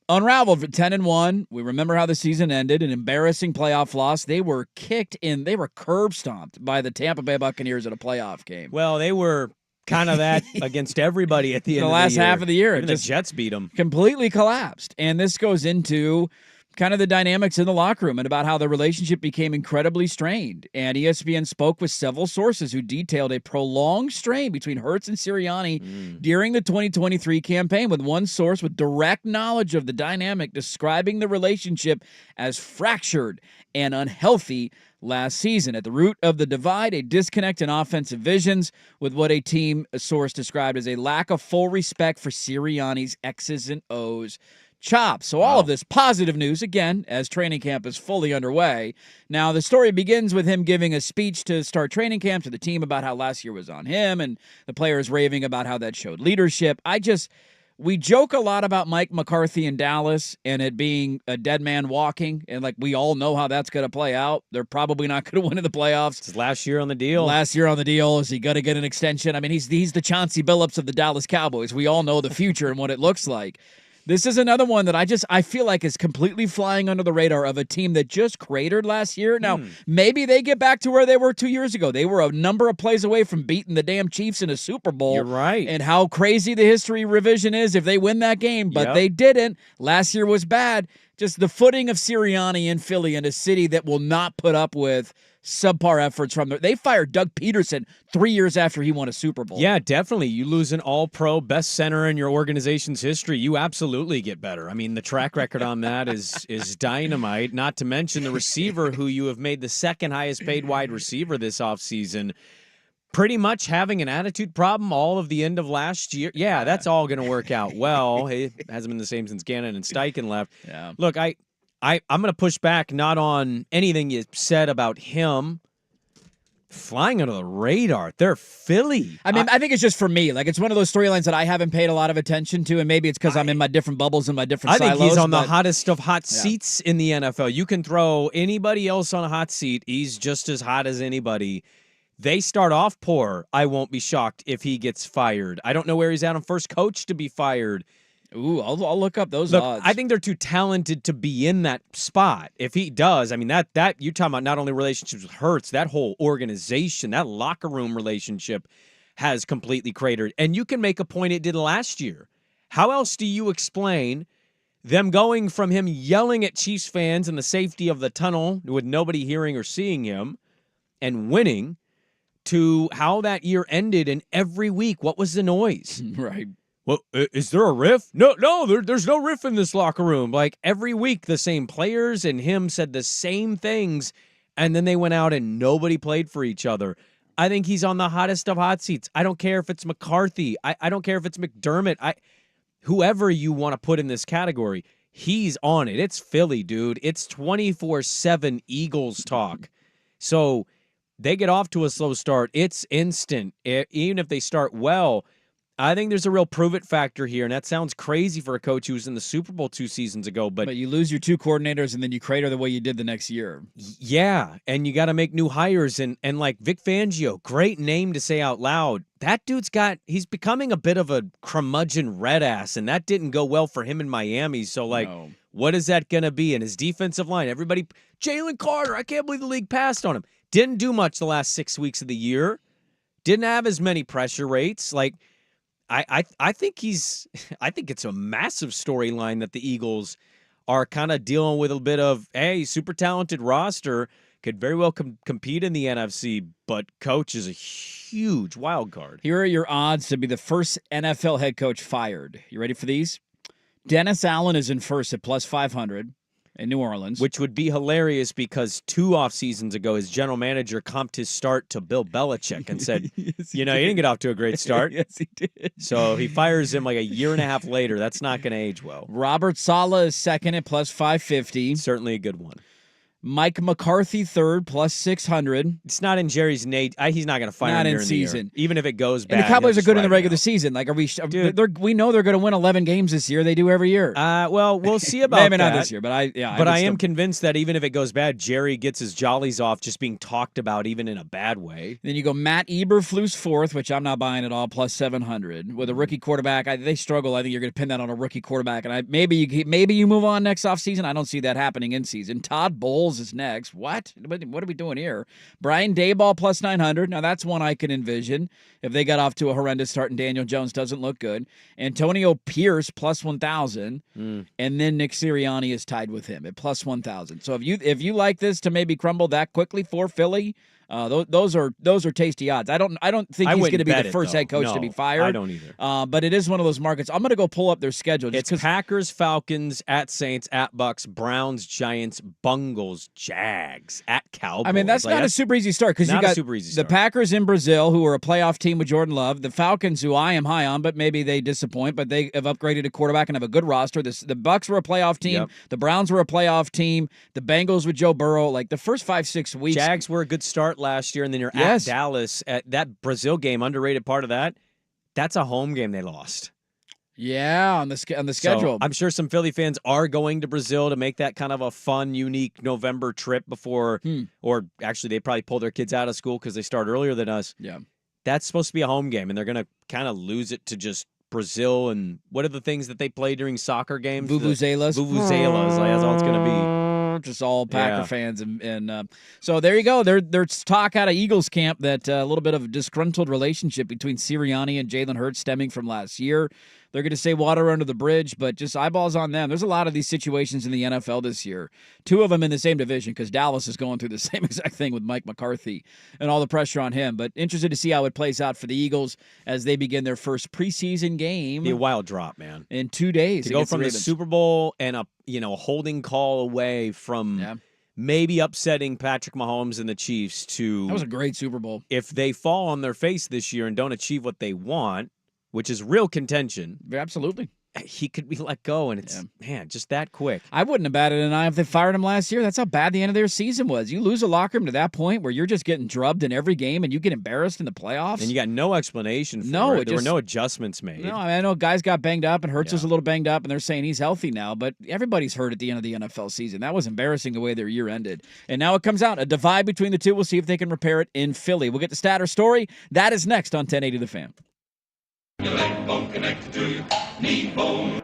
unraveled for 10-1. We remember how the season ended, an embarrassing playoff loss. They were kicked in. They were curb stomped by the Tampa Bay Buccaneers at a playoff game. Well, they were kind of that against everybody at the end of the last half of the year. Even the Jets beat them. Completely collapsed. And this goes into kind of the dynamics in the locker room and about how the relationship became incredibly strained. And ESPN spoke with several sources who detailed a prolonged strain between Hurts and Sirianni during the 2023 campaign, with one source with direct knowledge of the dynamic describing the relationship as fractured and unhealthy last season. At the root of the divide, a disconnect in offensive visions, with what a team source described as a lack of full respect for Sirianni's X's and O's chops. So all of this positive news, again, as training camp is fully underway. Now, the story begins with him giving a speech to start training camp to the team about how last year was on him, and the players raving about how that showed leadership. we joke a lot about Mike McCarthy in Dallas and it being a dead man walking, and like we all know how that's going to play out. They're probably not going to win in the playoffs. It's his last year on the deal. Last year on the deal. Is he going to get an extension? I mean, he's the Chauncey Billups of the Dallas Cowboys. We all know the future and what it looks like. This is another one that I feel like is completely flying under the radar of a team that just cratered last year. Now, maybe they get back to where they were 2 years ago. They were a number of plays away from beating the damn Chiefs in a Super Bowl. You're right. And how crazy the history revision is if they win that game, but they didn't. Last year was bad. Just the footing of Sirianni in Philly in a city that will not put up with subpar efforts from there. They fired Doug Peterson 3 years after he won a Super Bowl. Yeah, definitely. You lose an all-pro best center in your organization's history, you absolutely get better. I mean, the track record on that is dynamite, not to mention the receiver who you have made the second highest paid wide receiver this offseason. Pretty much having an attitude problem all of the end of last year. Yeah, that's all going to work out well. It hasn't been the same since Gannon and Steichen left. Yeah. Look, I'm going to push back not on anything you said about him flying under the radar. They're Philly. I mean, I think it's just for me. Like, it's one of those storylines that I haven't paid a lot of attention to, and maybe it's because I'm in my different bubbles and my different silos. I think he's on the hottest of hot seats in the NFL. You can throw anybody else on a hot seat. He's just as hot as anybody. They start off poor. I won't be shocked if he gets fired. I don't know where he's at on first coach to be fired. Ooh, I'll look up those odds. I think they're too talented to be in that spot. If he does, I mean, that you're talking about not only relationships with Hurts, that whole organization, that locker room relationship has completely cratered. And you can make a point it did last year. How else do you explain them going from him yelling at Chiefs fans in the safety of the tunnel with nobody hearing or seeing him and winning to how that year ended, and every week, what was the noise? Right. Well, is there a riff? No, there's no riff in this locker room. Like, every week, the same players and him said the same things, and then they went out and nobody played for each other. I think he's on the hottest of hot seats. I don't care if it's McCarthy. I don't care if it's McDermott. Whoever you want to put in this category, he's on it. It's Philly, dude. It's 24/7 Eagles talk. So they get off to a slow start. It's instant. Even if they start well, I think there's a real prove-it factor here, and that sounds crazy for a coach who was in the Super Bowl 2 seasons ago. But you lose your two coordinators, and then you crater the way you did the next year. Yeah, and you got to make new hires. And like Vic Fangio, great name to say out loud. That dude's he's becoming a bit of a curmudgeon red ass, and that didn't go well for him in Miami. So, what is that going to be? And his defensive line, everybody, Jalen Carter, I can't believe the league passed on him. Didn't do much the last 6 weeks of the year. Didn't have as many pressure rates. Like, I think I think it's a massive storyline that the Eagles are kind of dealing with a bit of, hey, super talented roster, could very well compete in the NFC, but coach is a huge wild card. Here are your odds to be the first NFL head coach fired. You ready for these? Dennis Allen is in first at plus 500 in New Orleans. Which would be hilarious because 2 off seasons ago, his general manager comped his start to Bill Belichick and said, yes, he didn't get off to a great start. Yes, he did. So he fires him like a year and a half later. That's not going to age well. Robert Saleh is second at plus 550. Certainly a good one. Mike McCarthy third, plus 600. It's not in Jerry's Nate. He's not going to fire him during season. The year. Even if it goes bad. And the Cowboys are good in the regular season. Like, we know they're going to win 11 games this year. They do every year. Well, we'll see about Maybe that. not this year, but I am convinced that even if it goes bad, Jerry gets his jollies off just being talked about, even in a bad way. Then you go Matt Eberflus fourth, which I'm not buying at all, plus 700. With a rookie quarterback, they struggle. I think you're going to pin that on a rookie quarterback. And maybe you move on next offseason. I don't see that happening in season. Todd Bowles is next. What are we doing here? Brian Daboll plus 900. Now, that's one I can envision if they got off to a horrendous start and Daniel Jones doesn't look good. Antonio Pierce plus 1,000. And then Nick Sirianni is tied with him at plus 1,000. So if you like this to maybe crumble that quickly for Philly, those are tasty odds. I don't think he's going to be the first head coach to be fired. I don't either. But it is one of those markets. I'm going to go pull up their schedule. It's Packers, Falcons, at Saints, at Bucks, Browns, Giants, Bungles, Jags, at Cowboys. I mean, that's not a super easy start because you got the Packers in Brazil, who are a playoff team with Jordan Love. The Falcons, who I am high on, but maybe they disappoint. But they have upgraded a quarterback and have a good roster. The Bucks were a playoff team. Yep. The Browns were a playoff team. The Bengals with Joe Burrow. Like the first 5-6 weeks, Jags were a good start last year, and then you're at Dallas. At that Brazil game, underrated part of that, that's a home game they lost. Yeah, on the So schedule. I'm sure some Philly fans are going to Brazil to make that kind of a fun, unique November trip before, or actually they probably pull their kids out of school because they start earlier than us. Yeah. That's supposed to be a home game, and they're going to kind of lose it to just Brazil. And what are the things that they play during soccer games? Vuvuzelas. Vuvuzelas. Like, that's all it's going to be. Just all Packer fans, and so there you go. There's talk out of Eagles camp that a little bit of a disgruntled relationship between Sirianni and Jalen Hurts stemming from last year. They're going to say water under the bridge, but just eyeballs on them. There's a lot of these situations in the NFL this year. 2 of them in the same division because Dallas is going through the same exact thing with Mike McCarthy and all the pressure on him. But interested to see how it plays out for the Eagles as they begin their first preseason game. Be a wild drop, man. In 2 days. To go from the Super Bowl and a holding call away from maybe upsetting Patrick Mahomes and the Chiefs to... That was a great Super Bowl. If they fall on their face this year and don't achieve what they want, which is real contention. Absolutely. He could be let go, and it's, man, just that quick. I wouldn't have batted an eye if they fired him last year. That's how bad the end of their season was. You lose a locker room to that point where you're just getting drubbed in every game and you get embarrassed in the playoffs. And you got no explanation for it. There were no adjustments made. No, I know guys got banged up, and Hurts was a little banged up, and they're saying he's healthy now, but everybody's hurt at the end of the NFL season. That was embarrassing the way their year ended. And now it comes out, a divide between the two. We'll see if they can repair it in Philly. We'll get the stat or story. That is next on 1080 The Fan.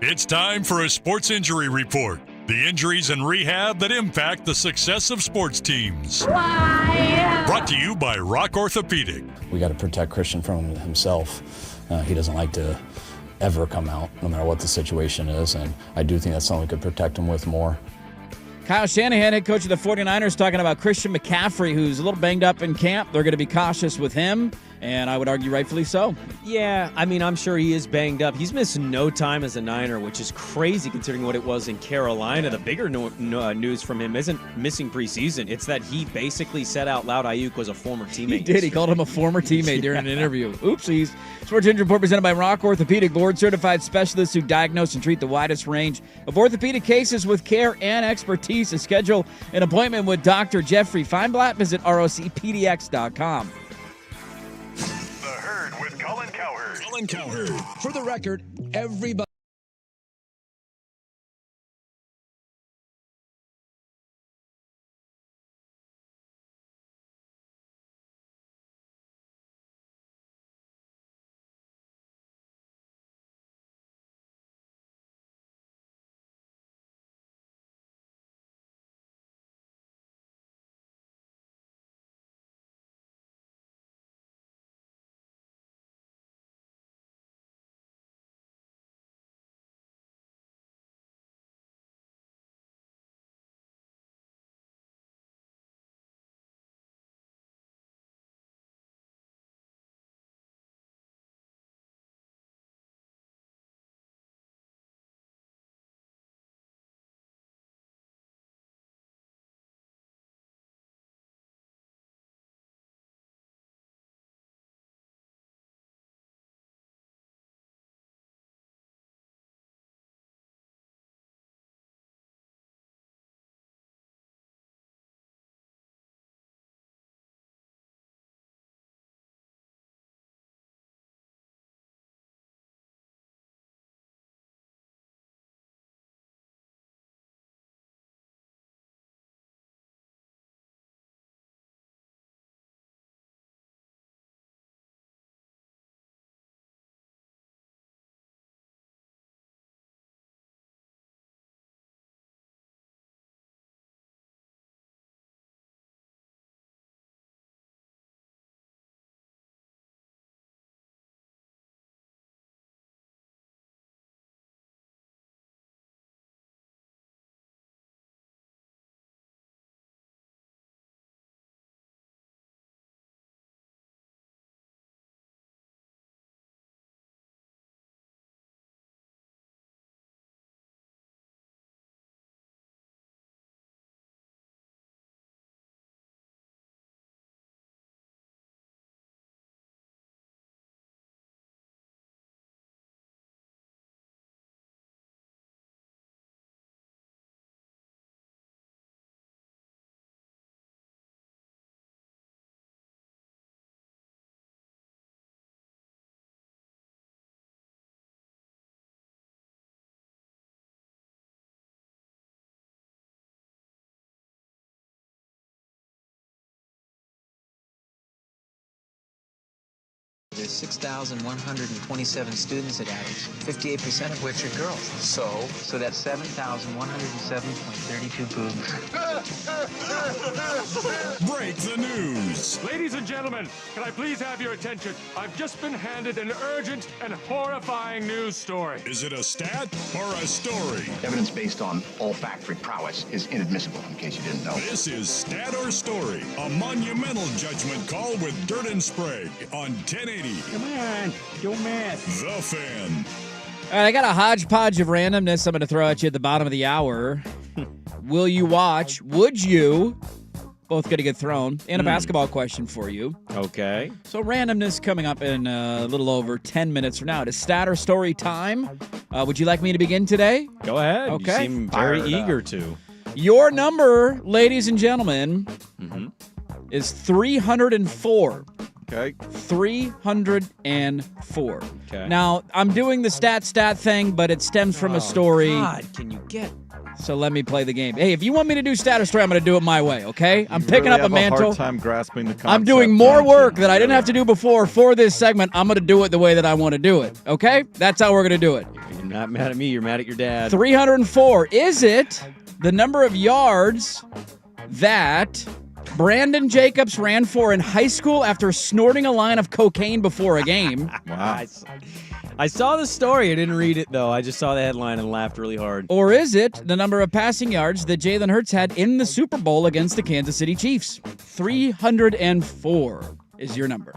It's time for a sports injury report. The injuries and rehab that impact the success of sports teams. Brought to you by Rock Orthopedic. We got to protect Christian from himself. He doesn't like to ever come out, no matter what the situation is, and I do think that's something we could protect him with more. Kyle Shanahan, head coach of the 49ers, talking about Christian McCaffrey, who's a little banged up in camp. They're going to be cautious with him, and I would argue rightfully so. Yeah, I mean, I'm sure he is banged up. He's missed no time as a Niner, which is crazy considering what it was in Carolina. The bigger news from him isn't missing preseason. It's that he basically said out loud Ayuk was a former teammate. He did. He called him a former teammate during an interview. Oopsies. Sports Injury Report presented by Rock Orthopedic, board-certified specialists who diagnose and treat the widest range of orthopedic cases with care and expertise. To schedule an appointment with Dr. Jeffrey Feinblatt, visit rocpdx.com. The Herd with Colin Cowherd. Colin Cowherd. For the record, everybody. there's 6,127 students at Adams, 58% of which are girls. So that's 7,107.32 boobs. Break the news. Ladies and gentlemen, can I please have your attention? I've just been handed an urgent and horrifying news story. Is it a stat or a story? Evidence based on olfactory prowess is inadmissible, in case you didn't know. This is Stat or Story, a monumental judgment call with Dirt and Sprague on 1080. Come on, don't mess. The Fan. All right, I got a hodgepodge of randomness I'm going to throw at you at the bottom of the hour. Will you watch? Would you? Both going to get thrown. And a basketball question for you. Okay. So randomness coming up in a little over 10 minutes from now. It is Stat or Story time. Would you like me to begin today? Go ahead. Okay. You seem very eager to. Your number, ladies and gentlemen, is 304. Okay. 304. Okay. Now, I'm doing the stat thing, but it stems from a story. God, can you get... So let me play the game. Hey, if you want me to do stat or story, I'm going to do it my way, okay? I'm picking up a mantle. Hard time grasping the concept. I'm doing more work that I didn't have to do before for this segment. I'm going to do it the way that I want to do it, okay? That's how we're going to do it. You're not mad at me. You're mad at your dad. 304. Is it the number of yards that Brandon Jacobs ran for in high school after snorting a line of cocaine before a game? Wow. I saw the story. I didn't read it, though. I just saw the headline and laughed really hard. Or is it the number of passing yards that Jalen Hurts had in the Super Bowl against the Kansas City Chiefs? 304 is your number.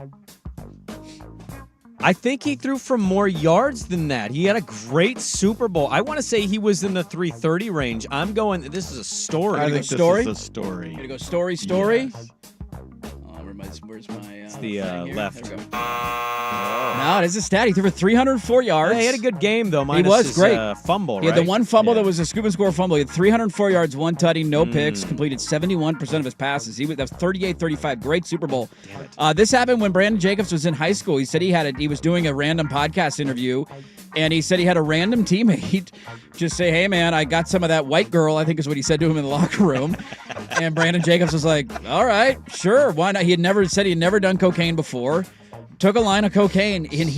I think he threw for more yards than that. He had a great Super Bowl. I want to say he was in the 330 range. I'm going, this is a story. I think this is a story. You're going to go story? Yes. Where's my it's the left. No, it is a stat. He threw for 304 yards. Yeah, he had a good game, though. He was his, great. Fumble, He had the one fumble that was a scoop and score fumble. He had 304 yards, one tutty, no picks, completed 71% of his passes. That was 38-35. Great Super Bowl. This happened when Brandon Jacobs was in high school. He said he was doing a random podcast interview, and he said he had a random teammate just say, hey, man, I got some of that white girl, I think is what he said to him in the locker room. And Brandon Jacobs was like, all right, sure, why not? He had never done cocaine before. Took a line of cocaine, and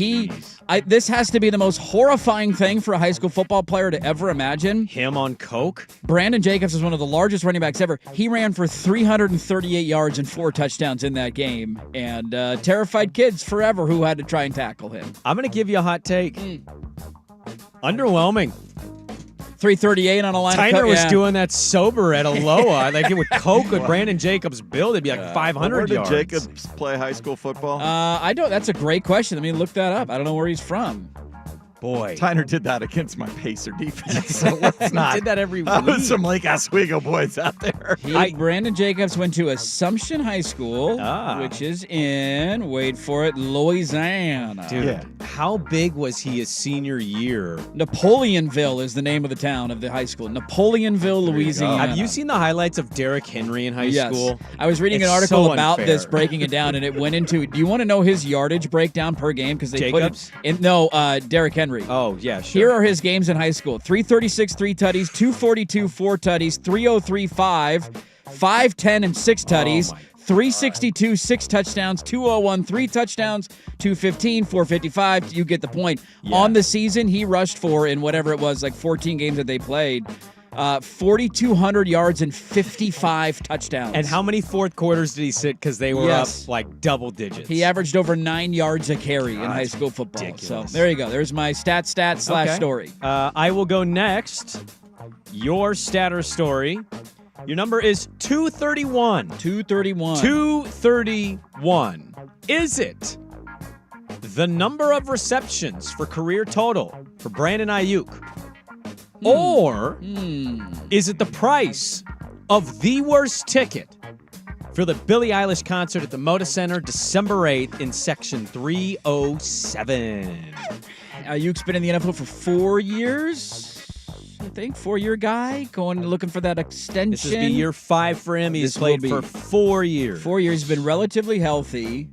this has to be the most horrifying thing for a high school football player to ever imagine. Him on coke? Brandon Jacobs is one of the largest running backs ever. He ran for 338 yards and 4 touchdowns in that game, and terrified kids forever who had to try and tackle him. I'm going to give you a hot take. Underwhelming. 338 on a line of coke. Tyner was doing that sober at Aloha. Like, with coke with Brandon Jacobs' build, it'd be like 500 yards. Where did Jacobs play high school football? I don't. That's a great question. Let me look that up. I don't know where he's from. Boy. Tyner did that against my Pacer defense. So let's not. He did that every week. That was some Lake Oswego boys out there. Brandon Jacobs went to Assumption High School, which is in, wait for it, Louisiana. Dude, how big was he his senior year? Napoleonville is the name of the town of the high school. Napoleonville, Louisiana. Have you seen the highlights of Derrick Henry in high school? I was reading an article about this, breaking it down, and it went into, do you want to know his yardage breakdown per game? Because they Jacobs? put it in, no, Derrick Henry. Oh, yeah, sure. Here are his games in high school. 336, 3 tutties, 242, 4 tutties, 303, 5, 510, and 6 tutties, 362, 6 touchdowns, 201, 3 touchdowns, 215, 455. You get the point. Yeah. On the season, he rushed for, in whatever it was, like 14 games that they played, 4,200 yards and 55 touchdowns. And how many fourth quarters did he sit because they were up like double digits? He averaged over 9 yards a carry in high school football. Ridiculous. So there you go. There's my stat story. I will go next. Your stat or story. Your number is 231. 231. 231. Is it the number of receptions for career total for Brandon Ayuk? Or is it the price of the worst ticket for the Billie Eilish concert at the Moda Center December 8th in Section 307? Ayuk's been in the NFL for 4 years, I think. 4-year guy, looking for that extension. This will be year 5 for him. He's played for 4 years. 4 years. He's been relatively healthy.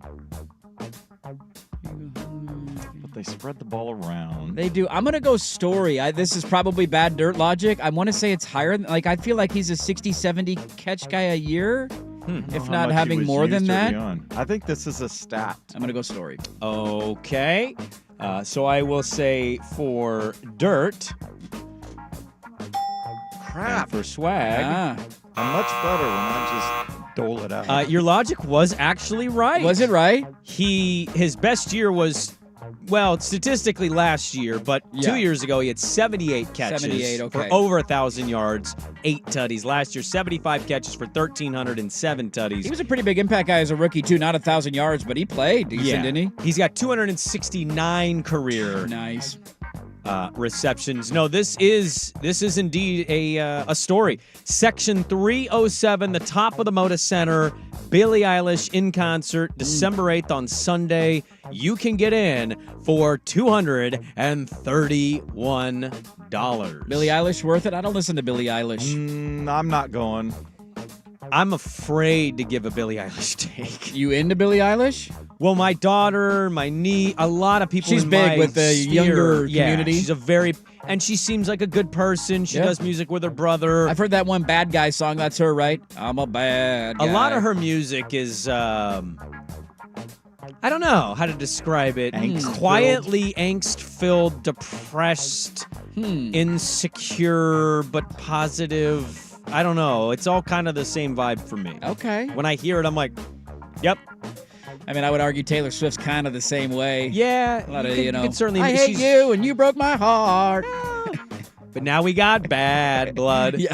They spread the ball around. They do. I'm going to go story. This is probably bad dirt logic. I want to say it's higher. I feel like he's a 60, 70 catch guy a year. If not having more than that. I think this is a stat. I'm going to go story. Okay. So I will say for dirt. Crap. For swag. I'm much better when I just dole it out. Your logic was actually right. Was it right? His best year was, well, statistically last year, but 2 years ago he had 78 catches 78, okay. for over 1,000 yards, 8 tutties. Last year, 75 catches for 1,307 tutties. He was a pretty big impact guy as a rookie, too. Not 1,000 yards, but he played decent, didn't he? He's got 269 career receptions. No, this is indeed a story. Section 307, the top of the Moda Center. Billie Eilish in concert, December 8th on Sunday. You can get in for $231. Billie Eilish worth it? I don't listen to Billie Eilish. I'm not going. I'm afraid to give a Billie Eilish take. You into Billie Eilish? Well, my daughter, my niece, a lot of people. She's in big my with the younger community. She's and she seems like a good person. She does music with her brother. I've heard that one Bad Guy song. That's her, right? I'm a bad guy. A lot of her music is, I don't know how to describe it. Quietly angst-filled, depressed, insecure, but positive. I don't know. It's all kind of the same vibe for me. Okay. When I hear it, I'm like, yep. I mean, I would argue Taylor Swift's kind of the same way. Yeah. A lot of, certainly, I hate you and you broke my heart. But now we got bad blood.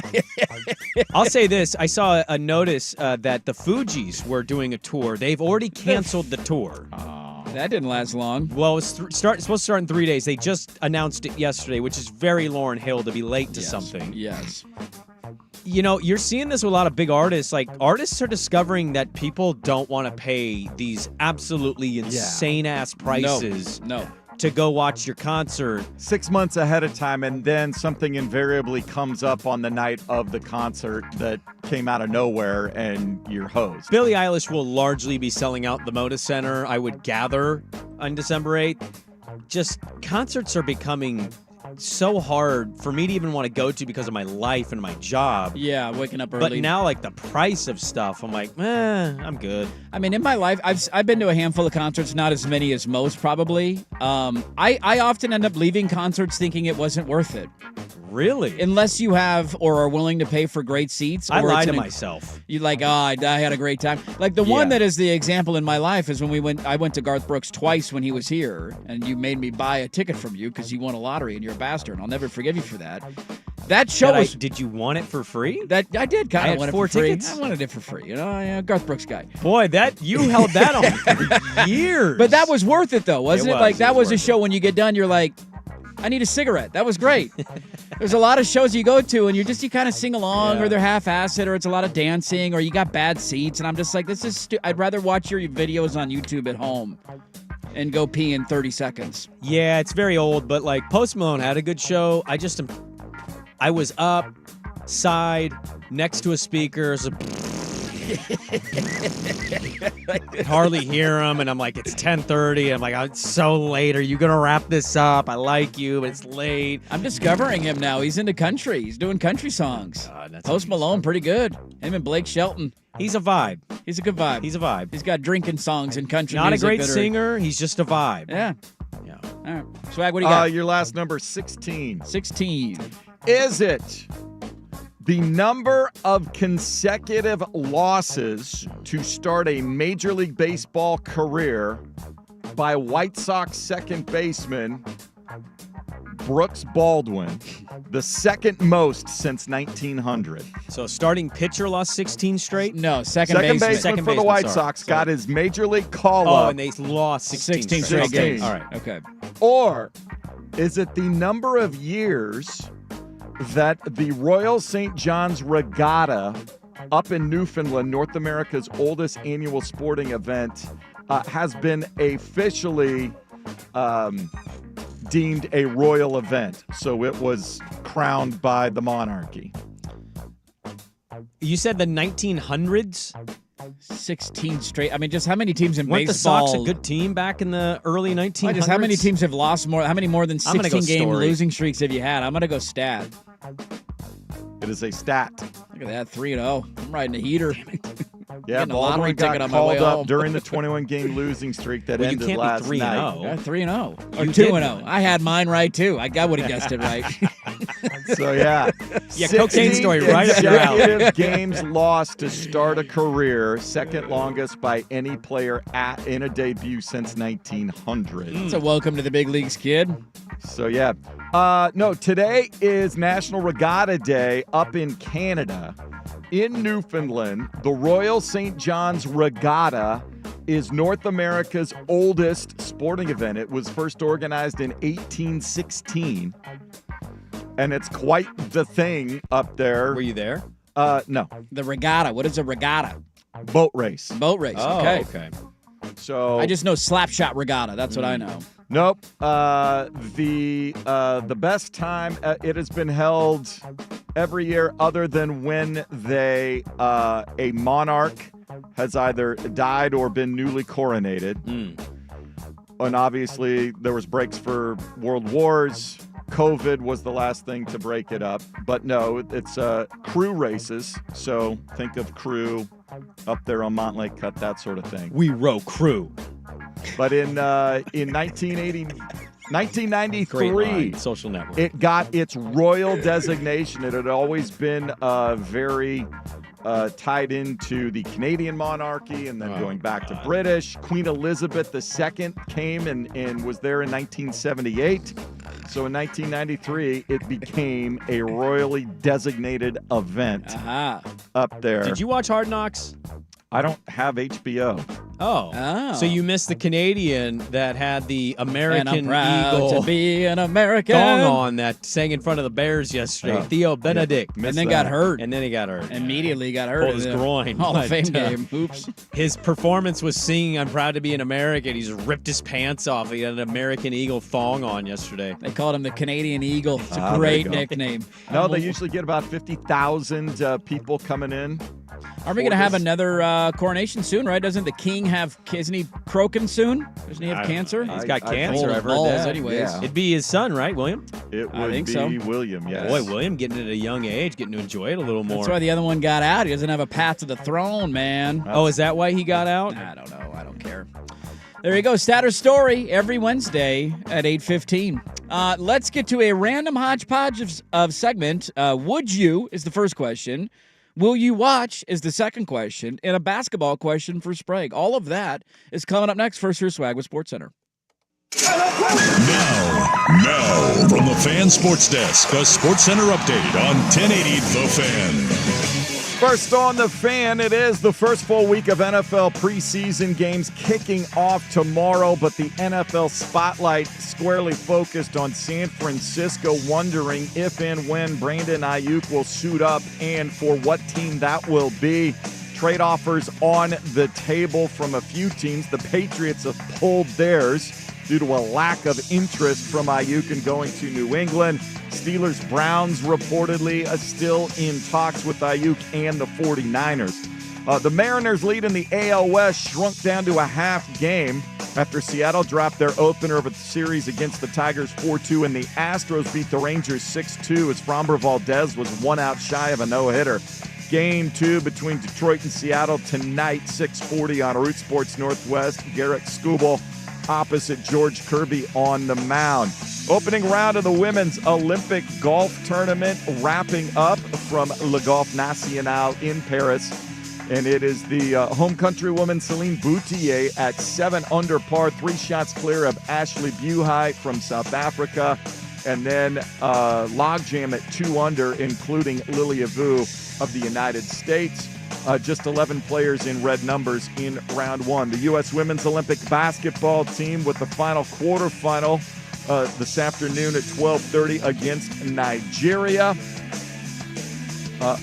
I'll say this. I saw a notice that the Fugees were doing a tour. They've already canceled the tour. That didn't last long. Well, it's supposed to start in 3 days. They just announced it yesterday, which is very Lauryn Hill to be late to something. Yes. You know, you're seeing this with a lot of big artists. Like, artists are discovering that people don't want to pay these absolutely insane-ass prices to go watch your concert. 6 months ahead of time, and then something invariably comes up on the night of the concert that came out of nowhere, and you're hosed. Billie Eilish will largely be selling out the Moda Center, I would gather, on December 8th. Just concerts are becoming so hard for me to even want to go to because of my life and my job. Yeah, waking up early. But now, like, the price of stuff, I'm like, I'm good. I mean, in my life, I've been to a handful of concerts, not as many as most probably. I often end up leaving concerts thinking it wasn't worth it. Really? Unless you have or are willing to pay for great seats. I lie to myself. You're like, I had a great time. Like the one that is the example in my life is when I went to Garth Brooks twice when he was here, and you made me buy a ticket from you because you won a lottery and you're a bastard, and I'll never forgive you for that. That show was. Did you want it for free? That I did kind of want it for free. Tickets? I wanted it for free. You know, Garth Brooks guy. Boy, you held that on for years. But that was worth it though, wasn't it? Like that was a worth show when you get done, you're like, I need a cigarette. That was great. There's a lot of shows you go to and you kind of sing along or they're half-assed or it's a lot of dancing or you got bad seats and I'm just like, this is I'd rather watch your videos on YouTube at home and go pee in 30 seconds. Yeah, it's very old, but like Post Malone had a good show. I was up, side, next to a speaker. Hardly hear him, and I'm like, it's 10:30. I'm like, it's so late. Are you gonna wrap this up? I like you, but it's late. I'm discovering him now. He's into country. He's doing country songs. Post Malone, pretty good. Him and Blake Shelton. He's a vibe. He's a good vibe. He's a vibe. He's got drinking songs and country Not music. a great singer. He's just a vibe. Yeah. All right. Swag, what do you got? Your last number, 16. 16. Is it the number of consecutive losses to start a Major League Baseball career by White Sox second baseman Brooks Baldwin, the second most since 1900? So starting pitcher lost 16 straight? No, second baseman for the White Sox got his Major League call-up. Oh, and they lost 16 straight games. All right. Okay. Or is it the number of years that the Royal St. John's Regatta up in Newfoundland, North America's oldest annual sporting event, has been officially deemed a royal event? So it was crowned by the monarchy. You said the 1900s? 16 straight. I mean, just how many teams in Weren't baseball? the Sox a good team back in the early 1900s? Just how many teams have lost more? How many more than 16 game story. losing streaks have you had? I'm going to go stat. It is a stat. Look at that, 3-0. I'm riding a heater. Yeah, Getting a lottery Baldwin got ticket on my way called up home. during the 21-game losing streak that Well, you ended can't be last 3-0. night. Yeah, 3-0 or You 2-0. did. I had mine right too. I would have guessed it right. So yeah, Yeah, cocaine story right up your alley. consecutive games lost to start a career, second longest by any player in a debut since 1900. So welcome to the big leagues, kid. So yeah, no, today is National Regatta Day up in Canada. In Newfoundland, the Royal St. John's Regatta is North America's oldest sporting event. It was first organized in 1816, and it's quite the thing up there. Were you there? No. The regatta. What is a regatta? Boat race. Boat race. Oh, Okay. okay. So I just know slapshot regatta. That's what I know. Nope. The best time it has been held every year, other than when a monarch has either died or been newly coronated. And obviously there was breaks for world wars. COVID was the last thing to break it up. But no, it's crew races. So think of crew up there on Montlake Cut, that sort of thing. We row crew. But in 1993, Great line, Social Network. it got its royal designation. It had always been very tied into the Canadian monarchy and then going back to British. Queen Elizabeth II came and was there in 1978. So in 1993, it became a royally designated event up there. Did you watch Hard Knocks? I don't have HBO. Oh. So you missed the Canadian that had the American And I'm proud Eagle to be an American. thong on that sang in front of the Bears yesterday. Oh. Theo Benedict. And then got hurt. And then he got hurt. Immediately got hurt. Pulled his in the groin. Hall of Fame But, game. Oops. His performance was singing I'm proud to be an American. He's ripped his pants off. He had an American Eagle thong on yesterday. They called him the Canadian Eagle. It's a there great you go. nickname. No, they usually get about 50,000 people coming in. Are we going to have another coronation soon, right? Isn't he croaking soon? Doesn't he have cancer? He's got I cancer. Hold I've heard balls that. anyways. Yeah. It'd be his son, right, William? It I would think be so. William, yes. Boy, William getting it at a young age, getting to enjoy it a little more. That's why the other one got out. He doesn't have a path to the throne, man. Oh, is that why he got out? I don't know. I don't care. There you go. Status story every Wednesday at 8:15. Let's get to a random hodgepodge of segment. Would you is the first question. Will you watch is the second question. And a basketball question for Sprague. All of that is coming up next. First here, Swag with SportsCenter. Now, from the Fan Sports Desk, a SportsCenter update on 1080 The Fan. First on The Fan, it is the first full week of NFL preseason games kicking off tomorrow, but the NFL spotlight squarely focused on San Francisco, wondering if and when Brandon Ayuk will suit up and for what team that will be. Trade offers on the table from a few teams. The Patriots have pulled theirs due to a lack of interest from Ayuk in going to New England. Steelers, Browns reportedly still in talks with Ayuk and the 49ers. The Mariners' lead in the AL West shrunk down to a half game after Seattle dropped their opener of the series against the Tigers 4-2, and the Astros beat the Rangers 6-2 as Framber Valdez was 1 out shy of a no-hitter. Game 2 between Detroit and Seattle tonight, 6:40 on Root Sports Northwest. Garrett Skubal opposite George Kirby on the mound. Opening round of the Women's Olympic Golf Tournament wrapping up from Le Golf National in Paris. And it is the home country woman Celine Boutier at 7 under par, 3 shots clear of Ashley Buhai from South Africa. And then logjam at 2 under, including Lilia Vu of the United States. Just 11 players in red numbers in round 1. The U.S. Women's Olympic basketball team with the final quarterfinal this afternoon at 12:30 against Nigeria.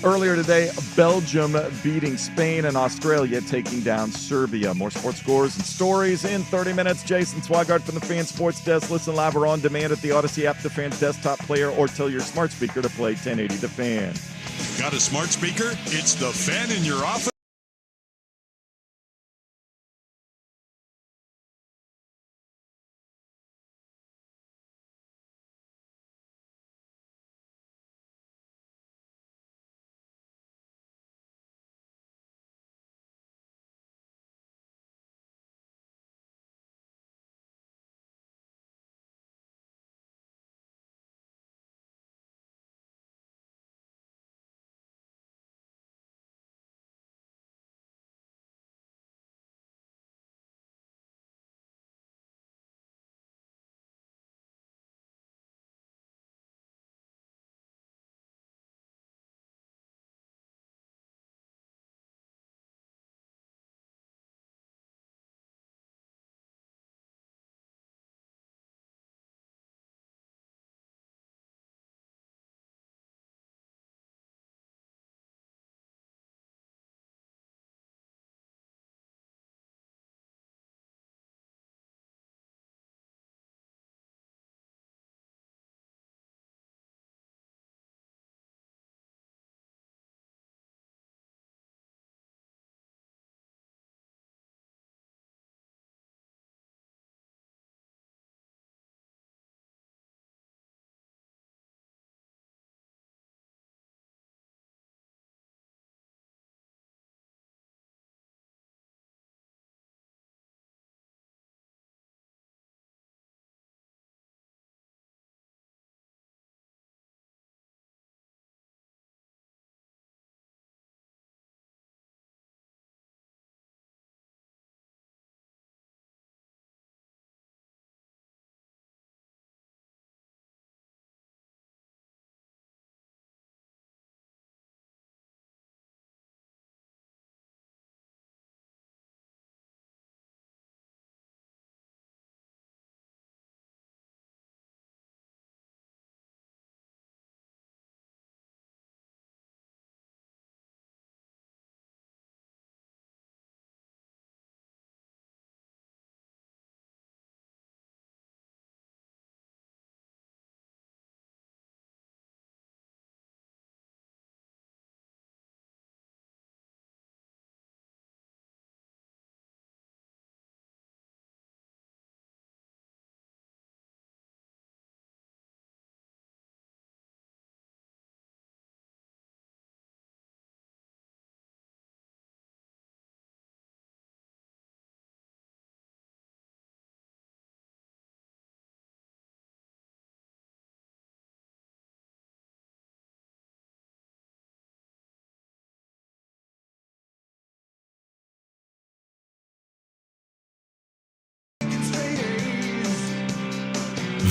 Earlier today, Belgium beating Spain and Australia taking down Serbia. More sports scores and stories in 30 minutes. Jason Swigart from the Fan Sports Desk. Listen live or on demand at the Odyssey app, the Fan's desktop player, or tell your smart speaker to play 1080 The Fan. Got a smart speaker? It's The Fan in your office.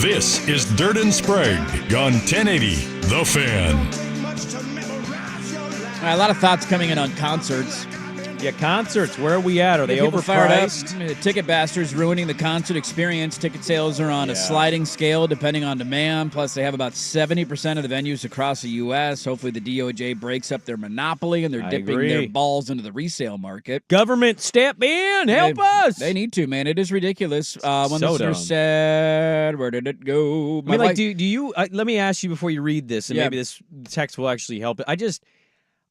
This is Dirt and Sprague on 1080 The Fan. All right, a lot of thoughts coming in on concerts. Yeah, concerts. Where are we at? Are they People fired up. overpriced? The ticket bastards ruining the concert experience. Ticket sales are on a sliding scale depending on demand. Plus, they have about 70% of the venues across the U.S. Hopefully, the DOJ breaks up their monopoly and they're dipping their balls into the resale market. Government, step in. Help us. They need to, man. It is ridiculous. One So listener dumb. said, where did it go? I mean, like, do you? Let me ask you before you read this, and Yeah. maybe this text will actually help it.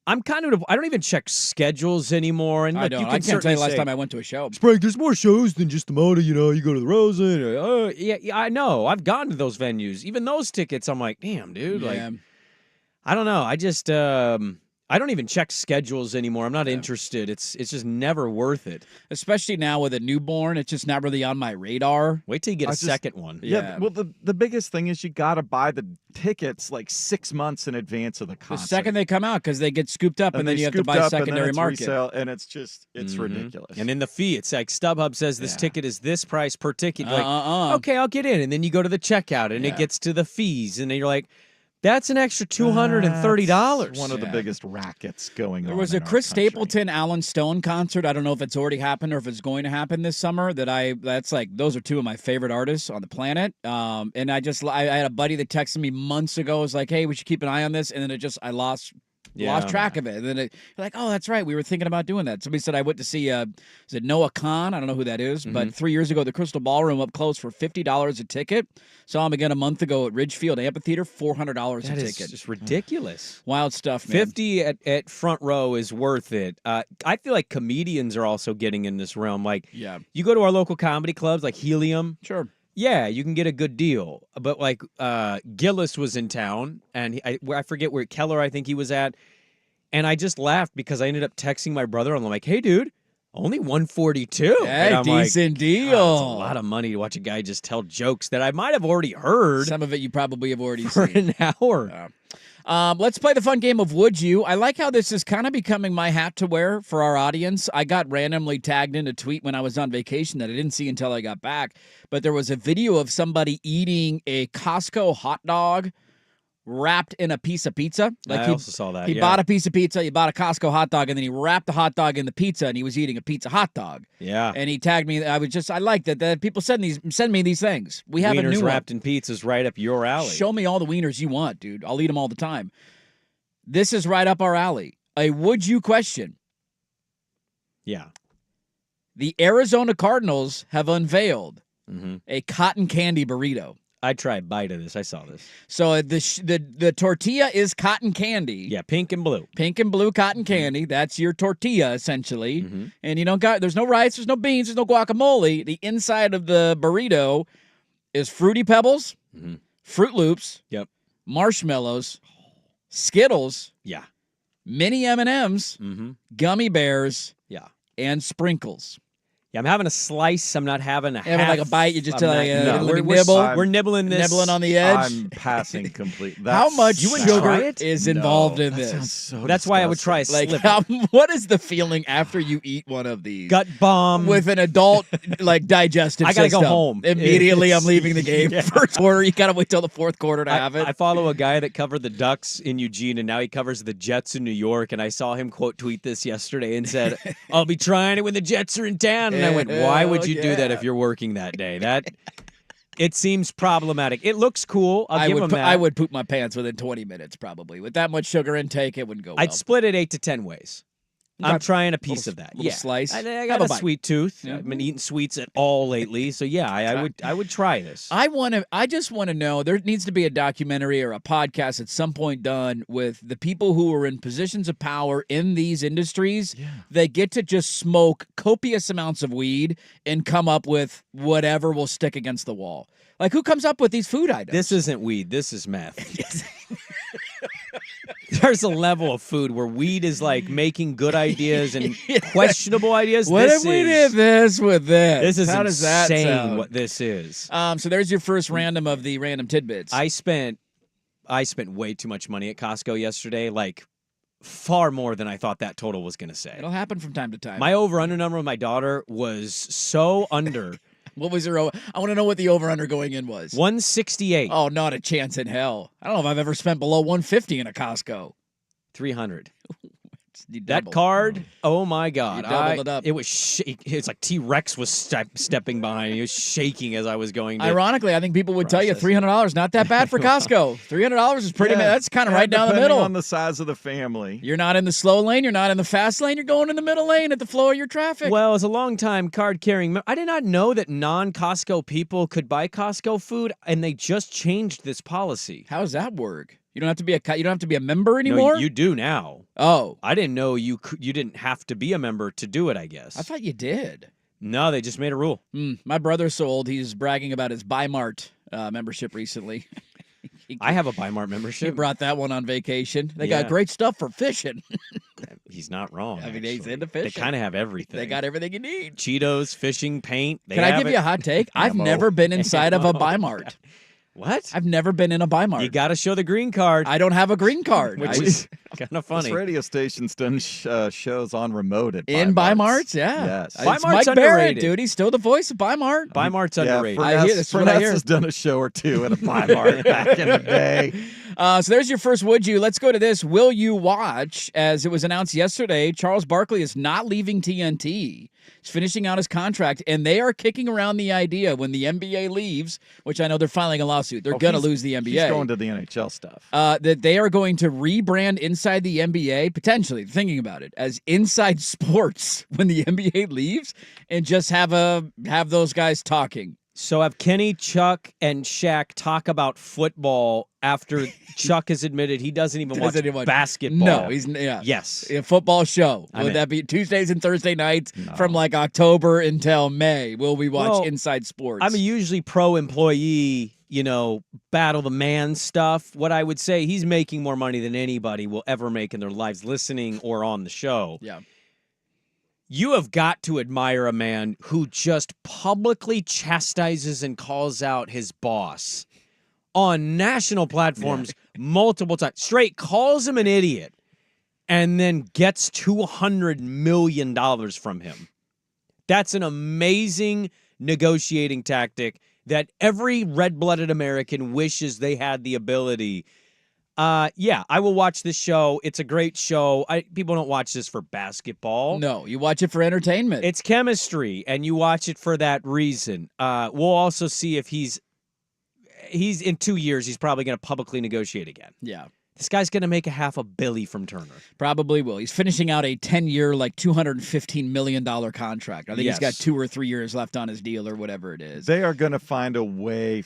I'm kind of. I don't even check schedules anymore. And I look, don't. You I can can't tell you certainly last say, time I went to a show. Sprague, there's more shows than just the motor. You go to the Rosa. Yeah, I know. I've gone to those venues. Even those tickets, I'm like, damn, dude. Yeah. Like, I don't know. I just. I don't even check schedules anymore. I'm not interested. It's just never worth it. Especially now with a newborn, it's just not really on my radar. Wait till you get a second one. Yeah. Well, the biggest thing is you got to buy the tickets like 6 months in advance of the concert. The second they come out, because they get scooped up, and then you have to buy secondary market. Resale, and it's just, it's ridiculous. And in the fee, it's like StubHub says this ticket is this price per ticket. You're like, Uh-uh. okay, I'll get in. And then you go to the checkout, and it gets to the fees. And then you're like, that's an extra $230. One of the biggest rackets going on. There was a Chris Stapleton, Alan Stone concert. I don't know if it's already happened or if it's going to happen this summer. That's like, those are two of my favorite artists on the planet. And I had a buddy that texted me months ago. Was like, hey, we should keep an eye on this. And then I lost track of it. And then like, oh, that's right. We were thinking about doing that. Somebody said I went to see, is it Noah Khan? I don't know who that is. But 3 years ago, the Crystal Ballroom up close for $50 a ticket. Saw him again a month ago at Ridgefield Amphitheater, $400 a ticket. That is just ridiculous. Wild stuff, man. 50 at front row is worth it. I feel like comedians are also getting in this realm. Like, you go to our local comedy clubs like Helium. Sure. Yeah, you can get a good deal. But like Gillis was in town, and I forget where Keller I think he was at. And I just laughed because I ended up texting my brother, and I'm like, hey, dude, only $142. Hey, decent deal. That's a lot of money to watch a guy just tell jokes that I might have already heard. Some of it you probably have already for seen. an hour. Let's play the fun game of Would You. I like how this is kind of becoming my hat to wear for our audience. I got randomly tagged in a tweet when I was on vacation that I didn't see until I got back. But there was a video of somebody eating a Costco hot dog wrapped in a piece of pizza. Like I also saw that. He bought a piece of pizza, he bought a Costco hot dog, and then he wrapped the hot dog in the pizza, and he was eating a pizza hot dog. Yeah. And he tagged me. I like that people send me these things. We have Wieners a new wrapped in pizzas right up your alley. Show me all the wieners you want, dude. I'll eat them all the time. This is right up our alley. A would you question. Yeah. The Arizona Cardinals have unveiled a cotton candy burrito. I tried a bite of this. I saw this. So the tortilla is cotton candy. Yeah, pink and blue. Pink and blue cotton candy. That's your tortilla, essentially. And there's no rice, there's no beans, there's no guacamole. The inside of the burrito is Fruity Pebbles, Fruit Loops, marshmallows, Skittles, mini M&Ms, gummy bears, and sprinkles. Yeah, I'm having a slice. I'm not having a half. Like a bite. You just we're nibbling this. Nibbling on the edge. I'm passing completely. How much sugar is involved in that this? sounds so That's why I would try a Like, sliver. what is the feeling after you eat one of these? Gut bomb. With an adult digestive I gotta system. go home. Immediately, I'm leaving the game. First quarter, you gotta wait till the fourth quarter to have it. I follow a guy that covered the Ducks in Eugene, and now he covers the Jets in New York. And I saw him quote tweet this yesterday and said, "I'll be trying it when the Jets are in town." And I went, "Why would you do that if you're working that day?" It seems problematic. It looks cool. I'll give him that. I would poop my pants within 20 minutes, probably. With that much sugar intake, it wouldn't go well. I'd split it 8 to 10 ways. I'm trying a piece of that. Little slice. I got a sweet tooth. I've been eating sweets at all lately, so yeah, I would try this. I just want to know. There needs to be a documentary or a podcast at some point done with the people who are in positions of power in these industries. They get to just smoke copious amounts of weed and come up with whatever will stick against the wall. Like, who comes up with these food items? This isn't weed. This is meth. There's a level of food where weed is like making good ideas and questionable ideas. What if we did this with this? This is How does that insane sound? what this is. So there's your first random of the random tidbits. I spent way too much money at Costco yesterday, like far more than I thought that total was going to say. It'll happen from time to time. My over-under number with my daughter was so under What was your? I want to know what the over/under going in was. 168. Oh, not a chance in hell. I don't know if I've ever spent below 150 in a Costco. 300. You That doubled. card, oh my God. You doubled it up. It was it's like T-Rex was stepping behind. He was shaking as I was going to Ironically, I think people would tell you $300 not that bad for Costco. $300 is pretty. That's kind of right down the middle. On the size of the family. You're not in the slow lane. You're not in the fast lane. You're going in the middle lane at the flow of your traffic. Well, as a long-time card-carrying, I did not know that non-Costco people could buy Costco food, and they just changed this policy. How does that work? You don't have to be a member anymore? No, you do now. Oh. I didn't know you didn't have to be a member to do it, I guess. I thought you did. No, they just made a rule. My brother's so old, he's bragging about his Bi-Mart membership recently. I have a Bi-Mart membership. He brought that one on vacation. They got great stuff for fishing. He's not wrong. I mean, he's into fishing. They kind of have everything. They got everything you need. Cheetos, fishing, paint. Can I give you a hot take? I've never been inside of a Bi-Mart. What? I've never been in a Bi-Mart. You got to show the green card. I don't have a green card. Which is kind of funny. This radio station's done shows on remote at in Bi-Marts. Yeah. Yes. It's Mike Barrett, dude. He's still the voice of Bi-Mart. Bi-Mart's underrated. I hear this. Furness has done a show or two at a Bi-Mart back in the day. So there's your first would you. Let's go to this. Will you watch? As it was announced yesterday, Charles Barkley is not leaving TNT. He's finishing out his contract, and they are kicking around the idea when the NBA leaves, which I know they're filing a lawsuit. They're going to lose the NBA. He's going to the NHL stuff. That they are going to rebrand Inside the NBA, potentially, thinking about it, as Inside Sports when the NBA leaves, and just have those guys talking. So have Kenny, Chuck, and Shaq talk about football after Chuck has admitted he doesn't even watch basketball. No, Yes. A football show. I'm Would in. that be Tuesdays and Thursday nights from like October until May? Will we watch Well, Inside Sports? I'm a usually pro-employee, battle the man stuff. What I would say, he's making more money than anybody will ever make in their lives listening or on the show. Yeah. You have got to admire a man who just publicly chastises and calls out his boss on national platforms multiple times. Straight calls him an idiot and then gets $200 million from him. That's an amazing negotiating tactic that every red-blooded American wishes they had the ability. I will watch this show. It's a great show. People don't watch this for basketball. No, you watch it for entertainment. It's chemistry, and you watch it for that reason. We'll also see if he's in 2 years, he's probably going to publicly negotiate again. Yeah. This guy's going to make $500 million from Turner. Probably will. He's finishing out a 10-year, $215 million contract. I think he's got 2 or 3 years left on his deal or whatever it is. They are going to find a way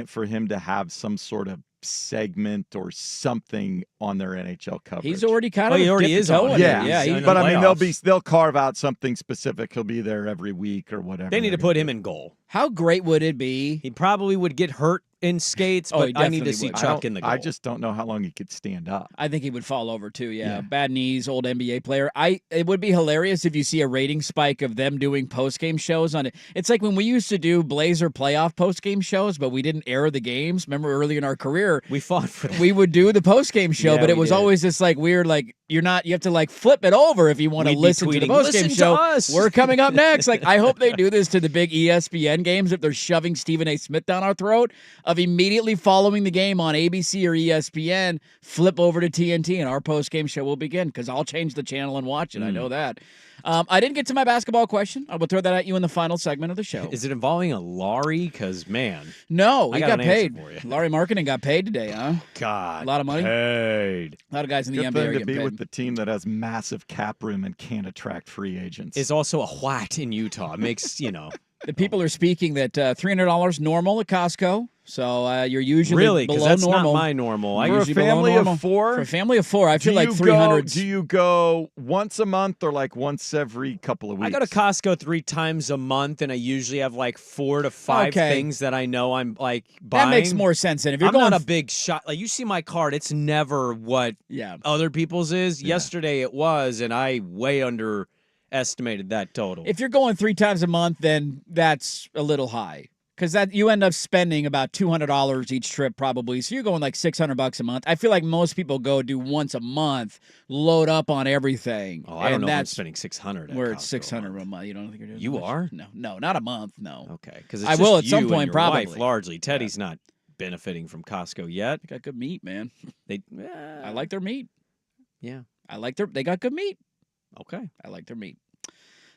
for him to have some sort of segment or something on their NHL coverage. He's already kind of he already is on it. Yeah. But I mean, they'll carve out something specific. He'll be there every week or whatever. They need to put him in goal. How great would it be? He probably would get hurt in skates, but I need to see Chuck in the goal. I just don't know how long he could stand up. I think he would fall over too, yeah. Bad knees, old NBA player. It would be hilarious if you see a rating spike of them doing post-game shows on it. It's like when we used to do Blazer playoff post-game shows, but we didn't air the games. Remember early in our career? We fought for that. We would do the post-game show, but it was always this weird, you have to flip it over if you want to listen to the post-game show. Us. We're coming up next. I hope they do this to the big ESPN games if they're shoving Stephen A. Smith down our throat, of immediately following the game on ABC or ESPN, flip over to TNT and our post-game show will begin, because I'll change the channel and watch it. I know that. I didn't get to my basketball question. I will throw that at you in the final segment of the show. Is it involving a Laurie? Because, man. No, he got an paid. answer for you. Laurie Marketing got paid today, huh? God. A lot of money? Paid. A lot of guys in the Good NBA are thing to getting be paid. with the team that has massive cap room and can't attract free agents. Is also a what in Utah. It makes, The people are speaking that $300 normal at Costco. So you're usually really, because below that's normal. not my normal. For a family of 4? For a family of 4, I feel like 300. Do you go once a month or once every couple of weeks? I go to Costco 3 times a month, and I usually have 4 to 5 things that I know I'm buying. That makes more sense. And if you're I'm going not a big shot. You see my card, it's never what other people's is. Yeah. Yesterday it was, and I way underestimated that total. If you're going 3 times a month, then that's a little high. Because that you end up spending about $200 each trip probably. So you're going like $600 a month. I feel like most people go do once a month, load up on everything. Oh, I don't know if I'm spending $600. Where it's $600 a month. You don't think you're doing You much? are? No, not a month. No. Okay, because I will at some you point and your probably. wife, largely. Teddy's not benefiting from Costco yet. They got good meat, man. They. I like their meat. Yeah. They got good meat. Okay. I like their meat.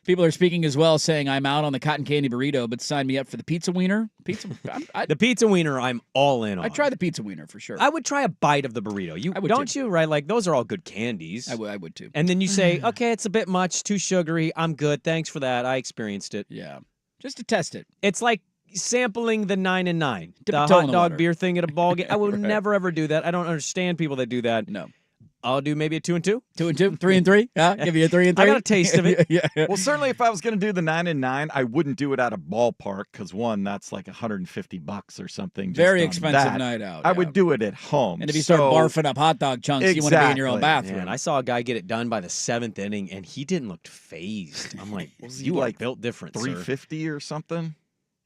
People are speaking as well, saying I'm out on the cotton candy burrito, but sign me up for the pizza wiener. The pizza wiener, I'm all in on. I'd try the pizza wiener for sure. I would try a bite of the burrito. You I would don't too. you? Right? Like those are all good candies. I would too. And then you say, okay, it's a bit much, too sugary. I'm good. Thanks for that. I experienced it. Yeah. Just to test it. It's like sampling the 9 and 9, Dip the a toe in hot the dog water. beer thing at a ball game. I would Right. never ever do that. I don't understand people that do that. No. I'll do maybe a 2 and 2. 2 and 2, 3 and 3. Huh? Give you a 3 and 3. I got a taste of it. yeah. Well, certainly if I was going to do the 9 and 9, I wouldn't do it at a ballpark because one, that's like $150 or something. Very just on expensive that. night out. I yeah. would do it at home. And if you start barfing up hot dog chunks, you want to be in your own Exactly. bathroom. Man, I saw a guy get it done by the 7th inning, and he didn't look phased. I'm like, Was he you like are built different, sir. 350 or something?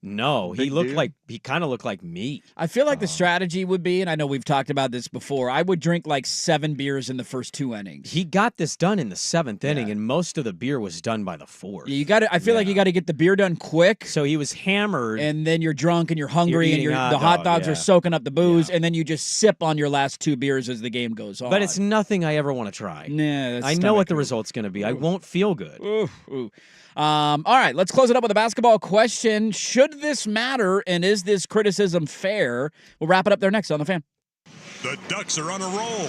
No, he Big looked dude? like he kind of looked like me. I feel like the strategy would be, and I know we've talked about this before, I would drink like 7 beers in the first 2 innings. He got this done in the 7th inning, and most of the beer was done by the 4th. You got to. I feel like you got to get the beer done quick. So he was hammered, and then you're drunk and you're hungry, and eating the hot hot dog, dogs yeah. are soaking up the booze, and then you just sip on your last 2 beers as the game goes on. but it's nothing I ever want to try. Nah, that's I know what the stomach- result's going to be. I won't feel good. Ooh. All right, let's close it up with a basketball question. Should this matter, and is this criticism fair? We'll wrap it up there next on The Fan. The Ducks are on a roll.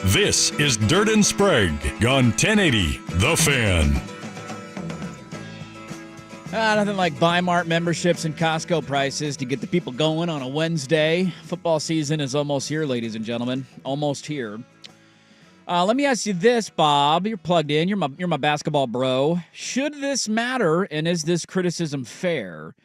This is Dirt and Sprague on 1080 The Fan. Nothing like Bimart memberships and Costco prices to get the people going on a Wednesday. Football season is almost here, ladies and gentlemen. Almost here. Let me ask you this, Bob. You're plugged in. You're my basketball bro. Should this matter, and is this criticism fair?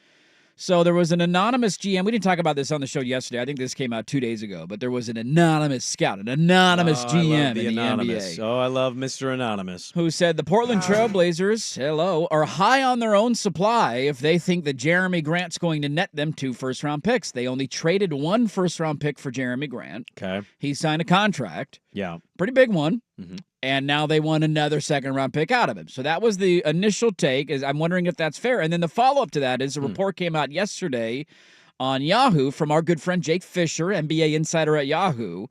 So there was an anonymous GM. We didn't talk about this on the show yesterday. I think this came out 2 days ago. But there was an anonymous scout, an anonymous GM in the NBA. Oh, I love Mr. Anonymous. Who said the Portland Trailblazers, are high on their own supply if they think that Jeremy Grant's going to net them 2 first-round picks. They only traded 1 first-round pick for Jeremy Grant. Okay. He signed a contract. Yeah. Pretty big one. Mm-hmm. And now they want another second-round pick out of him. So that was the initial take. Is I'm wondering if that's fair. And then the follow-up to that is a report came out yesterday on Yahoo from our good friend Jake Fisher, NBA insider at Yahoo,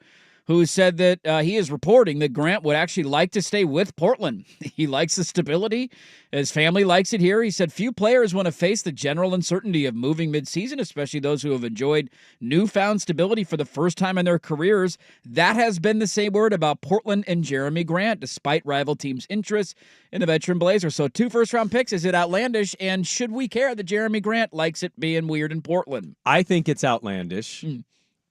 who said that he is reporting that Grant would actually like to stay with Portland. He likes the stability. His family likes it here. He said few players want to face the general uncertainty of moving midseason, especially those who have enjoyed newfound stability for the first time in their careers. That has been the same word about Portland and Jeremy Grant, despite rival teams' interest in the veteran Blazer. So 2 first-round picks, is it outlandish? And should we care that Jeremy Grant likes it being weird in Portland? I think it's outlandish,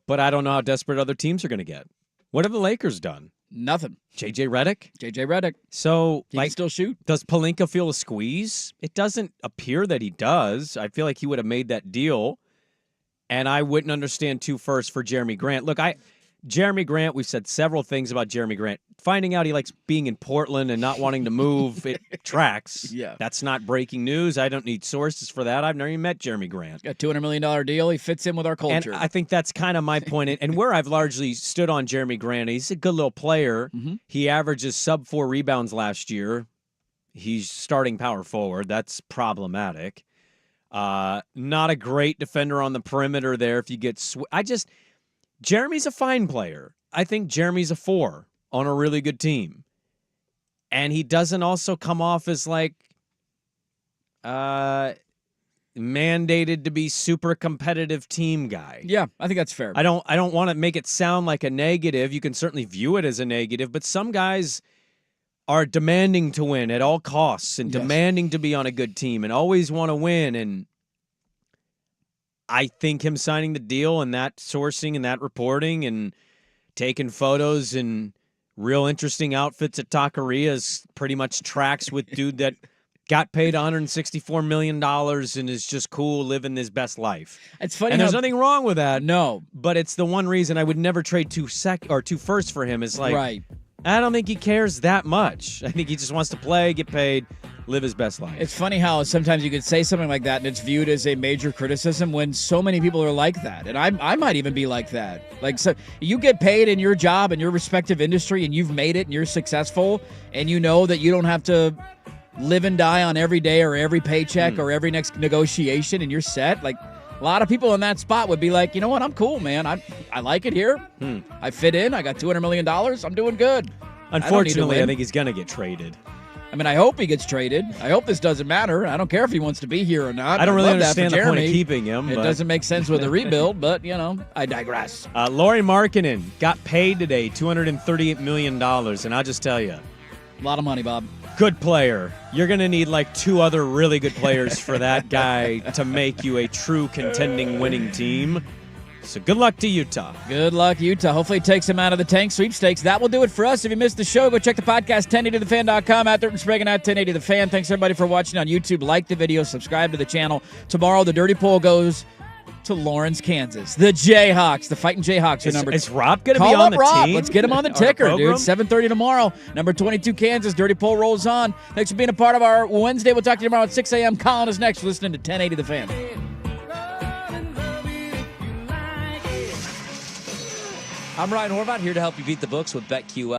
but I don't know how desperate other teams are going to get. What have the Lakers done? Nothing. J.J. Redick. So, he can still shoot. Does Pelinka feel a squeeze? It doesn't appear that he does. I feel like he would have made that deal, and I wouldn't understand 2 firsts for Jeremy Grant. Look, Jeremy Grant, we've said several things about Jeremy Grant. Finding out he likes being in Portland and not wanting to move, it tracks. Yeah. That's not breaking news. I don't need sources for that. I've never even met Jeremy Grant. Got a $200 million deal. He fits in with our culture. And I think that's kind of my point. And where I've largely stood on Jeremy Grant, he's a good little player. Mm-hmm. He averages sub-4 rebounds last year. He's starting power forward. That's problematic. Not a great defender on the perimeter there if you get Jeremy's a fine player. I think Jeremy's a 4 on a really good team. And he doesn't also come off as like mandated to be super competitive team guy. Yeah, I think that's fair. I don't want to make it sound like a negative. You can certainly view it as a negative, but some guys are demanding to win at all costs and demanding to be on a good team and always want to win. And I think him signing the deal and that sourcing and that reporting and taking photos and real interesting outfits at Taquerias pretty much tracks with dude that got paid $164 million and is just cool living his best life. It's funny. And there's nothing wrong with that. No. But it's the one reason I would never trade 2 firsts for him is like, right. I don't think he cares that much. I think he just wants to play, get paid, live his best life. It's funny how sometimes you could say something like that and it's viewed as a major criticism when so many people are like that. And I might even be like that. Like, so you get paid in your job in your respective industry and you've made it and you're successful and you know that you don't have to live and die on every day or every paycheck or every next negotiation and you're set. Like, a lot of people in that spot would be like, you know what, I'm cool, man. I like it here. I fit in. I got $200 million. I'm doing good. Unfortunately, I think he's going to get traded. I mean, I hope he gets traded. I hope this doesn't matter. I don't care if he wants to be here or not. I don't really love that for understand the point of Jeremy. keeping him. It but doesn't make sense with a rebuild, but, you know, I digress. Lauri Markkanen got paid today $238 million, and I'll just tell you. A lot of money, Bob. Good player. You're going to need like 2 other really good players for that guy to make you a true contending winning team. So good luck to Utah. Good luck, Utah. Hopefully it takes him out of the tank sweepstakes. That will do it for us. If you missed the show, go check the podcast, 1080thefan.com, at Dirt and Sprague and at 1080thefan. Thanks, everybody, for watching on YouTube. Like the video. Subscribe to the channel. Tomorrow, the Dirty Poll goes to Lawrence, Kansas. The Jayhawks, the Fighting Jayhawks are number 2. Is Rob going to be on the Rob. team? Let's get him on the ticker, dude. 7:30 tomorrow. Number 22, Kansas. Dirty Poll rolls on. Thanks for being a part of our Wednesday. We'll talk to you tomorrow at 6 a.m. Colin is next. Listening to 1080 The Fan. I'm Ryan Horvath, here to help you beat the books with BetQL.